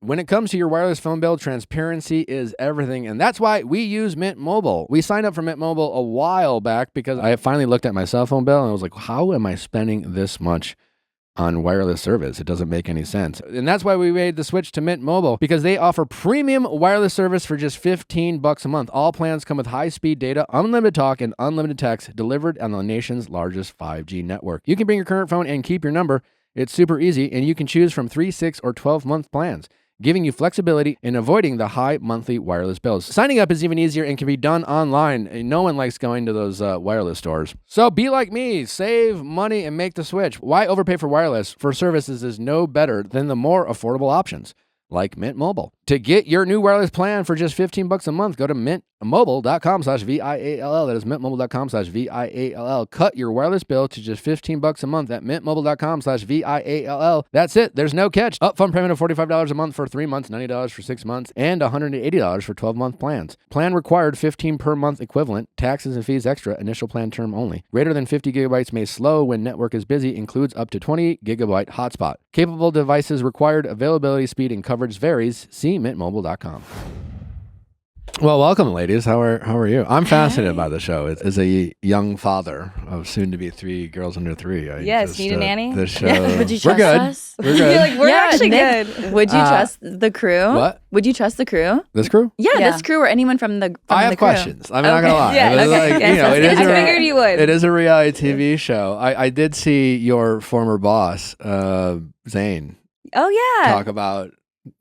When it comes to your wireless phone bill, transparency is everything, and that's why we use Mint Mobile. We signed up for Mint Mobile a while back because I finally looked at my cell phone bill and I was like, how am I spending this much on wireless service? It doesn't make any sense. And that's why we made the switch to Mint Mobile, because they offer premium wireless service for just $15 a month. All plans come with high-speed data, unlimited talk, and unlimited text delivered on the nation's largest 5G network. You can bring your current phone and keep your number. It's super easy, and you can choose from 3, 6, or 12-month plans, giving you flexibility and avoiding the high monthly wireless bills. Signing up is even easier and can be done online. No one likes going to those wireless stores. So be like me, save money and make the switch. Why overpay for wireless for services is no better than the more affordable options, like Mint Mobile. To get your new wireless plan for just $15 a month, go to mintmobile.com/VIALL. That is mintmobile.com/VIALL. Cut your wireless bill to just $15 a month at mintmobile.com/VIALL. That's it. There's no catch. Upfront payment of $45 a month for 3 months, $90 for 6 months, and $180 for 12-month plans. Plan required 15 per month equivalent. Taxes and fees extra. Initial plan term only. Greater than 50 gigabytes may slow when network is busy. Includes up to 20 gigabyte hotspot. Capable devices required. Availability, speed, and coverage varies. See mintmobile.com. Well, welcome, ladies. How are you? I'm fascinated by the show. As a young father of soon-to-be 3 girls under 3. Need a nanny? The show. Would you trust us? We're good. You're like, we're actually Nick, good. Would you trust the crew? What? Would you trust the crew? This crew? Yeah, Yeah. this crew or anyone from the I have the crew. questions. I'm not gonna lie. Yeah, It is okay. like, Yes, it is I a- figured you would. It is a reality TV show. I did see your former boss, Zane, Oh yeah. talk about.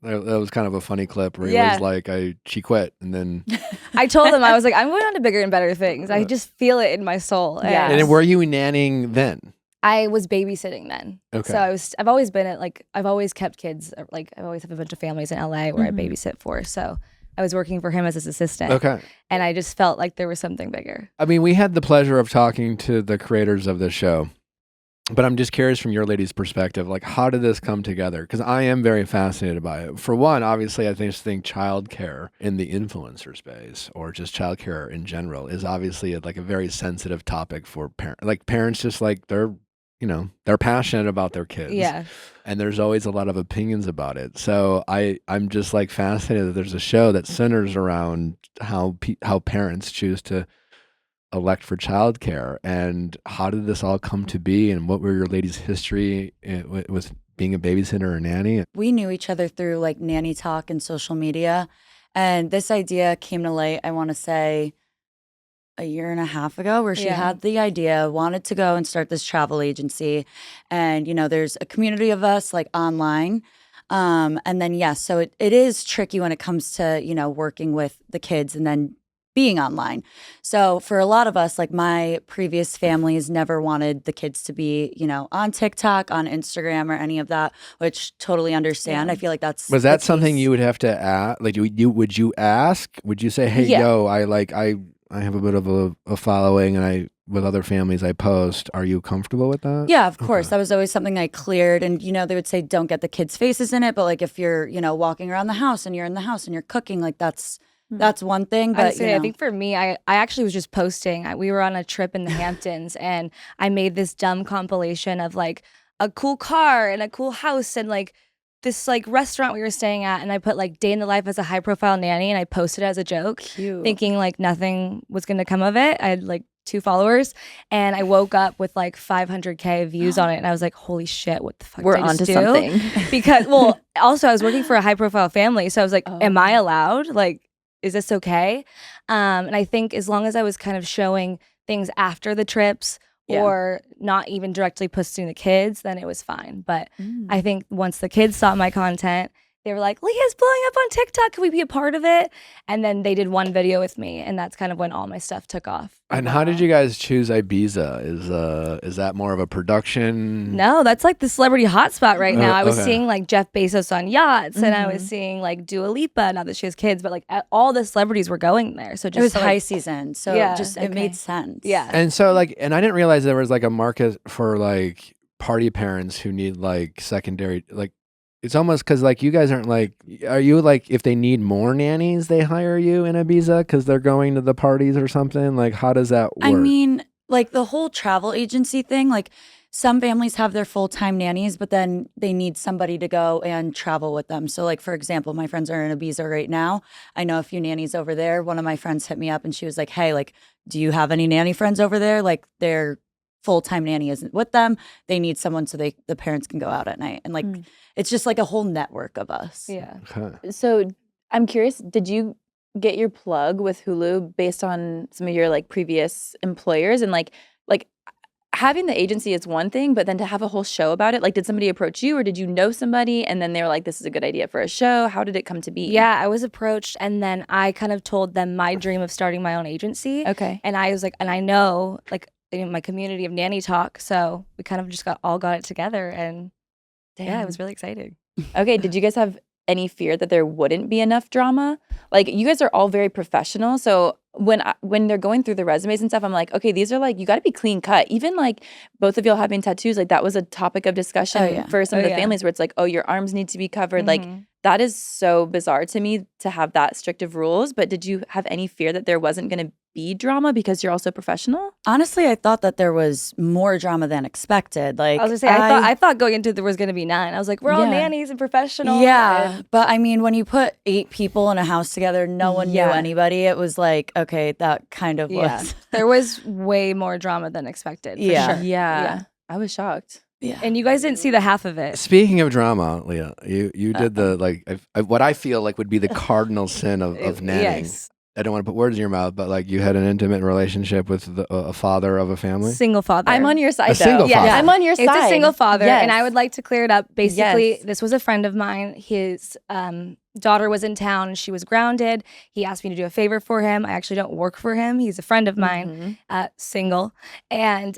That was kind of a funny clip where he Yeah. was like, she quit, and then. I told him, I was like, I'm going on to bigger and better things. I just feel it in my soul. Yeah. And were you nannying then? I was babysitting then. Okay. So I've always been I've always kept kids. Like I always have a bunch of families in LA where I babysit for. So I was working for him as his assistant. Okay. And I just felt like there was something bigger. I mean, we had the pleasure of talking to the creators of this show, but I'm just curious from your lady's perspective, like, how did this come together? Because I am very fascinated by it. For one, obviously, I just think childcare in the influencer space, or just childcare in general, is obviously like a very sensitive topic for parents. Like parents, just like they're passionate about their kids. Yeah. And there's always a lot of opinions about it. So I'm just like fascinated that there's a show that centers around how parents choose to elect for childcare, and how did this all come to be, and what were your ladies' history with being a babysitter or nanny? We knew each other through like nanny talk and social media, and this idea came to light, I want to say, a year and a half ago, where she had the idea, wanted to go and start this travel agency, and there's a community of us like online. And then so it is tricky when it comes to working with the kids and then being online. So for a lot of us, like my previous families never wanted the kids to be, on TikTok, on Instagram, or any of that, which totally understand. I feel like that's Was that something you would have to ask? Like, would you ask? Would you say, hey, yo, I have a bit of a following, and with other families I post. Are you comfortable with that? Yeah, of course. That was always something I cleared. And, they would say, don't get the kids' faces in it. But like if you're, walking around the house and you're in the house and you're cooking, like that's one thing. But I think for me, I actually was just posting. We were on a trip in the Hamptons and I made this dumb compilation of like a cool car and a cool house and like this like restaurant we were staying at, and I put like day in the life as a high profile nanny, and I posted it as a joke, thinking like nothing was gonna come of it. I had like 2 followers, and I woke up with like 500K views on it, and I was like, holy shit, what the fuck We're did I just onto do? something. Because also I was working for a high profile family, so I was like, am I allowed? Like, is this okay? And I think as long as I was kind of showing things after the trips or not even directly posting the kids, then it was fine. But I think once the kids saw my content, they were like, Leah's blowing up on TikTok. Can we be a part of it? And then they did one video with me, and that's kind of when all my stuff took off. And how did you guys choose Ibiza? Is that more of a production? No, that's like the celebrity hotspot right now. I was Okay. seeing like Jeff Bezos on yachts, and I was seeing like Dua Lipa, now that she has kids, but like all the celebrities were going there. So just It was so, high like, season, so Yeah, it made sense. Yeah. And so like, and I didn't realize there was like a market for like party parents who need like secondary, like it's almost because like you guys aren't like, are you like, if they need more nannies, they hire you in Ibiza because they're going to the parties or something? Like, how does that work? I mean, like the whole travel agency thing, like some families have their full-time nannies, but then they need somebody to go and travel with them. So like, for example, my friends are in Ibiza right now. I know a few nannies over there. One of my friends hit me up and she was like, hey, like, do you have any nanny friends over there? Like their full-time nanny isn't with them. They need someone so the parents can go out at night. And like, it's just like a whole network of us. Yeah. Okay. So I'm curious, did you get your plug with Hulu based on some of your like previous employers? And like having the agency is one thing, but then to have a whole show about it, like did somebody approach you, or did you know somebody and then they were like, this is a good idea for a show? How did it come to be? Yeah, I was approached, and then I kind of told them my dream of starting my own agency. Okay. And I was like, and I know like in my community of nanny talk, so we kind of just got it together, and yeah, it was really exciting. Okay, did you guys have any fear that there wouldn't be enough drama? Like you guys are all very professional, so when they're going through the resumes and stuff, I'm like, okay, these are like, you got to be clean cut. Even like both of y'all having tattoos, like that was a topic of discussion for some of the families where it's like, oh, your arms need to be covered. Like that is so bizarre to me to have that strict of rules. But did you have any fear that there wasn't going to be drama because you're also professional? Honestly, I thought that there was more drama than expected. Like I was gonna say, I thought going into it there was gonna be 9. I was like, we're all nannies and professional. Yeah, and but I mean, when you put 8 people in a house together, no one knew anybody. It was like, okay, that kind of was. there was way more drama than expected. For Yeah. sure. Yeah. I was shocked. Yeah. And you guys didn't see the half of it. Speaking of drama, Leah, you did the like what I feel like would be the cardinal sin of nannying. Yes. I don't want to put words in your mouth, but like you had an intimate relationship with a father of a family. Single father. I'm on your side. A single father. I'm on your side. It's a single father, Yes. and I would like to clear it up. Basically, Yes. this was a friend of mine. His daughter was in town, and she was grounded. He asked me to do a favor for him. I actually don't work for him. He's a friend of mine, single. And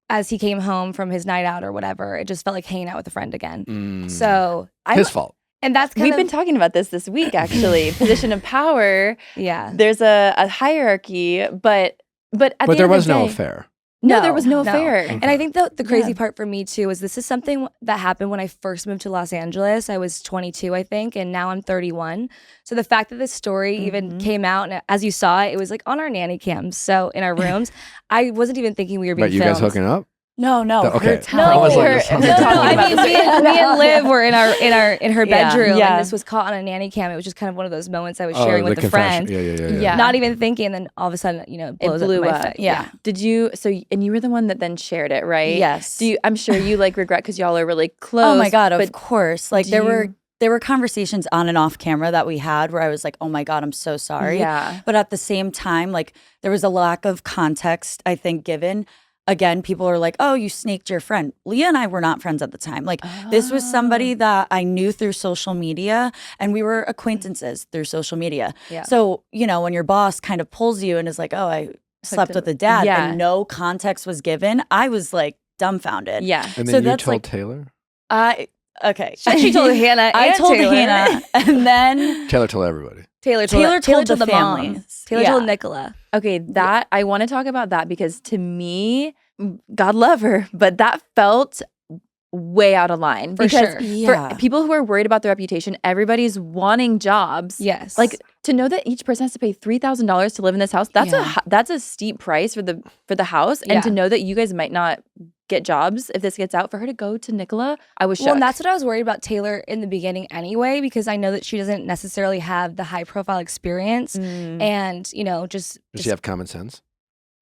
as he came home from his night out or whatever, it just felt like hanging out with a friend again. So His fault. And that's kind We've of been talking about this week, actually. Position of power. yeah. There's a hierarchy, but at the end there of was the no day- affair. No, there was no affair. And I think the crazy part for me too is this is something that happened when I first moved to Los Angeles. I was 22, I think, and now I'm 31. So the fact that this story even came out, and as you saw, it was like on our nanny cams, so in our rooms. I wasn't even thinking we were being But you filmed. guys hooking up? No, Okay. her telling I was like, her- this sounds No, like no, a I totally mean, me and Liv were in her Yeah. bedroom, Yeah. and this was caught on a nanny cam. It was just kind of one of those moments I was Oh, sharing with the a friend, confession. Yeah. Yeah. not even thinking, and then all of a sudden, it blows blew up. up. My face. Yeah. Did you? And you were the one that then shared it, right? Yes. I'm sure you like regret because y'all are really close. Oh my God, of but course. Like do there were conversations on and off camera that we had where I was like, oh my God, I'm so sorry. Yeah. But at the same time, like there was a lack of context, I think, given. Again, people are like, oh, you snaked your friend. Leah and I were not friends at the time. Like this was somebody that I knew through social media, and we were acquaintances through social media. Yeah. So, when your boss kind of pulls you and is like, oh, I slept with a dad Yeah. and no context was given, I was like dumbfounded. Yeah. And So then you that's told like- Taylor? Okay. She told Hannah. I and told Taylor. Hannah, and then Taylor told everybody. Taylor Taylor told the the mom. families. Taylor Yeah. told Nicola. Okay, I want to talk about that because to me, God love her, but that felt way out of line. For because sure. Yeah. For people who are worried about their reputation, everybody's wanting jobs. Yes. Like to know that each person has to pay $3,000 to live in this house, that's Yeah. that's a steep price for the house. And to Yeah. know that you guys might not get jobs if this gets out. For her to go to Nicola, I was shocked. Well, and that's what I was worried about Taylor in the beginning anyway, because I know that she doesn't necessarily have the high profile experience. And, you know, Does she have common sense?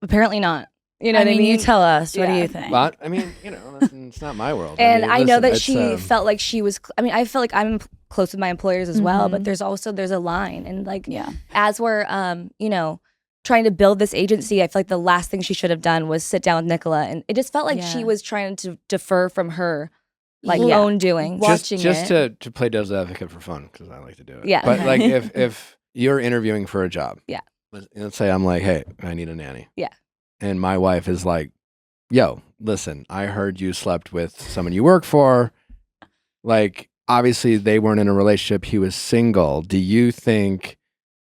apparently not. You know what I mean? You tell us. What do Yeah. you think? But I mean, you know, it's not my world. And mean, I know listen, that it's, she felt like she was, I mean, I feel like I'm close with my employers as well, but there's a line. And like, as we're, you know, trying to build this agency, I feel like the last thing she should have done was sit down with Nicola. And it just felt like she was trying to defer from her like own doing. Just to play devil's advocate for fun, because I like to do it. Yeah. But like if you're interviewing for a job, Yeah. let's say I'm like, hey, I need a nanny. Yeah. And my wife is like, yo, listen, I heard you slept with someone you work for. Like, obviously they weren't in a relationship. He was single. Do you think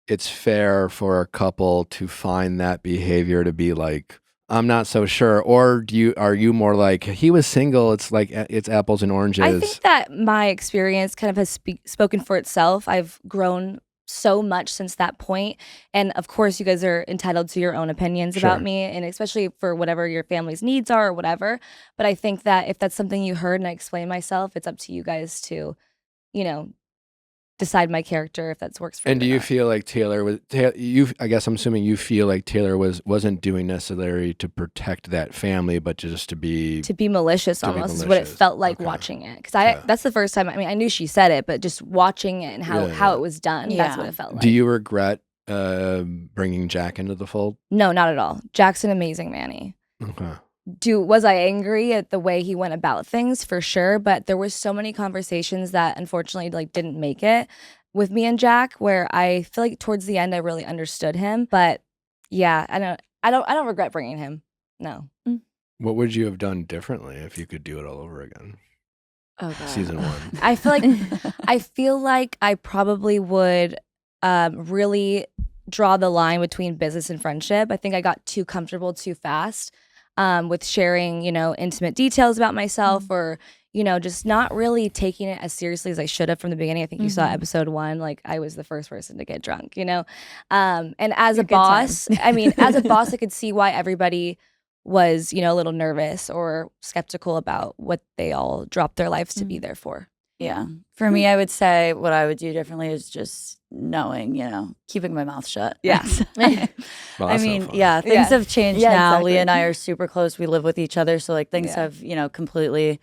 it's fair for a couple to find that behavior to be like, I'm not so sure? Or are you more like, he was single, it's like, it's apples and oranges? I think that my experience kind of has spoken for itself. I've grown so much since that point. And of course, you guys are entitled to your own opinions about me, and especially for whatever your family's needs are or whatever. But I think that if that's something you heard and I explain myself, it's up to you guys to, you know, decide my character if that works for you. And do you feel like Taylor was, I guess I'm assuming you feel like Taylor wasn't doing necessarily to protect that family, but just to be malicious almost is what it felt like watching it. Because that's the first time, I mean, I knew she said it, but just watching it and how it was done, that's what it felt like. Do you regret bringing Jack into the fold? No, not at all. Jack's an amazing nanny. Okay. Was I angry at the way he went about things? For sure, but there were so many conversations that unfortunately like didn't make it with me and Jack, where I feel like towards the end I really understood him. But yeah, I don't regret bringing him. No. What would you have done differently if you could do it all over again? Oh, God. Season 1. I feel like I probably would really draw the line between business and friendship. I think I got too comfortable too fast. With sharing, you know, intimate details about myself, or, you know, just not really taking it as seriously as I should have from the beginning. I think you saw episode 1, like I was the first person to get drunk, you know? And as a boss, I mean, as a boss, I could see why everybody was, you know, a little nervous or skeptical about what they all dropped their lives to be there for. Yeah. For me, I would say what I would do differently is just knowing, you know, keeping my mouth shut. Yeah. Well, I mean, things have changed now. Exactly. Leah and I are super close. We live with each other. So like things have, you know, completely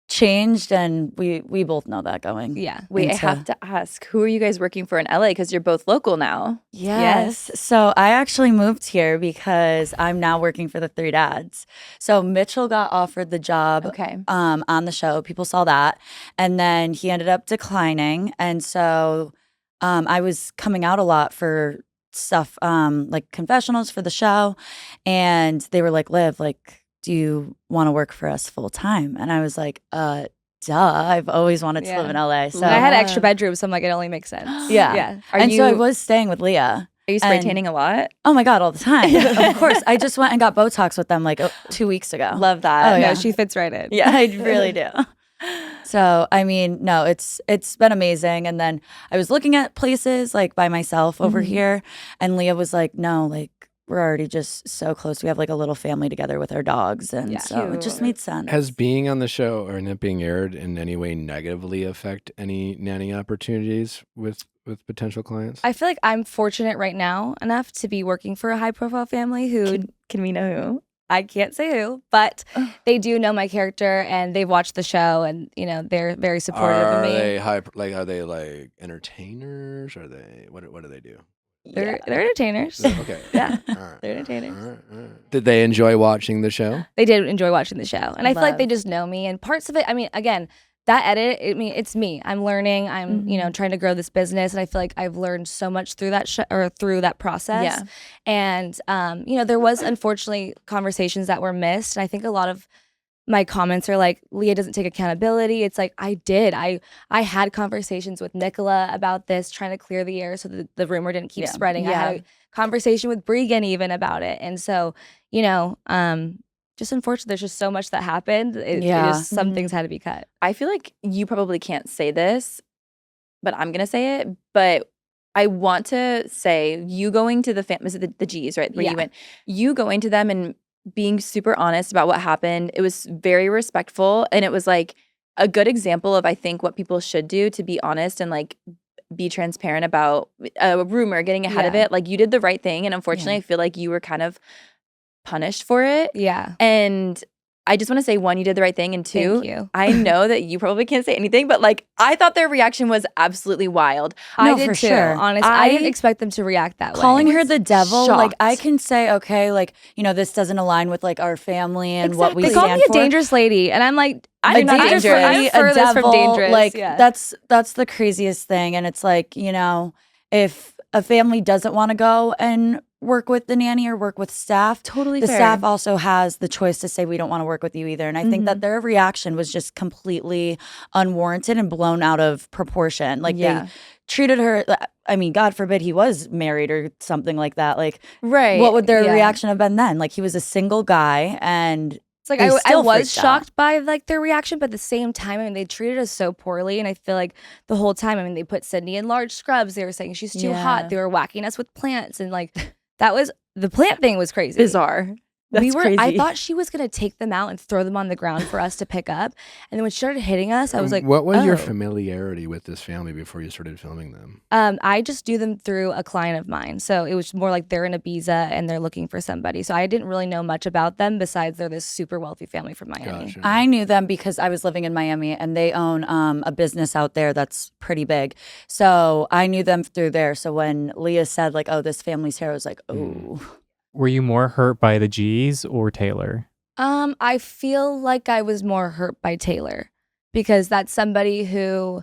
changed, and we both know that going. Yeah. Wait, I have to ask, who are you guys working for in LA? Because you're both local now. Yes. So I actually moved here because I'm now working for the 3 Dads. So Mitchell got offered the job on the show. People saw that. And then he ended up declining. And so I was coming out a lot for stuff like confessionals for the show. And they were like, Liv, like, do you want to work for us full time? And I was like, duh. I've always wanted to live in LA. So I had extra bedrooms, so I'm like, it only makes sense. Yeah. So I was staying with Leah. Are you spray tanning a lot? Oh my God, all the time. Of course. I just went and got Botox with them like 2 weeks ago. Love that. Oh, yeah. No, she fits right in. Yeah, I really do. So, I mean, no, it's been amazing. And then I was looking at places like by myself over here, and Leah was like, no, like, we're already just so close. We have like a little family together with our dogs. And so it just made sense. Has being on the show or it being aired in any way negatively affect any nanny opportunities with potential clients? I feel like I'm fortunate right now enough to be working for a high profile family who Can we know who? I can't say who, but they do know my character and they've watched the show, and you know they're very supportive of me. Are they like entertainers? Are they what do they do? They're entertainers. Okay. Yeah. All right. They're entertainers. All right. Did they enjoy watching the show? They did enjoy watching the show, and I feel like they just know me. And parts of it, I mean, again, that edit, I mean, it's me. I'm learning. I'm you know trying to grow this business, and I feel like I've learned so much through that through that process. Yeah. And you know, there was unfortunately conversations that were missed, and I think a lot of my comments are like, Leah doesn't take accountability. It's like, I did. I had conversations with Nicola about this, trying to clear the air so that the rumor didn't keep spreading. I had a conversation with Bregan even about it. And so, you know, just unfortunately, there's just so much that happened. Some things had to be cut. I feel like you probably can't say this, but I'm going to say it. But I want to say, you going to the is it the G's, right? Where you went, you going to them and being super honest about what happened. It was very respectful, and it was like a good example of I think what people should do to be honest and like be transparent about a rumor, getting ahead of it. Like you did the right thing, and unfortunately, I feel like you were kind of punished for it. Yeah. And I just want to say, one, you did the right thing, and two, Thank you. I know that you probably can't say anything, but like I thought their reaction was absolutely wild. I No, did for too. sure. Honestly, I didn't expect them to react that way. Calling her the devil, like I shocked. can say, okay, like, you know, this doesn't align with like our family and what we They stand called me a for. dangerous lady, and I'm like, I'm not dangerous dangerous. lady, I'm a furthest devil, from dangerous. like yeah. that's the craziest thing. And it's like, you know, if a family doesn't want to go and work with the nanny or work with staff, Totally the fair. staff also has the choice to say we don't want to work with you either. And I think that their reaction was just completely unwarranted and blown out of proportion. Like they treated her, I mean, God forbid he was married or something like that. Like, Right. what would their Yeah. reaction have been then? Like he was a single guy and It's like they I still was freaked out. shocked by like their reaction, but at the same time, I mean, they treated us so poorly, and I feel like the whole time, I mean, they put Sydney in large scrubs. They were saying she's too Yeah. hot. They were whacking us with plants, and like that was the plant thing was crazy. Bizarre. That's I crazy. thought she was gonna take them out and throw them on the ground for us to pick up, and then when she started hitting us, I was like, what was your oh. familiarity with this family before you started filming them? I just do them through a client of mine. So it was more like they're in Ibiza and they're looking for somebody. So I didn't really know much about them besides they're this super wealthy family from Miami. Gotcha. I knew them because I was living in Miami and they own a business out there that's pretty big. So I knew them through there. So when Leah said like, oh, this family's here, I was like, oh. Were you more hurt by the G's or Taylor? I feel like I was more hurt by Taylor because that's somebody who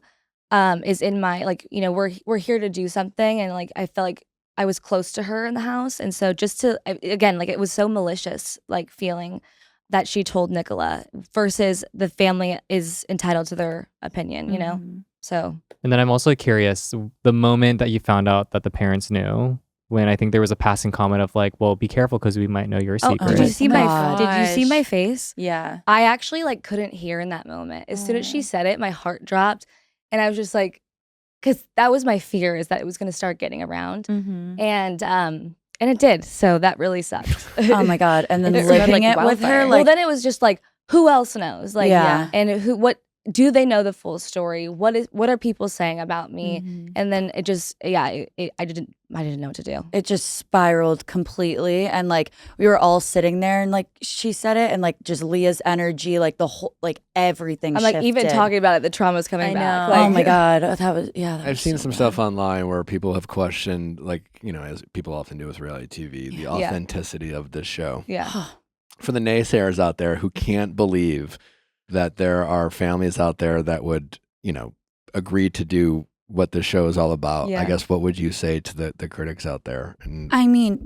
is in my like, you know, we're here to do something, and like I felt like I was close to her in the house, and so just to again, like it was so malicious, like feeling that she told Nicola versus the family is entitled to their opinion, you know. So And then I'm also curious, the moment that you found out that the parents knew, when I think there was a passing comment of like, well, be careful because we might know your secret. did you see Oh my my did you see gosh. my face? Yeah. I actually like couldn't hear in that moment. As soon as she said it, my heart dropped, and I was just like, because that was my fear, is that it was going to start getting around, and it did. So that really sucked. Oh my God. And then It spread living like it with her, wildfire. like, well, then it was just like, who else knows? Like, Yeah. and what do they know the full story? What are people saying about me? And then it just, I didn't know what to do. it just spiraled completely. And like we were all sitting there and like she said it and like just Leah's energy, like the whole, like everything I'm like, even shifted. talking about it, the trauma's coming I back. know. Like, Oh my God. That was, that I've was seen so some bad. stuff online where people have questioned, like, you know, as people often do with reality TV, the authenticity of this show. Yeah. For the naysayers out there who can't believe that there are families out there that would, you know, agree to do what the show is all about, Yeah. I guess what would you say to the critics out there? And I mean,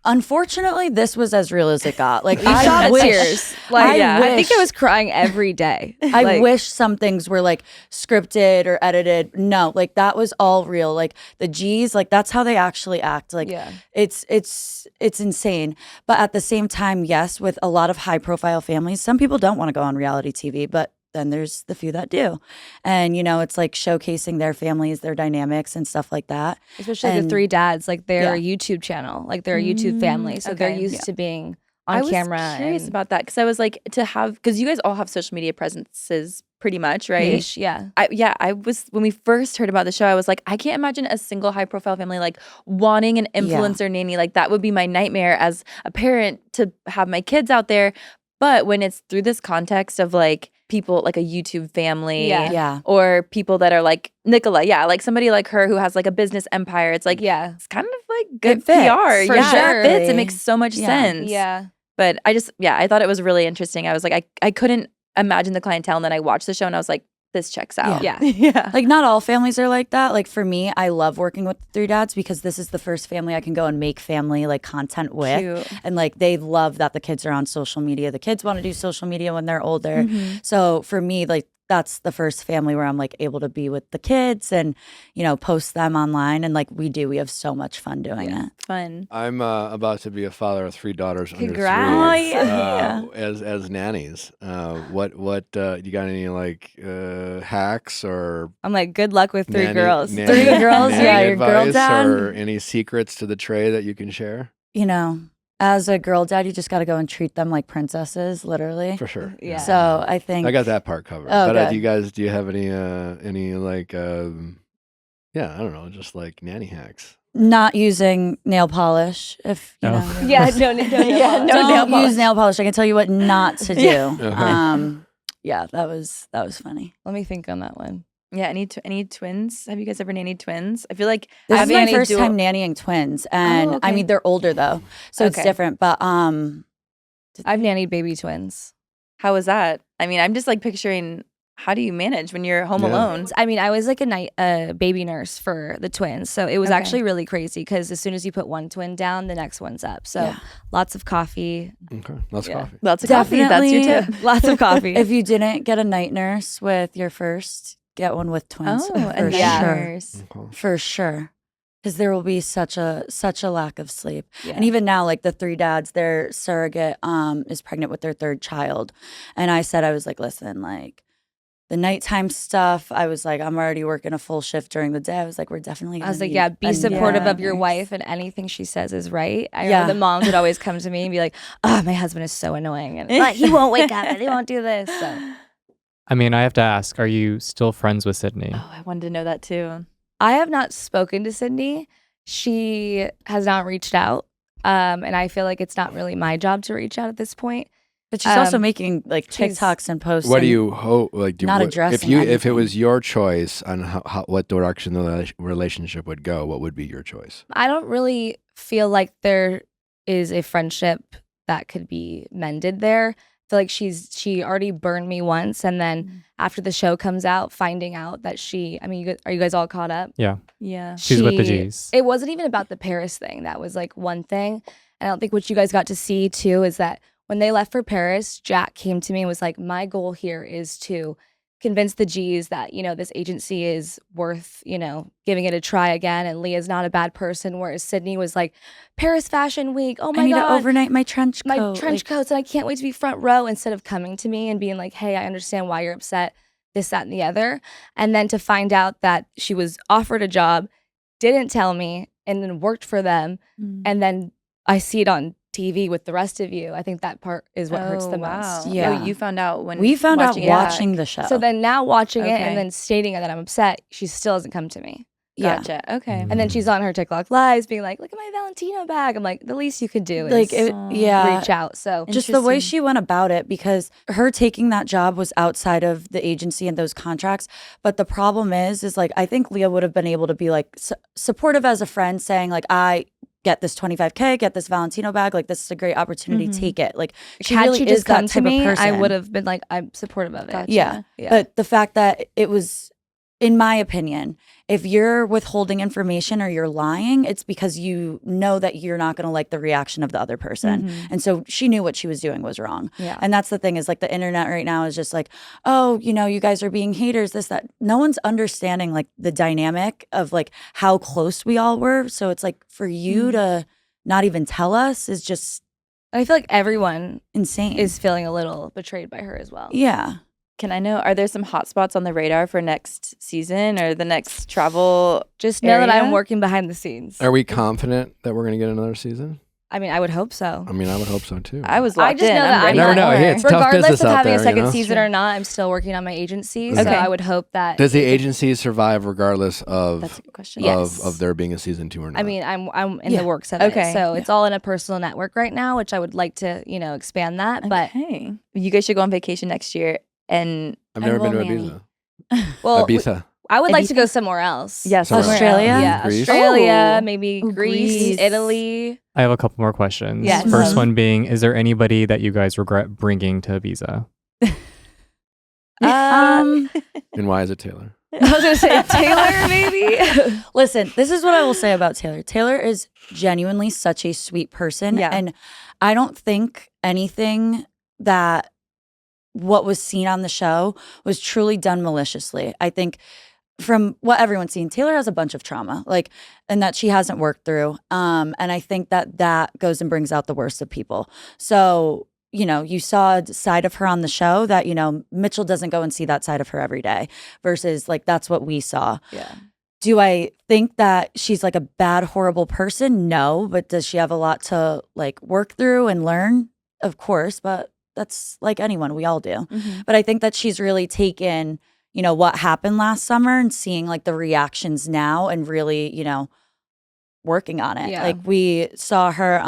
unfortunately, this was as real as it got. Like, We shed wish, tears. Like, I think I wish- was crying every day. I Like, wish some things were like scripted or edited. No, like that was all real. Like the G's, like that's how they actually act. Like Yeah. it's insane. But at the same time, yes, with a lot of high profile families, some people don't want to go on reality TV, but then there's the few that do. And you know, it's like showcasing their families, their dynamics and stuff like that. especially the And- three dads, like they're Yeah. a YouTube channel, like they're a YouTube family, so they're okay. used Yeah. to being I on was camera. curious and about that because I was like, to have, because you guys all have social media presences pretty much, right? ish, yeah. I was, when we first heard about the show, I was like, I can't imagine a single high profile family like wanting an influencer nanny. Like that would be my nightmare as a parent to have my kids out there. But when it's through this context of like people like a YouTube family, Yeah. Yeah. or people that are like Nicola, like somebody like her who has like a business empire, it's like, Yeah. it's kind of like good fits, PR. for Yeah, sure. it fits. It makes so much Yeah. sense. Yeah. But I just, I thought it was really interesting. I was like, I couldn't imagine the clientele. And then I watched the show and I was like, this checks out. Yeah. Yeah. Like not all families are like that. Like for me, I love working with the three dads because this is the first family I can go and make family like content with. Cute. And like they love that the kids are on social media. The kids want to do social media when they're older. So for me, like that's the first family where I'm like able to be with the kids and, you know, post them online. And like we have so much fun doing it. Fun. I'm about to be a father of 3 daughters Congrats. under 3 Oh, yeah. as nannies. What you got any like hacks or I'm like, good luck with three nanny- girls. nanny- Three girls, nanny yeah, your girl advice dad. or any secrets to the tray that you can share? You know, as a girl dad, you just got to go and treat them like princesses, literally. For sure. Yeah. So I think I got that part covered. Oh, But good. do you have any like, yeah, I don't know, just like nanny hacks? not using nail polish. If you Oh. know, Yeah, no nail polish. don't use nail polish. I can tell you what not to do. Yeah. Yeah, that was funny. Let me think on that one. Yeah, any twins? Have you guys ever nannied twins? I feel like This I've is my nannied first dual- time nannying twins, and I okay. mean they're older though, so it's Okay. different. But I've nannied baby twins. How was that? I mean, I'm just like picturing, how do you manage when you're home Yeah. alone? I mean, I was like a baby nurse for the twins. So it was Okay. actually really crazy because as soon as you put one twin down, the next one's up. So Yeah. lots of coffee. Okay, lots of coffee. Lots of coffee. That's your Definitely. tip. Lots of coffee. if you didn't get a night nurse with your first, get one with twins. Oh, for and yeah. sure, nurse. Okay. for sure. Because there will be such a lack of sleep. Yeah. And even now, like the three dads, their surrogate is pregnant with their third child. And I said, I was like, listen, like the nighttime stuff, I was like, I'm already working a full shift during the day. I was like, we're definitely I gonna was like, need yeah, be a supportive night of your nurse. wife and anything she says is right. I Yeah. know the moms would always come to me and be like, oh, my husband is so annoying. And like, he won't wake up and he won't do this. So I mean, I have to ask, are you still friends with Sydney? Oh, I wanted to know that too. I have not spoken to Sydney. She has not reached out. And I feel like it's not really my job to reach out at this point. But she's also Um, making like she's- TikToks and posts. What do and- you hope? Like, not if addressing if it anything. was your choice on what direction the relationship would go, what would be your choice? I don't really feel like there is a friendship that could be mended there. I feel like she already burned me once, and then after the show comes out, finding out that are you guys all caught up? Yeah. Yeah. She's with the G's. It wasn't even about the Paris thing. That was like one thing. And I don't think what you guys got to see too is that when they left for Paris, Jack came to me and was like, my goal here is to convince the G's that, this agency is worth, giving it a try again. And Leah's not a bad person. Whereas Sydney was like, Paris Fashion Week. Oh my I need God. to overnight my trench coat. My trench coats. And I can't wait to be front row, instead of coming to me and being like, hey, I understand why you're upset, this, that, and the other. And then to find out that she was offered a job, didn't tell me, and then worked for them. And then I see it on TV with the rest of you. I think that part is what hurts the most. Yeah. Oh, you found out when We found out watching it. watching the show. So then now watching it Okay. and then stating that I'm upset, she still hasn't come to me. yeah. Gotcha. Okay. And then she's on her TikTok lives being like, look at my Valentino bag. I'm like, the least you could do is Like yeah. reach out. So Just the way Interesting. she went about it, because her taking that job was outside of the agency and those contracts. But the problem is like, I think Leah would have been able to be like supportive as a friend, saying like, I get this 25K, get this Valentino bag. Like, this is a great opportunity. Mhm. Take it. Like, she had really she is just that come to type me, of person. I would have been like, I'm supportive of it. Gotcha. Yeah. But the fact that it was, in my opinion, if you're withholding information or you're lying, it's because you know that you're not going to like the reaction of the other person. Mhm. And so she knew what she was doing was wrong. Yeah. And that's the thing, is like the internet right now is just like, oh, you guys are being haters, this, that. No one's understanding like the dynamic of like how close we all were. So it's like for you to not even tell us is just I feel like everyone insane. is feeling a little betrayed by her as well. Yeah. Can I know, are there some hot spots on the radar for next season or the next travel? Just know that I'm area? working behind the scenes. Are we confident that we're going to get another season? I mean, I would hope so. I mean, I would hope so too. I was I locked just in. know that I'm I'm ready. never not, know. Hey, it's tough regardless business of out having there, a second you know? season or not, I'm still working on my agency. Okay. So I would hope that. Does the agency survive regardless of That's a good question. Yes. of there being a season 2 or not? I mean, I'm in Yeah. the works of Okay. it. So it's all in a personal network right now, which I would like to, expand that. But Okay. You guys should go on vacation next year. And I've never been to will nanny. Ibiza. well, Ibiza. I would like Ibiza? to go somewhere else. yeah, Somewhere somewhere Australia? else. Yeah, Greece? Australia, Oh. maybe Ooh, Greece, Greece. Italy. I have a couple more questions. Yes. First one being, is there anybody that you guys regret bringing to Ibiza? Um, And why is it Taylor? I was gonna say Taylor, maybe. Listen, this is what I will say about Taylor. Taylor is genuinely such a sweet person. Yeah. And I don't think anything that what was seen on the show was truly done maliciously. I think from what everyone's seen, Taylor has a bunch of trauma, like, and that she hasn't worked through. And I think that goes and brings out the worst of people. So, you saw a side of her on the show that, Mitchell doesn't go and see that side of her every day, versus like, that's what we saw. Yeah. Do I think that she's like a bad, horrible person? No. But does she have a lot to like work through and learn? Of course. But that's like anyone. We all do. But I think that she's really taken, you know, what happened last summer and seeing like the reactions now and really, you know, working on it. Yeah. Like we saw her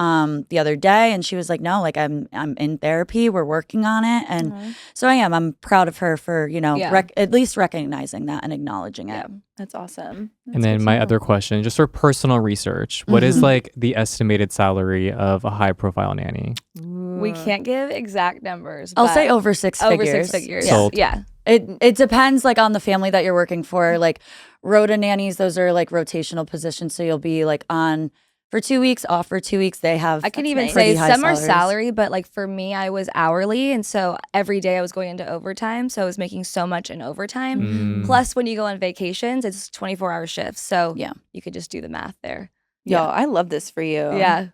the other day and she was like, no, like I'm in therapy. We're working on it. And so I'm proud of her for, you know, at least recognizing that and acknowledging it. That's awesome. And then my other question, just for personal research, what is like the estimated salary of a high profile nanny? We can't give exact numbers. I'll but say over six over figures. 6 figures. Sold. Yeah. It depends like on the family that you're working for. Like Rhode nannies, those are like rotational positions. So you'll be like on for 2 weeks, off for 2 weeks. They have I can even pretty say high some are salaries. salary, but like for me, I was hourly. And so every day I was going into overtime. So I was making so much in overtime. Plus, when you go on vacations, it's 24-hour shifts. So you could just do the math there. Yo, I love this for you. Yeah.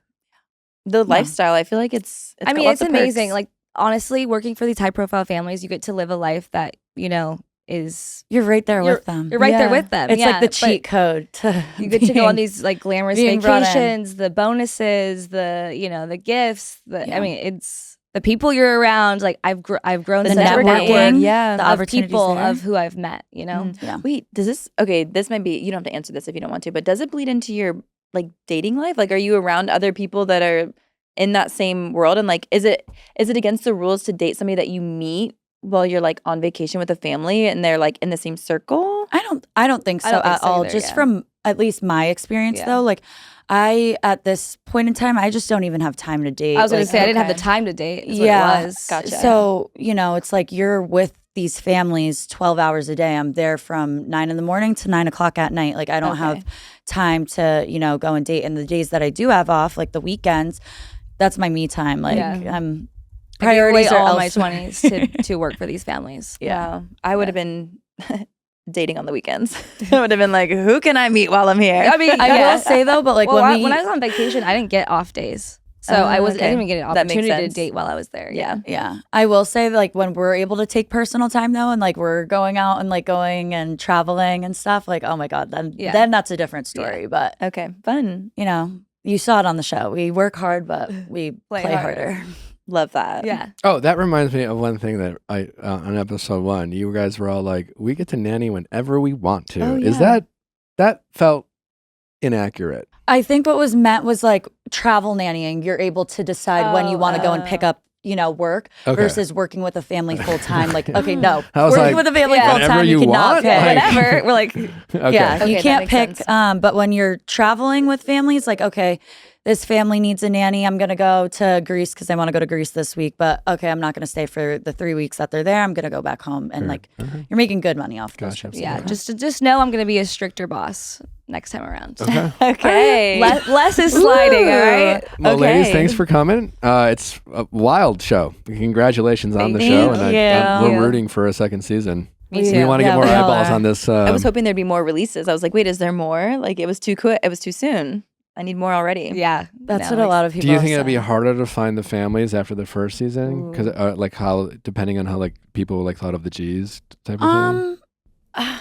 The lifestyle, I feel like it's I mean, got it's lots of perks. amazing. Like, honestly, working for these high profile families, you get to live a life that, you know, is You're right there with them. You're right there with them. It's like the but cheat code to you get to go on these like glamorous being brought in. vacations, the bonuses, the, you know, the gifts. I mean, it's the people you're around. Like I've grown The such a networking, network yeah, the of opportunities people there. of who I've met, you know? Yeah. Wait, does this this might be, you don't have to answer this if you don't want to, but does it bleed into your like dating life? Like, are you around other people that are in that same world? And like, is it against the rules to date somebody that you meet while you're like on vacation with a family and they're like in the same circle? I don't think so don't think at so all. either, Just yeah. from at least my experience though, like I at this point in time, I just don't even have time to date. I was going Like, to say, I didn't have the time to date. Is what yeah. it was. Gotcha. So, you know, it's like you're with these families 12 hours a day. I'm there from 9 in the morning to 9 o'clock at night. Like I don't have time to, you know, go and date. And the days that I do have off, like the weekends, that's my me time. Like I'm priorities are all my elsewhere. 20s to work for these families. Yeah. I would have been dating on the weekends. I would have been like, who can I meet while I'm here? I mean, I will say though, but like well, when when I was on vacation, I didn't get off days. So I didn't even get an That makes opportunity to sense. date while I was there. Yeah. Yeah. I will say like when we're able to take personal time though and like we're going out and like going and traveling and stuff, like, oh my God, then that's a different story. But Okay, fun. you know, you saw it on the show. We work hard, but we play harder. Love that. Yeah. Oh, that reminds me of one thing that I on episode 1, you guys were all like, "We get to nanny whenever we want to." Oh, Is yeah. that felt inaccurate? I think what was meant was like travel nannying. You're able to decide when you want to go and pick up, you know, work versus working with a family full time. Like, okay, no, I was working like, with a family full whenever time, you you cannot want? pick. Like- Whatever. We're like, Okay. Yeah, Okay, you that can't makes pick. sense. But when you're traveling with families, like, okay, this family needs a nanny. I'm gonna go to Greece because I want to go to Greece this week. But okay, I'm not gonna stay for the 3 weeks that they're there. I'm gonna go back home and like you're making good money off those Gotcha. trips. yeah, just know I'm going to be a stricter boss next time around. Okay. Okay. Less is sliding, all right? Well, ladies, Okay. thanks for coming. It's a wild show. Congratulations on the Thank show, and you. we're rooting for a second season. Me We- too. We want to Yeah, get more we all eyeballs are. on this. I was hoping there'd be more releases. I was like, wait, is there more? Like it was too quick. It was too soon. I need more already. Yeah. That's no, what a lot of people. Do you think have it'd be said. harder to find the families after the first season? Because like how, depending on how like people like thought of the G's type of thing.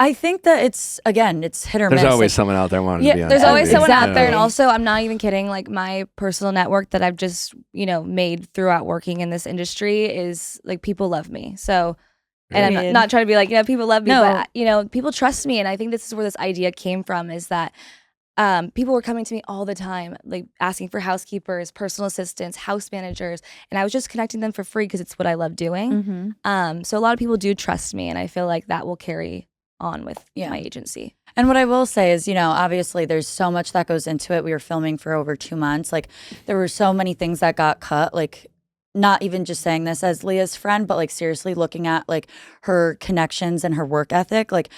I think that it's hit or miss. There's always Like, someone out there wanting Yeah, to be on. There's always TV. someone out there. And Exactly. also, I'm not even kidding. Like, my personal network that I've just, you know, made throughout working in this industry is like people love me. So, and I'm Period. not trying to be like, you know, people love me, No. but, you know, people trust me. And I think this is where this idea came from is that people were coming to me all the time, like asking for housekeepers, personal assistants, house managers. And I was just connecting them for free because it's what I love doing. Mm-hmm. So a lot of people do trust me. And I feel like that will carry on with Yeah. my agency. And what I will say is, you know, obviously there's so much that goes into it. We were filming for over 2 months. Like there were so many things that got cut. Like not even just saying this as Leah's friend, but like seriously looking at like her connections and her work ethic. Like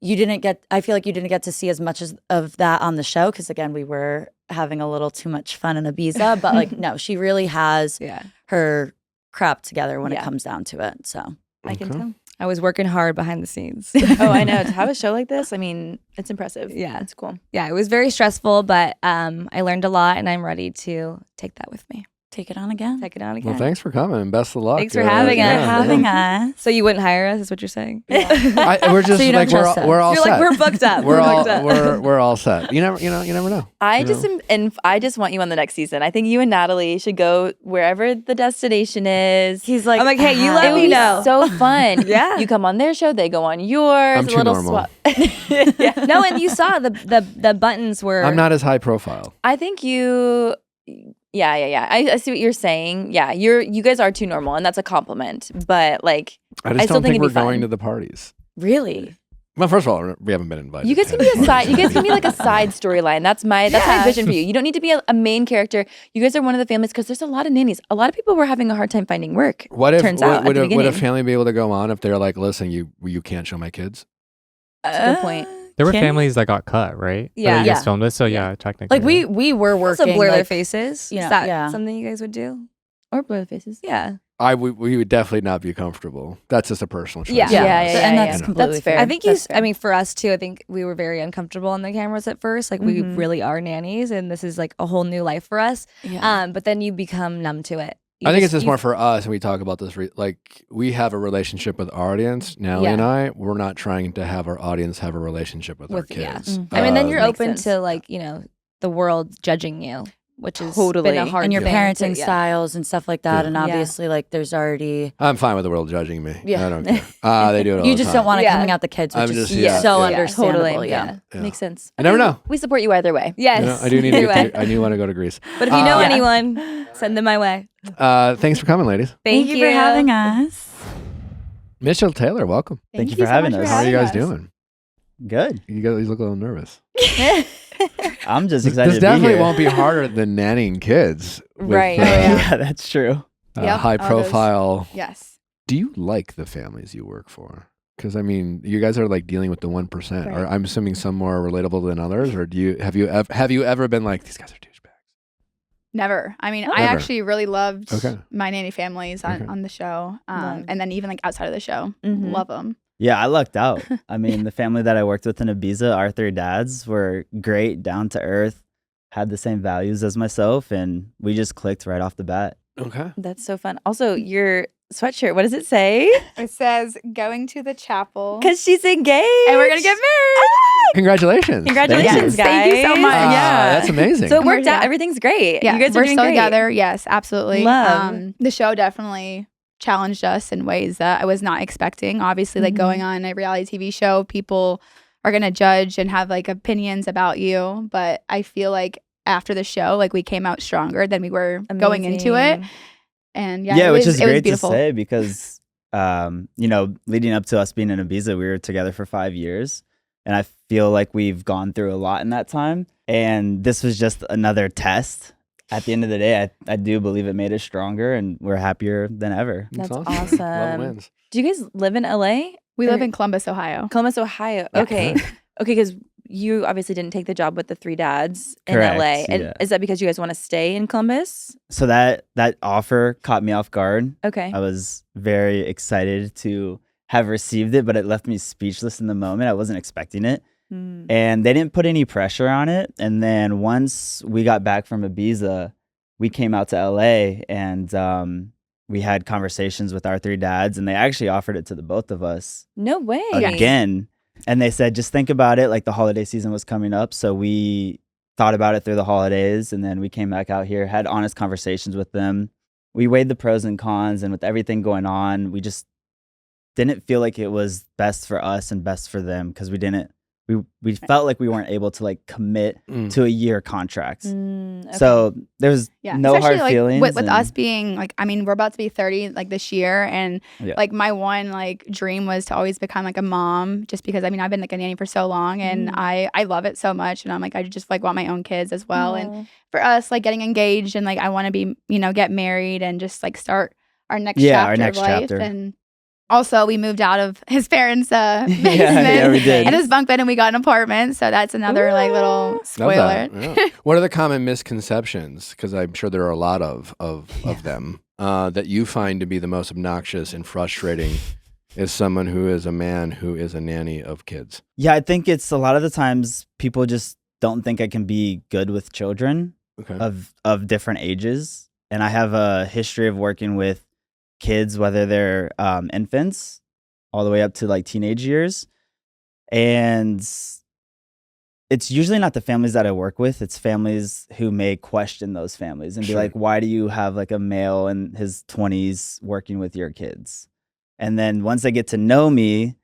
I feel like you didn't get to see as much of that on the show. Cause again, we were having a little too much fun in Ibiza, but like, no, she really has her crap together when it comes down to it. So I can tell. I was working hard behind the scenes. Oh, I know. To have a show like this, I mean, it's impressive. Yeah. It's cool. Yeah, it was very stressful, but I learned a lot and I'm ready to take that with me. Take it on again. Take it on again. Well, thanks for coming and best of luck. Thanks for having us. Having us. So you wouldn't hire us, is what you're saying? We're just So you don't like we're trust all, we're all You're set. like, we're booked up. We're all booked up. we're all set. You never know. I You just know? I just want you on the next season. I think you and Natalie should go wherever the destination is. He's like, I'm like, hey, you it let would me be know. So fun. Yeah. You come on their show, they go on yours. I'm a too little normal. swap. No, and you saw the buttons were. I'm not as high profile. I think you. Yeah. I see what you're saying. Yeah, you guys are too normal, and that's a compliment. But like, I just still don't think think we're it'd be going fun. to the parties. Really. Well, first of all, we haven't been invited. You guys to can be any a side. You parties. guys can be like a side storyline. That's my vision for you. You don't need to be a main character. You guys are one of the families because there's a lot of nannies. A lot of people were having a hard time finding work. What if turns out would at the a beginning. family be able to go on if they're like, listen, you can't show my kids? That's a good point. There were Can- families that got cut, right? Yeah. Or you guys Yeah. filmed this, so yeah, technically. Like we were Also working. blur their like, faces. you know, Is that yeah. something you guys would do? Or blur the faces. Yeah. We would definitely not be comfortable. That's just a personal choice. Yeah. Yeah. Yeah, And yeah. that's Yeah. completely That's fair. fair. I think That's fair. I mean, for us too, I think we were very uncomfortable on the cameras at first. Like we Mhm. really are nannies, and this is like a whole new life for us. Yeah. But then you become numb to it. You I think it's just you- more for us, and we talk about this. Like we have a relationship with our audience. Natalie and I, we're not trying to have our audience have a relationship with our yeah. kids. I mean, then you're Makes open sense. to like the world judging you, which has Totally. been a hard and your thing parenting to- yeah. styles and stuff like that. Yeah. And obviously, like, there's already. I'm fine with the world judging me. Yeah. I don't care. They do it all You the just time. don't want it Yeah. coming out the kids, which I'm is just- yeah, so yeah. understandable. Totally. Yeah. Yeah. Makes sense. You never Okay, know. We support you either way. Yes. You know, I do need to Anyway. I do want to go to Greece. But if you know Yeah. anyone, send them my way. Thanks for coming, ladies. Thank you for having us. Mitchell Taylor, welcome. Thank you for having us. How are you guys doing? Good. You guys look a little nervous. I'm just This excited to be definitely here. won't be harder than nannying kids. With, Right. Yeah, that's true. Yep, high all those- profile. Yes. Do you like the families you work for? Because I mean, you guys are like dealing with the 1%. Right. Or I'm assuming some more relatable than others. Or have you ever been like, these guys are douchebags? Never. I mean, I Never. actually really loved Okay. my nanny families on, Okay. on the show. Love. And then even like outside of the show. Mhm. Love them. Yeah, I lucked out. I mean, the family that I worked with in Ibiza, our three dads, were great, down to earth, had the same values as myself, and we just clicked right off the bat. Okay. That's so fun. Also, your sweatshirt, what does it say? It says going to the chapel. Because she's engaged. And we're going to get married. Congratulations. Congratulations, guys. Thank you so much. That's amazing. So it worked Yeah. out. Everything's great. Yeah, You guys we're are doing still great. together. Yes, absolutely. Love. The show definitely challenged us in ways that I was not expecting. Obviously, like going on a reality TV show, people are going to judge and have like opinions about you. But I feel like after the show, like we came out stronger than we were going into it. Amazing. And yeah, Yeah, it which was, is it was great to beautiful. say because, leading up to us being in Ibiza, we were together for 5 years. And I feel like we've gone through a lot in that time. And this was just another test. At the end of the day, I do believe it made us stronger and we're happier than ever. That's Love awesome. wins. Do you guys live in LA? We live Or- in Columbus, Ohio. Columbus, Ohio. Yeah. Okay. Okay, because you obviously didn't take the job with the three dads in Correct, LA. And yeah. is that because you guys want to stay in Columbus? So that offer caught me off guard. Okay. I was very excited to have received it, but it left me speechless in the moment. I wasn't expecting it. Hmm. And they didn't put any pressure on it. And then once we got back from Ibiza, we came out to LA and we had conversations with our three dads, and they actually offered it to the both of us No way. again. And they said, just think about it. Like the holiday season was coming up. So we thought about it through the holidays. And then we came back out here, had honest conversations with them. We weighed the pros and cons. And with everything going on, we just didn't feel like it was best for us and best for them because we felt like we weren't able to like commit to a year contract. Okay. So there's no especially, hard like, feelings. with and- us being like, I mean, we're about to be 30 like this year, and Yeah. like my one like dream was to always become like a mom, just because I mean I've been like a nanny for so long, and I love it so much, and I'm like I just like want my own kids as well, and for us like getting engaged and like I want to be get married and just like start our next chapter our next of life, chapter. and also we moved out of his parents' basement yeah, we did. and his bunk bed, and we got an apartment, so that's another like little Love spoiler. that, yeah. What are the common misconceptions? Because I'm sure there are a lot of them that you find to be the most obnoxious and frustrating as someone who is a man who is a nanny of kids. Yeah, I think it's a lot of the times people just don't think I can be good with children Okay. of different ages. and I have a history of working with kids, whether they're infants all the way up to like teenage years. And it's usually not the families that I work with. It's families who may question those families and be like, why do you have like a male in his 20s working with your kids? And then once they get to know me,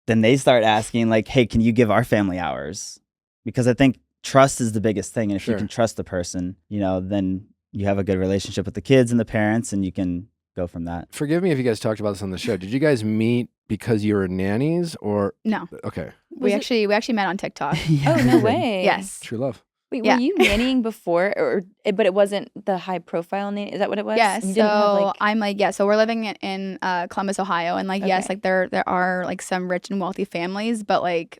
then they start asking like, hey, can you give our family hours? Because I think trust is the biggest thing. And if you can trust the person, you know, then you have a good relationship with the kids and the parents, and you can go from that. Forgive me if you guys talked about this on the show. Did you guys meet because you were nannies or? No. Okay. We actually met on TikTok. Oh, no way. Yes. True love. Wait, Yeah. were you nannying before, but it wasn't the high profile nanny? Is that what it was? Yeah, You so didn't have, like- I'm like, so we're living in Columbus, Ohio, and like, yes, like there are like some rich and wealthy families, but like,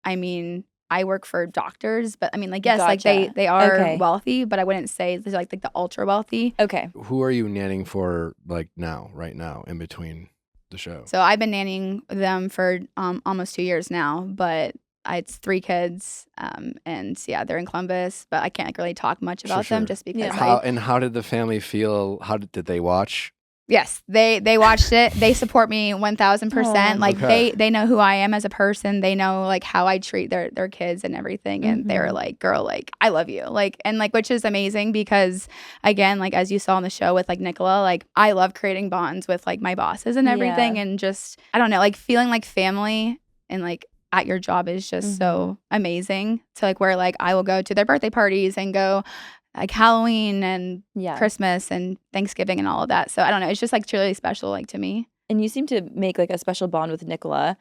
I mean, I work for doctors, but I mean, like, yes, like Gotcha. they are Okay. wealthy, but I wouldn't say they're like the ultra wealthy. Okay. Who are you nannying for like right now, in between the show? So I've been nannying them for almost 2 years now, but it's 3 kids, and yeah, they're in Columbus, but I can't like really talk much about them just because. How did the family feel? Did they watch? Yes, they watched it. They support me 1000%. Like they know who I am as a person. They know like how I treat their kids and everything. And they were like, "Girl, like I love you." Like, and like, which is amazing because again, like as you saw on the show with like Nicola, like I love creating bonds with like my bosses and everything, and just I don't know, like feeling like family and like at your job is just so amazing. To like where like I will go to their birthday parties and go like Halloween and Christmas and Thanksgiving and all of that. So I don't know. It's just like truly special, like to me. And you seem to make like a special bond with Nicola.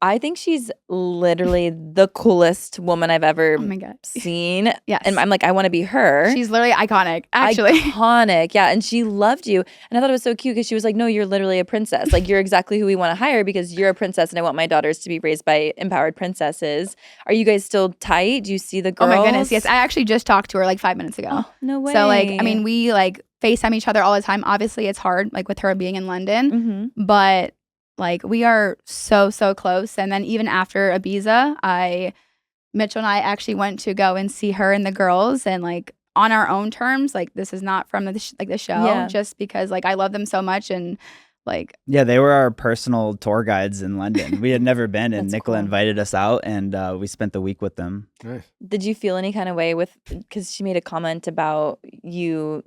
I think she's literally the coolest woman I've ever seen. Yes. And I'm like, I want to be her. She's literally iconic, actually. Iconic. Yeah. And she loved you. And I thought it was so cute because she was like, no, you're literally a princess. Like, you're exactly who we want to hire because you're a princess and I want my daughters to be raised by empowered princesses. Are you guys still tight? Do you see the girls? Oh my goodness. Yes. I actually just talked to her like 5 minutes ago. Oh, no way. So like, I mean, we like FaceTime each other all the time. Obviously it's hard like with her being in London, but like we are so close. And then even after Ibiza, Mitchell and I actually went to go and see her and the girls, and like on our own terms. Like this is not from the show, just because like I love them so much. And like, yeah, they were our personal tour guides in London. We had never been, and Nicola invited us out, and we spent the week with them. Nice. Did you feel any kind of way because she made a comment about you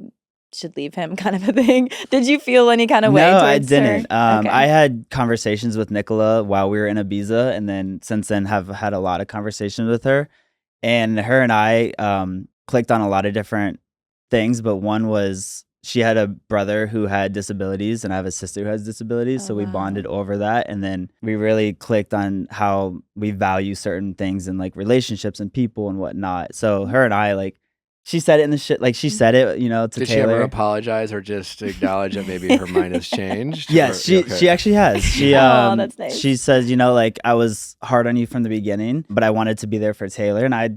should leave him kind of a thing? Did you feel any kind of way? No, towards I didn't. her? I had conversations with Nicola while we were in Ibiza, and then since then have had a lot of conversations with her. And her and I clicked on a lot of different things, but one was she had a brother who had disabilities, and I have a sister who has disabilities. So we bonded over that. And then we really clicked on how we value certain things in like relationships and people and whatnot. So her and I, like, she said it in the shit, like she said it, you know, to Did Taylor. she ever apologize or just acknowledge that maybe her mind has changed? Yes, she actually has. She that's nice. She says, you know, like I was hard on you from the beginning, but I wanted to be there for Taylor, and I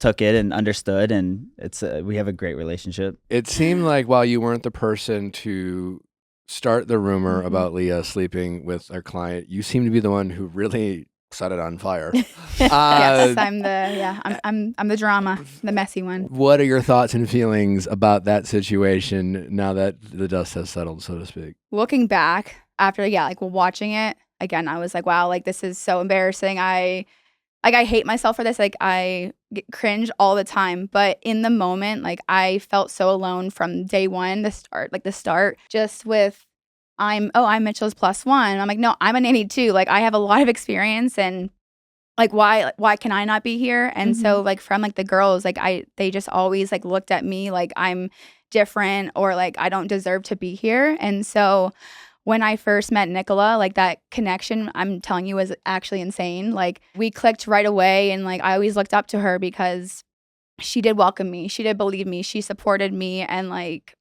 took it and understood, and it's we have a great relationship. It seemed like while you weren't the person to start the rumor about Leah sleeping with our client, you seem to be the one who really set it on fire. yes, I'm the drama, the messy one. What are your thoughts and feelings about that situation now that the dust has settled, so to speak? Looking back after, watching it again, I was like, wow, like this is so embarrassing. I hate myself for this. Like I cringe all the time, but in the moment, like I felt so alone from day one, the start, just with I'm Mitchell's +1. I'm like, no, I'm a nanny too. Like I have a lot of experience, and like why can I not be here? And so like from like the girls, like they just always like looked at me like I'm different or like I don't deserve to be here. And so when I first met Nicola, like that connection, I'm telling you, was actually insane. Like we clicked right away, and like I always looked up to her because she did welcome me. She did believe me. She supported me, and like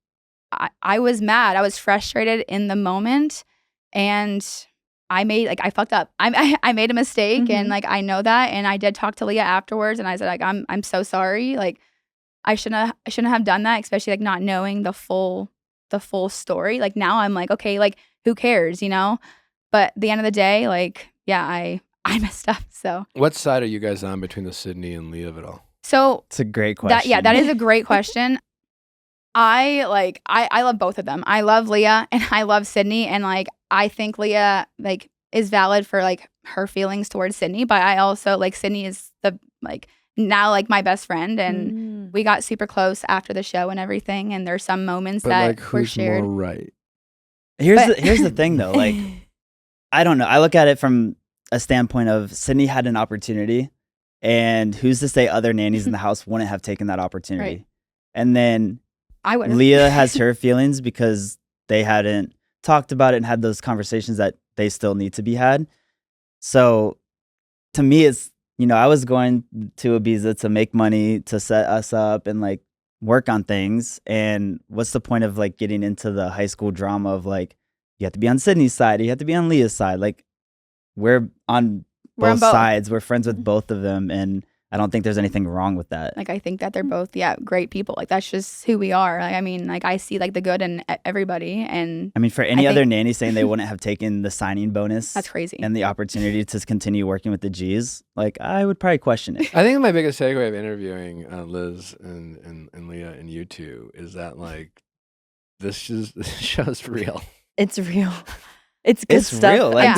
I was mad. I was frustrated in the moment, and I fucked up. I made a mistake, and like I know that, and I did talk to Leah afterwards, and I said like I'm so sorry. Like I shouldn't have done that, especially like not knowing the full story. Like now I'm like, okay, like who cares, you know? But at the end of the day, like yeah, I messed up. So what side are you guys on between the Sydney and Leah of it all? So it's a great question. That is a great question. I love both of them. I love Leah and I love Sydney, and like I think Leah like is valid for like her feelings towards Sydney, but I also like Sydney is the like now like my best friend, and we got super close after the show and everything, and there's some moments But that like, were who's shared. more right? Here's the thing though, like I don't know. I look at it from a standpoint of Sydney had an opportunity, and who's to say other nannies in the house wouldn't have taken that opportunity? Right. And then I would. Leah has her feelings because they hadn't talked about it and had those conversations that they still need to be had. So to me, it's, I was going to Ibiza to make money, to set us up and like work on things. And what's the point of like getting into the high school drama of like, you have to be on Sydney's side, you have to be on Leah's side. Like we're on both sides. We're friends with both of them. And I don't think there's anything wrong with that. Like I think that they're both great people. Like that's just who we are. Like I mean, like I see like the good in everybody. And I mean, for any other nanny saying they wouldn't have taken the signing bonus, that's crazy, and the opportunity to continue working with the G's, like I would probably question it. I think my biggest takeaway of interviewing Liz and Leah and you two is that like this show's real. It's real. It's good stuff. Real. Like,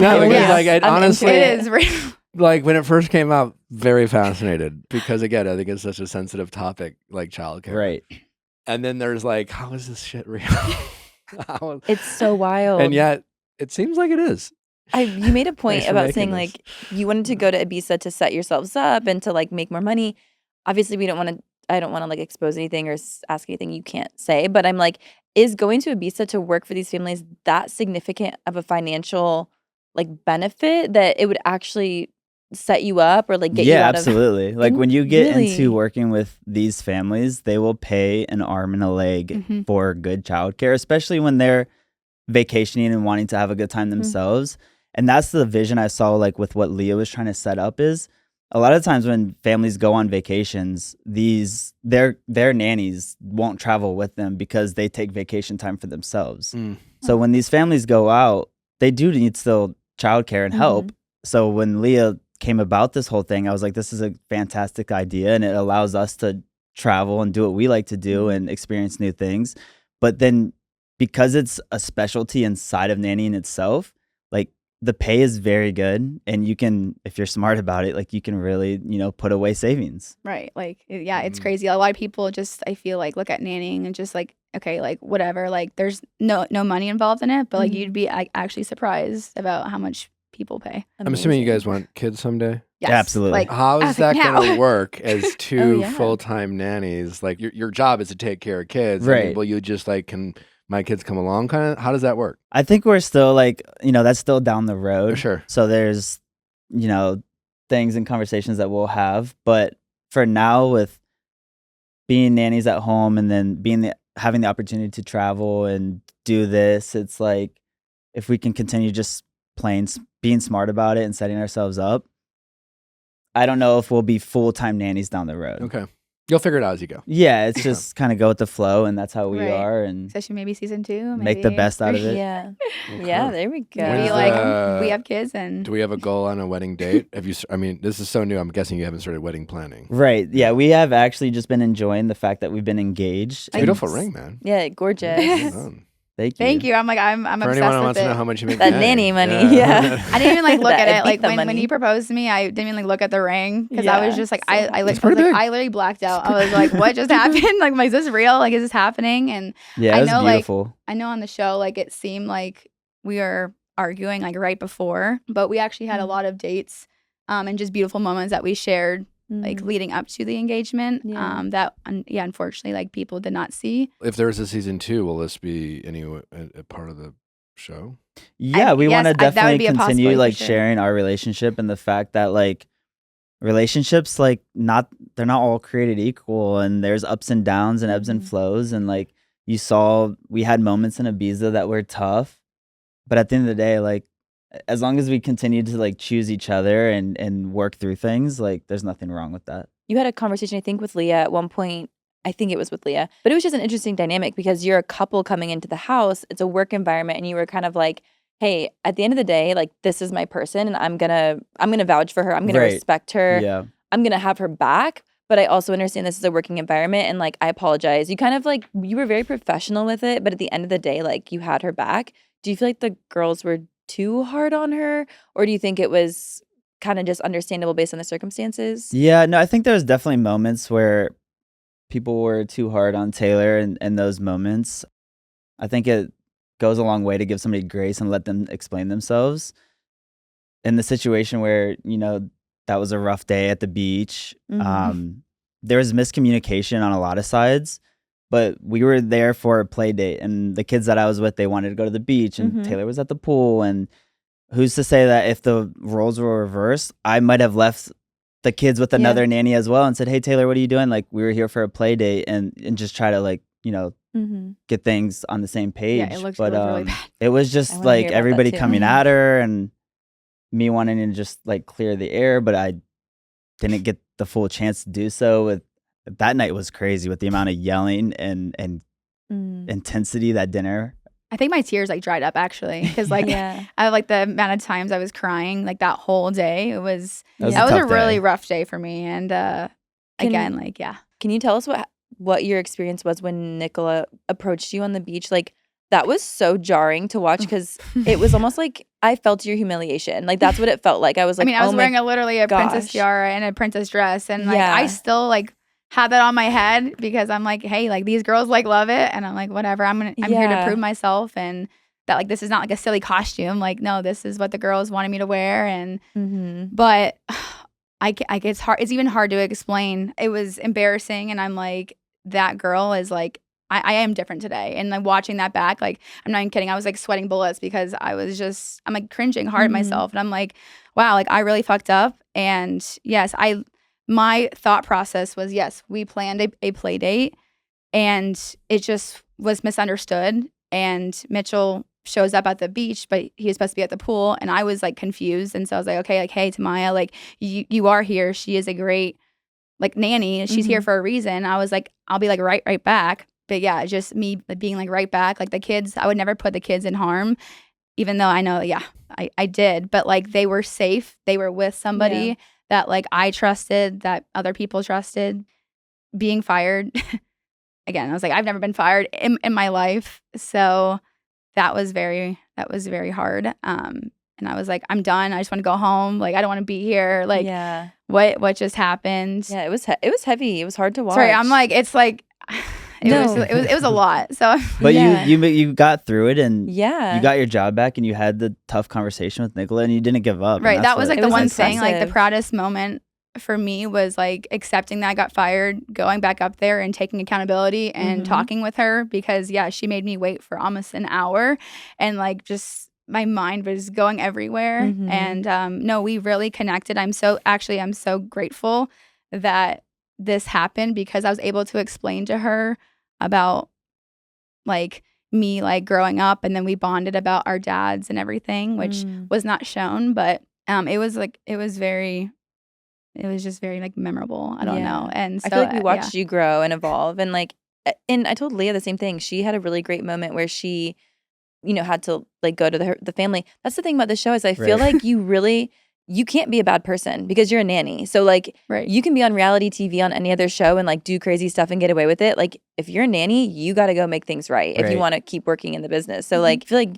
honestly, it is real. Like when it first came out, very fascinated because again, I think it's such a sensitive topic, like childcare. Right. And then there's like, how is this shit real? It's so wild. And yet, it seems like it is. You made a point Thanks for about making saying this. like you wanted to go to Ibiza to set yourselves up and to like make more money. Obviously, I don't want to like expose anything or ask anything you can't say. But I'm like, is going to Ibiza to work for these families that significant of a financial like benefit that it would actually set you up or like get you out absolutely. of Like when you get really? into working with these families, they will pay an arm and a leg for good childcare, especially when they're vacationing and wanting to have a good time themselves. And that's the vision I saw like with what Leah was trying to set up is a lot of times when families go on vacations, their nannies won't travel with them because they take vacation time for themselves. So when these families go out, they do need still childcare and help. So when Leah came about this whole thing, I was like, this is a fantastic idea, and it allows us to travel and do what we like to do and experience new things. But then because it's a specialty inside of nannying itself, like the pay is very good, and you can, if you're smart about it, like you can really, put away savings. Right. Like, it's crazy. A lot of people just, I feel like, look at nannying and just like, okay, like whatever, like there's no money involved in it, but like you'd be actually surprised about how much people pay. I'm assuming you guys want kids someday? Yes. Absolutely. Like, How is that now. going to work as two yeah. full-time nannies? Like your job is to take care of kids. Right. I mean, will you just like, can my kids come along kind of? How does that work? I think we're still like, that's still down the road. Sure. So there's, things and conversations that we'll have. But for now, with being nannies at home and then having the opportunity to travel and do this, it's like if we can continue just being smart about it and setting ourselves up, I don't know if we'll be full-time nannies down the road. Okay. You'll figure it out as you go. Yeah, it's just kind of go with the flow, and that's how we Right. are, and Especially maybe season 2. make the best out of it. Yeah. Okay. Yeah, there we go. When's We have kids and Do we have a goal on a wedding date? I mean, this is so new. I'm guessing you haven't started wedding planning. Right. Yeah, we have actually just been enjoying the fact that we've been engaged. Beautiful and- ring, man. Yeah, gorgeous. Well done. Thank you. I'm like, I'm For obsessed anyone who with wants it. to know how much you make, That nanny. nanny money, yeah. I didn't even like look That at it. Like Ibiza when money. he proposed to me, I didn't even like look at the ring because I was Yeah, just like, so I pretty big. literally blacked out. I was like, what just happened? Like, is this real? Like, is this happening? And Yeah, I it was know, like, beautiful. I know on the show, like it seemed like we were arguing like right before, but we actually had a lot of dates and just beautiful moments that we shared like leading up to the engagement that unfortunately like people did not see. If there's a season 2, will this be a part of the show? Yeah, we yes, want to that would definitely be a continue possibility for like sure. sharing our relationship and the fact that like relationships like they're not all created equal, and there's ups and downs and ebbs and flows, and like you saw we had moments in Ibiza that were tough, but at the end of the day, like as long as we continue to like choose each other and work through things, like there's nothing wrong with that. You had a conversation, I think, with Leah at one point. I think it was with Leah, but it was just an interesting dynamic because you're a couple coming into the house. It's a work environment, and you were kind of like, "Hey, at the end of the day, like this is my person, and I'm gonna vouch for her. I'm gonna Right. respect her. Yeah. I'm gonna have her back." but I also understand this is a working environment, and like I apologize. You kind of like you were very professional with it, but at the end of the day, like you had her back. Do you feel like the girls were too hard on her, or do you think it was kind of just understandable based on the circumstances? Yeah, no, I think there was definitely moments where people were too hard on Taylor in those moments. I think it goes a long way to give somebody grace and let them explain themselves. In the situation where, that was a rough day at the beach, there was miscommunication on a lot of sides, but we were there for a play date, and the kids that I was with, they wanted to go to the beach, and Taylor was at the pool, and who's to say that if the roles were reversed, I might have left the kids with another nanny as well and said, hey, Taylor, what are you doing? Like, we were here for a play date, and just try to like, get things on the same page. Yeah, it looked really bad. It was just like everybody coming at her and me wanting to just like clear the air, but I didn't get the full chance to do so. That night was crazy with the amount of yelling and intensity that dinner. I think my tears like dried up actually because like I like the amount of times I was crying like that whole day. That was a really rough day for me. And Can you tell us what your experience was when Nicola approached you on the beach? Like that was so jarring to watch because it was almost like I felt your humiliation. Like that's what it felt like. I was like, I was wearing literally a princess tiara and a princess dress, and like I still like had that on my head because I'm like, hey, like these girls like love it, and I'm like, whatever. I'm here to prove myself, and that like this is not like a silly costume. Like no, this is what the girls wanted me to wear, and but it's hard. It's even hard to explain. It was embarrassing, and I'm like, that girl is like. I am different today. And like watching that back, like I'm not even kidding. I was like sweating bullets because I'm like cringing hard at myself. And I'm like, wow, like I really fucked up. And yes, my thought process was, yes, we planned a play date and it just was misunderstood. And Mitchell shows up at the beach, but he was supposed to be at the pool. And I was like confused. And so I was like, okay, like, hey, Tamaya, like you are here. She is a great like nanny. She's here for a reason. I was like, I'll be like right back. But yeah, just me being like right back. Like the kids, I would never put the kids in harm, even though I know, I did. But like they were safe. They were with somebody that like I trusted, that other people trusted. Being fired, again, I was like, I've never been fired in my life. So that was very hard. And I was like, I'm done. I just want to go home. Like I don't want to be here. Like what just happened? Yeah, it was heavy. It was hard to watch. Sorry, I'm like, it's like. It was a lot. So, but you got through it, and you got your job back, and you had the tough conversation with Nicola, and you didn't give up. Right, that was like the one thing. Like the proudest moment for me was like accepting that I got fired, going back up there, and taking accountability and talking with her because she made me wait for almost an hour, and like just my mind was going everywhere. And no, we really connected. I'm so grateful that this happened because I was able to explain to her about like me like growing up, and then we bonded about our dads and everything, which was not shown, but it was just very like memorable. I don't know. And so I feel like we watched you grow and evolve, and like, and I told Leah the same thing. She had a really great moment where she, had to like go to the family. That's the thing about the show is I feel like you can't be a bad person because you're a nanny. So like you can be on reality TV on any other show and like do crazy stuff and get away with it. Like if you're a nanny, you got to go make things right if you want to keep working in the business. So like I feel like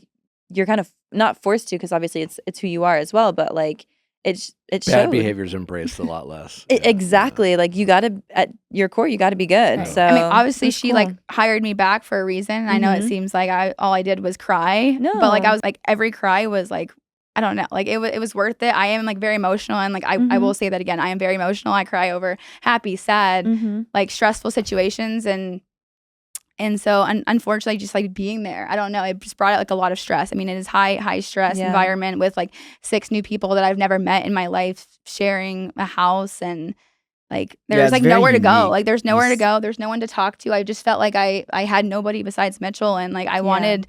you're kind of not forced to because obviously it's who you are as well. But like it bad showed. behavior's embraced a lot less. Exactly. Like you got to at your core, you got to be good. So I mean, obviously she like hired me back for a reason. I know it seems like all I did was cry. No, but like I was like every cry was like. I don't know. Like it was worth it. I am like very emotional, and like I will say that again. I am very emotional. I cry over happy, sad, like stressful situations, and so unfortunately, just like being there, I don't know. It just brought out like a lot of stress. I mean, it is high stress environment with like 6 new people that I've never met in my life, sharing a house, and like there's like nowhere to go. Like there's nowhere to go. There's no one to talk to. I just felt like I had nobody besides Mitchell, and like I wanted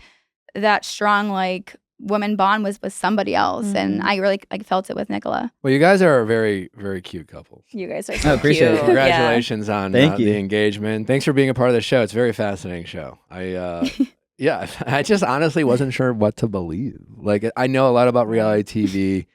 that strong like. Woman bond was with somebody else, and I really like felt it with Nicola. Well, you guys are a very, very cute couple. You guys are so appreciate cute. it. Congratulations on the engagement. Thanks for being a part of the show. It's a very fascinating show. I just honestly wasn't sure what to believe. Like I know a lot about reality TV.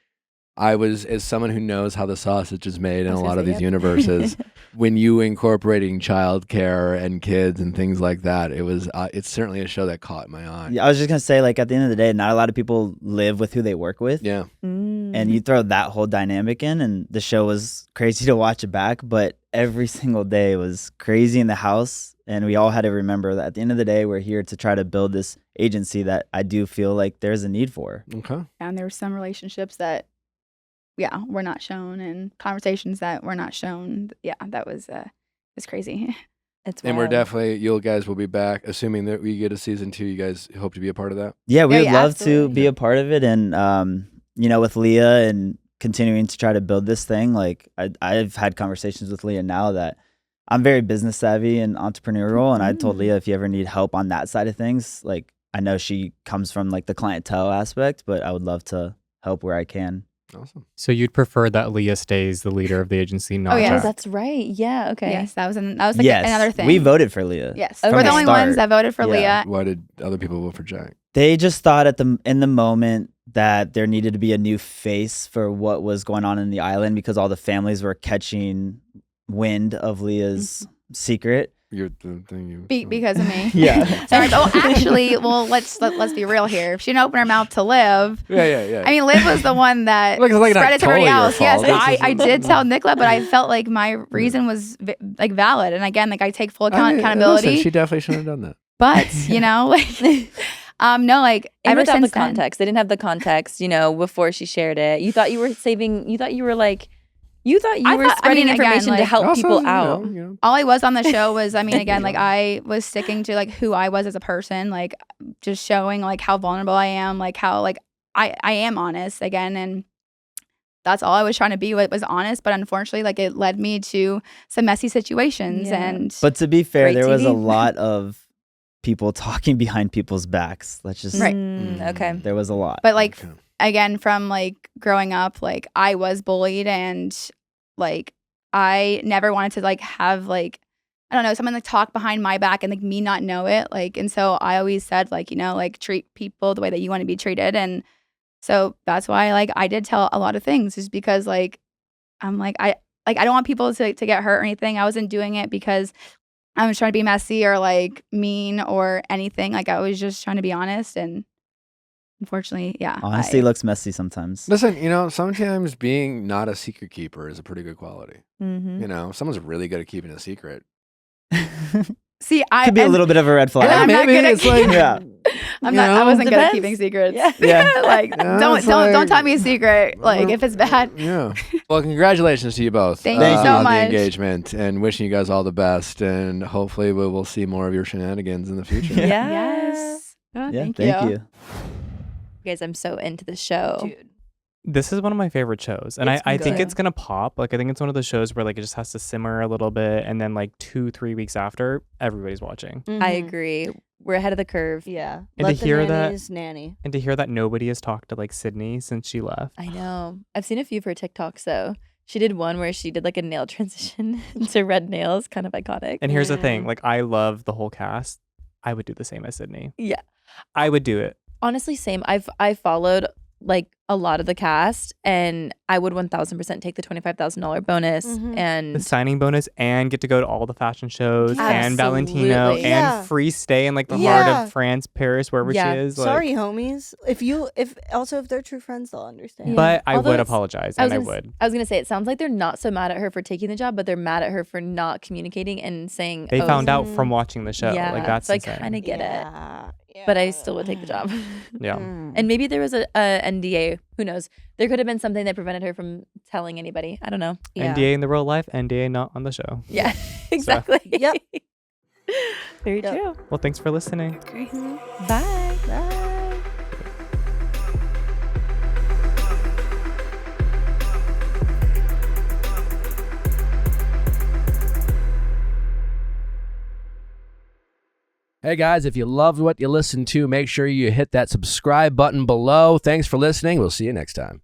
I was, as someone who knows how the sausage is made in a lot of these universes, when you incorporating childcare and kids and things like that, it's certainly a show that caught my eye. Yeah, I was just gonna say, like, at the end of the day, not a lot of people live with who they work with. Yeah. And you throw that whole dynamic in, and the show was crazy to watch it back, but every single day was crazy in the house. And we all had to remember that at the end of the day, we're here to try to build this agency that I do feel like there's a need for. Okay. And there were some relationships that, were not shown, and conversations that were not shown. Yeah, that was crazy. And we're definitely, you guys will be back, assuming that we get a season 2. You guys hope to be a part of that? Yeah, we would love absolutely. to be a part of it. And, with Leah and continuing to try to build this thing, like I've had conversations with Leah now that I'm very business savvy and entrepreneurial. And I told Leah, if you ever need help on that side of things, like I know she comes from like the clientele aspect, but I would love to help where I can. Awesome. So you'd prefer that Leah stays the leader of the agency, not yeah. Jack? That's right. Yeah. Okay. Yes, that was like Yes, another thing. we voted for Leah. Yes, from we're the the only start. ones that voted for Yeah. Leah. Why did other people vote for Jack? They just thought in the moment that there needed to be a new face for what was going on in the island, because all the families were catching wind of Leah's secret. You're the thing you Because of me. Yeah. Sorry. Oh, actually, well, let's be real here. If she didn't open her mouth to Liv, Yeah. I mean, Liv was the one that Look, it's like spread not it to everybody totally your else. Yes, fault. I did tell Nicola, but I felt like my reason was like valid. And again, like I take full accountability. Listen, she definitely shouldn't have done that. But no, like And ever without since the context, they didn't have the context, before she shared it. You thought you were saving. You thought you were spreading information to help Also, people you out. know. all I was on the show was, I mean, again, like I was sticking to like who I was as a person, like just showing like how vulnerable I am, like how like I am honest again, and that's all I was trying to be. Was honest, but unfortunately, like it led me to some messy situations. Yeah. And But to be fair, Great there was a TV. lot of people talking behind people's backs. Let's just Right. Okay. There was a lot. but like Okay. again, from like growing up, like I was bullied, and like I never wanted to like have like, I don't know, someone like talk behind my back and like me not know it. Like, and so I always said like, like treat people the way that you want to be treated. And so that's why like I did tell a lot of things, just because like I'm like I don't want people to get hurt or anything. I wasn't doing it because I was trying to be messy or like mean or anything. Like I was just trying to be honest, and unfortunately, yeah. Honesty looks messy sometimes. Listen, sometimes being not a secret keeper is a pretty good quality. Mm-hmm. Someone's really good at keeping a secret. See, Could be a little bit of a red flag. I'm not maybe good at it's like- Yeah. I wasn't good at Depends. keeping secrets. Yeah. Like Yeah, don't it's like- tell me a secret. Like if it's bad. Yeah. Well, congratulations to you both. Thank you so on much. the engagement, and wishing you guys all the best. And hopefully we will see more of your shenanigans in the future. Yes. Oh, Yeah, thank thank you. you. Guys, I'm so into the show. Dude. This is one of my favorite shows, and It's I think good. it's gonna pop. Like I think it's one of those shows where like it just has to simmer a little bit, and then like 2-3 weeks after, everybody's watching. I agree. We're ahead of the curve. Yeah. And Let to the hear that- nannies nanny. And to hear that nobody has talked to like Sydney since she left. I know. I've seen a few of her TikToks though. She did one where she did like a nail transition to red nails, kind of iconic. And here's the thing: like I love the whole cast. I would do the same as Sydney. Yeah. I would do it. Honestly, same. I followed like a lot of the cast, and I would 1,000% take the $25,000 bonus. Mhm. And The signing bonus, and get to go to all the fashion shows, and Valentino, Absolutely. Yeah. and free stay in like the heart Yeah. of France, Paris, wherever Yeah. she is. Like, Sorry, homies. If they're true friends, they'll understand. but I Although would it's- apologize, I was and I gonna would. I was gonna say, it sounds like they're not so mad at her for taking the job, but they're mad at her for not communicating and saying They oh, found out from watching the show. Yeah, Like that's so I insane. kind of get it, Yeah. but I still would take the job. Yeah. Mm. And maybe there was a NDA. Who knows? There could have been something that prevented her from telling anybody. I don't know. NDA in the real life, NDA not on the show. Yeah, exactly. Yep. Very Yep. true. Well, thanks for listening. Bye. Bye. Hey guys, if you loved what you listened to, make sure you hit that subscribe button below. Thanks for listening. We'll see you next time.